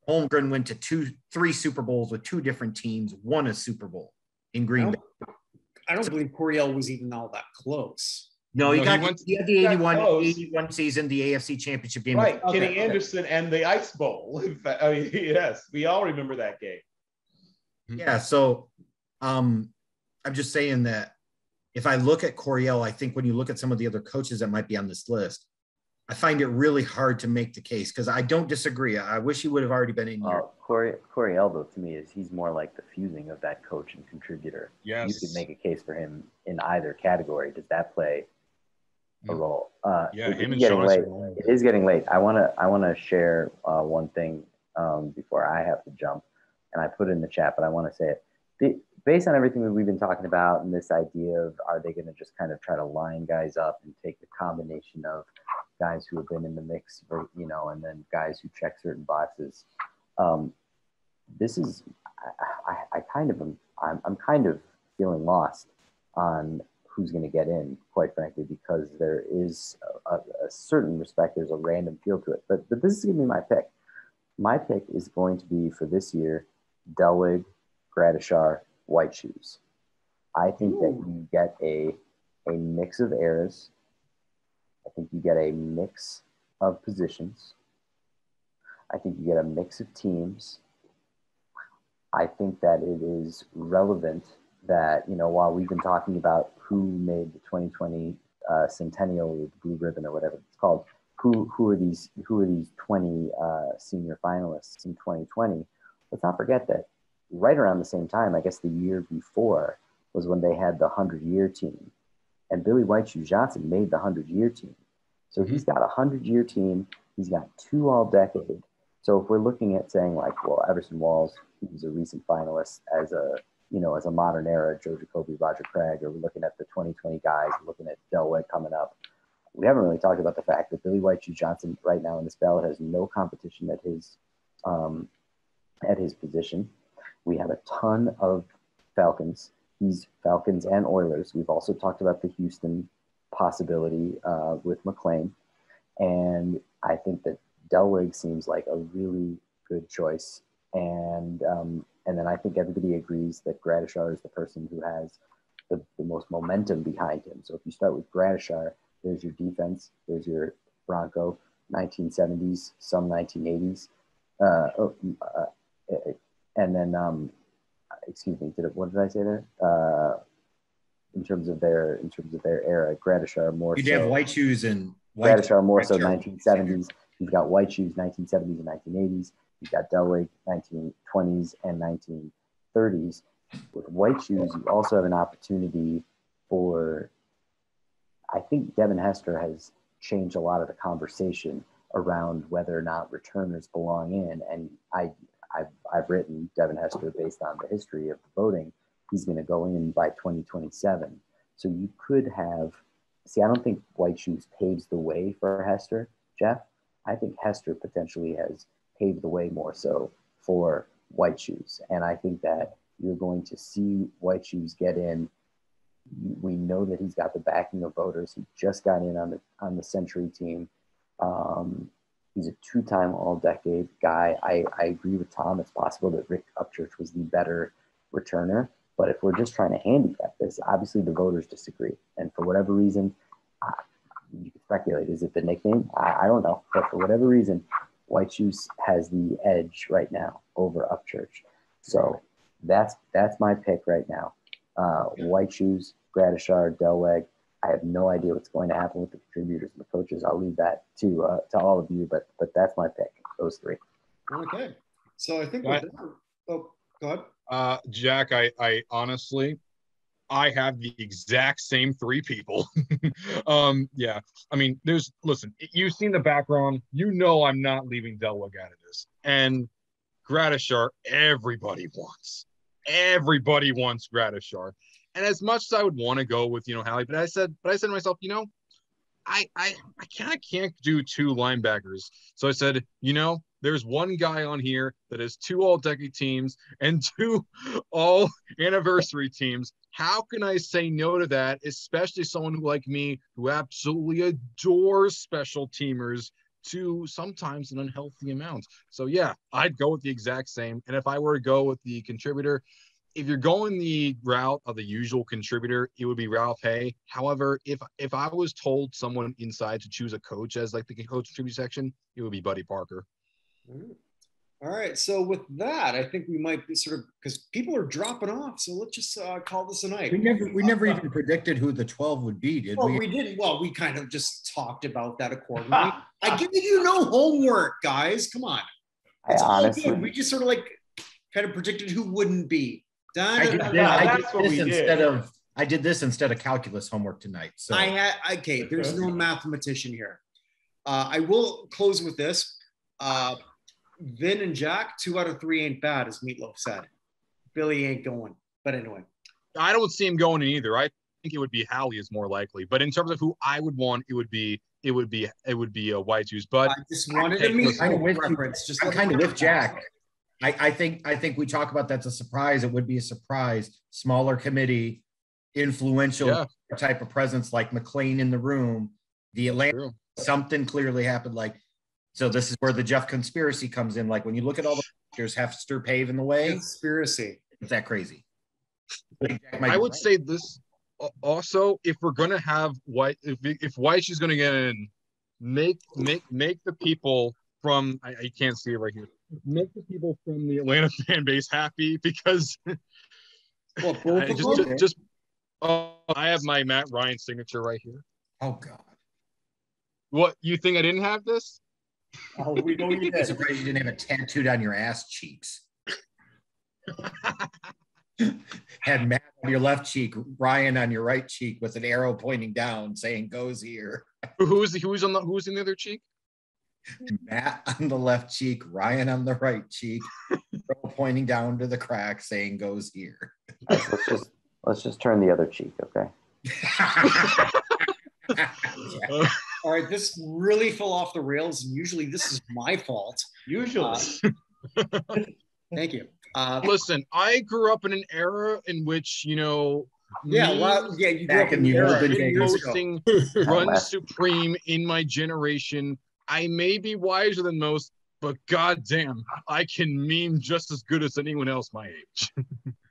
Holmgren went to 3 Super Bowls with 2 different teams, won a Super Bowl in Green Bay. I don't believe Coryell was even all that close. No, he had the 81 season, the AFC Championship game. Right, Kenny Anderson and the Ice Bowl. I mean, yes, we all remember that game. Yeah, so I'm just saying that if I look at Coryell, I think when you look at some of the other coaches that might be on this list, I find it really hard to make the case because I don't disagree. I wish he would have already been in here. Coryell, though, to me, he's more like the fusing of that coach and contributor. Yes. You could make a case for him in either category. Does that play a role? Him and getting late. It is getting late. I wanna share one thing before I have to jump, and I put it in the chat, but I want to say it. Based on everything that we've been talking about and this idea of are they going to just kind of try to line guys up and take the combination of guys who have been in the mix, and then guys who check certain boxes. This is, I'm kind of feeling lost on who's going to get in, quite frankly, because there is a certain respect, there's a random feel to it. But this is going to be my pick. My pick is going to be for this year, Delwig, Gradishar, White Shoes. I think that you get a mix of eras. I think you get a mix of positions. I think you get a mix of teams. I think that it is relevant that, while we've been talking about who made the 2020 Centennial with Blue Ribbon or whatever it's called, who are these 20 senior finalists in 2020? Let's not forget that right around the same time, I guess the year before, was when they had the 100-year team. And Billy White Shoes Johnson made the 100-year team. So he's got a 100-year team. He's got 2 all-decade. So if we're looking at saying like, well, Everson Walls, he's a recent finalist as a modern era, Joe Jacoby, Roger Craig, or we're looking at the 2020 guys, looking at Delwig coming up. We haven't really talked about the fact that Billy White Shoes Johnson right now in this ballot has no competition at his position. We have a ton of Falcons. He's Falcons and Oilers. We've also talked about the Houston possibility with McLean. And I think that Delwig seems like a really good choice. And then I think everybody agrees that Gradishar is the person who has the most momentum behind him. So if you start with Gradishar, there's your defense, there's your Bronco, 1970s, some 1980s. And then, excuse me, what did I say there? In terms of their era, Gradishar more. You'd have White Shoes and Gradishar more so 1970s. You've got White Shoes 1970s and 1980s. You've got Delwig 1920s and 1930s. with White Shoes, you also have an opportunity for, I think Devin Hester has changed a lot of the conversation around whether or not returners belong in. And I've written Devin Hester based on the history of the voting. He's going to go in by 2027. So you could have, I don't think White Shoes paves the way for Hester, Jeff. I think Hester potentially has paved the way more so for White Shoes. And I think that you're going to see White Shoes get in. We know that he's got the backing of voters. He just got in on the Century team. He's a two-time all-decade guy. I agree with Tom. It's possible that Rick Upchurch was the better returner. But if we're just trying to handicap this, obviously the voters disagree. And for whatever reason, you can speculate. Is it the nickname? I don't know. But for whatever reason, White Shoes has the edge right now over Upchurch. So that's my pick right now. White Shoes, Gradishar, Delweg. I have no idea what's going to happen with the contributors and the coaches. I'll leave that to all of you, but that's my pick, those three. Okay. So I think we're done. Oh, go ahead. Jack, I honestly, I have the exact same three people. Yeah. I mean, listen, you've seen the background. You know I'm not leaving Delweg out of this. And Gradishar, everybody wants Gradishar. And as much as I would want to go with, Hallie, but I said to myself, I kind of can't do two linebackers. So I said, there's one guy on here that has two all-decade teams and two all-anniversary teams. How can I say no to that, especially someone who, like me, who absolutely adores special teamers to sometimes an unhealthy amount? So, yeah, I'd go with the exact same. And if I were to go with the contributor, if you're going the route of the usual contributor, it would be Ralph Hay. However, if I was told someone inside to choose a coach as like the coach contribute section, it would be Buddy Parker. All right. So with that, I think we might be sort of, because people are dropping off. So let's just call this a night. We never even predicted who the 12 would be, did we? We didn't. Well, we kind of just talked about that accordingly. I give you no homework, guys. Come on. It's all good. We just sort of kind of predicted who wouldn't be. I did this instead of calculus homework tonight. So there's no mathematician here. I will close with this. Vin and Jack, 2 out of 3 ain't bad, as Meatloaf said. Billy ain't going. But anyway. I don't see him going in either. I think it would be Hallie is more likely. But in terms of who I would want, it would be a White Shoes. But I just wanted to meet reference. I'm kind of with Jack. I think we talk about that's a surprise. It would be a surprise. Smaller committee, influential type of presence like McLean in the room. The Atlanta, something clearly happened. So this is where the Jeff conspiracy comes in. Like when you look at all the factors, Hester paving the way. Conspiracy. Is that crazy? I would say this also, if we're going to have if White Shoes going to get in, make the people from, I can't see it right here. Make the people from the Atlanta fan base happy because I have my Matt Ryan signature right here. Oh God. What, you think I didn't have this? Oh, we know you did. I'm surprised you didn't have it tattooed on your ass cheeks. Had Matt on your left cheek, Ryan on your right cheek with an arrow pointing down saying goes here. Who's in the other cheek? Matt on the left cheek, Ryan on the right cheek, pointing down to the crack saying goes here. Right, let's just turn the other cheek, okay? All right, this really fell off the rails, and usually this is my fault. Usually. Thank you. Listen, I grew up in an era in which, you you grew up in the era hosting Run Supreme in my generation. I may be wiser than most, but goddamn, I can meme just as good as anyone else my age.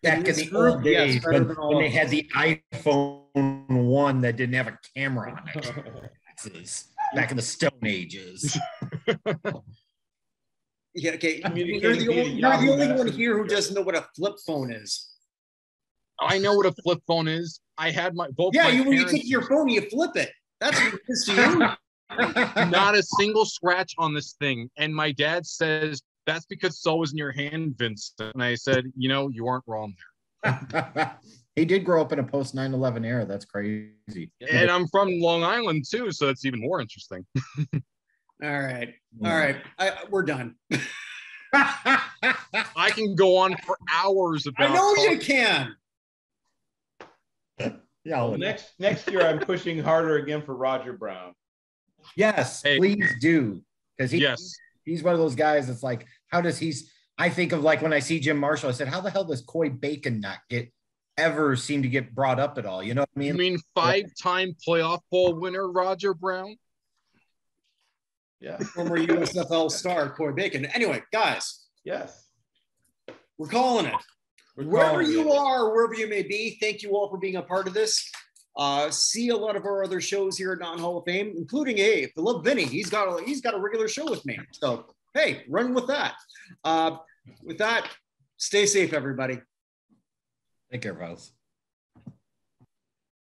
Back in the old days when they had the iPhone 1 that didn't have a camera on it. Back in the Stone Ages. Yeah, okay. You're the only one here who doesn't know what a flip phone is. I know what a flip phone is. I had both. Yeah, when you take your phone, you flip it. That's what it is to you. Not a single scratch on this thing. And my dad says, that's because it's always in your hand, Vincent. And I said, you aren't wrong He did grow up in a post 9/11 era. That's crazy. And I'm from Long Island too, so it's even more interesting. All right. We're done. I can go on for hours about. I know you can. Yeah. Well, next year, I'm pushing harder again for Roger Brown. Yes, please do, because he's one of those guys that's like, how does I think of like when I see Jim Marshall, I said, how the hell does Coy Bacon not seem to get brought up at all? You know what I mean? You mean 5-time playoff bowl winner Roger Brown? Yeah. Former USFL star Coy Bacon. Anyway, guys. Yes. We're calling it. Wherever you are, wherever you may be, thank you all for being a part of this. See a lot of our other shows here at Not Hall of Fame, including if you love Vinny, he's got a regular show with me. So hey, run with that. With that, stay safe, everybody. Take care, folks.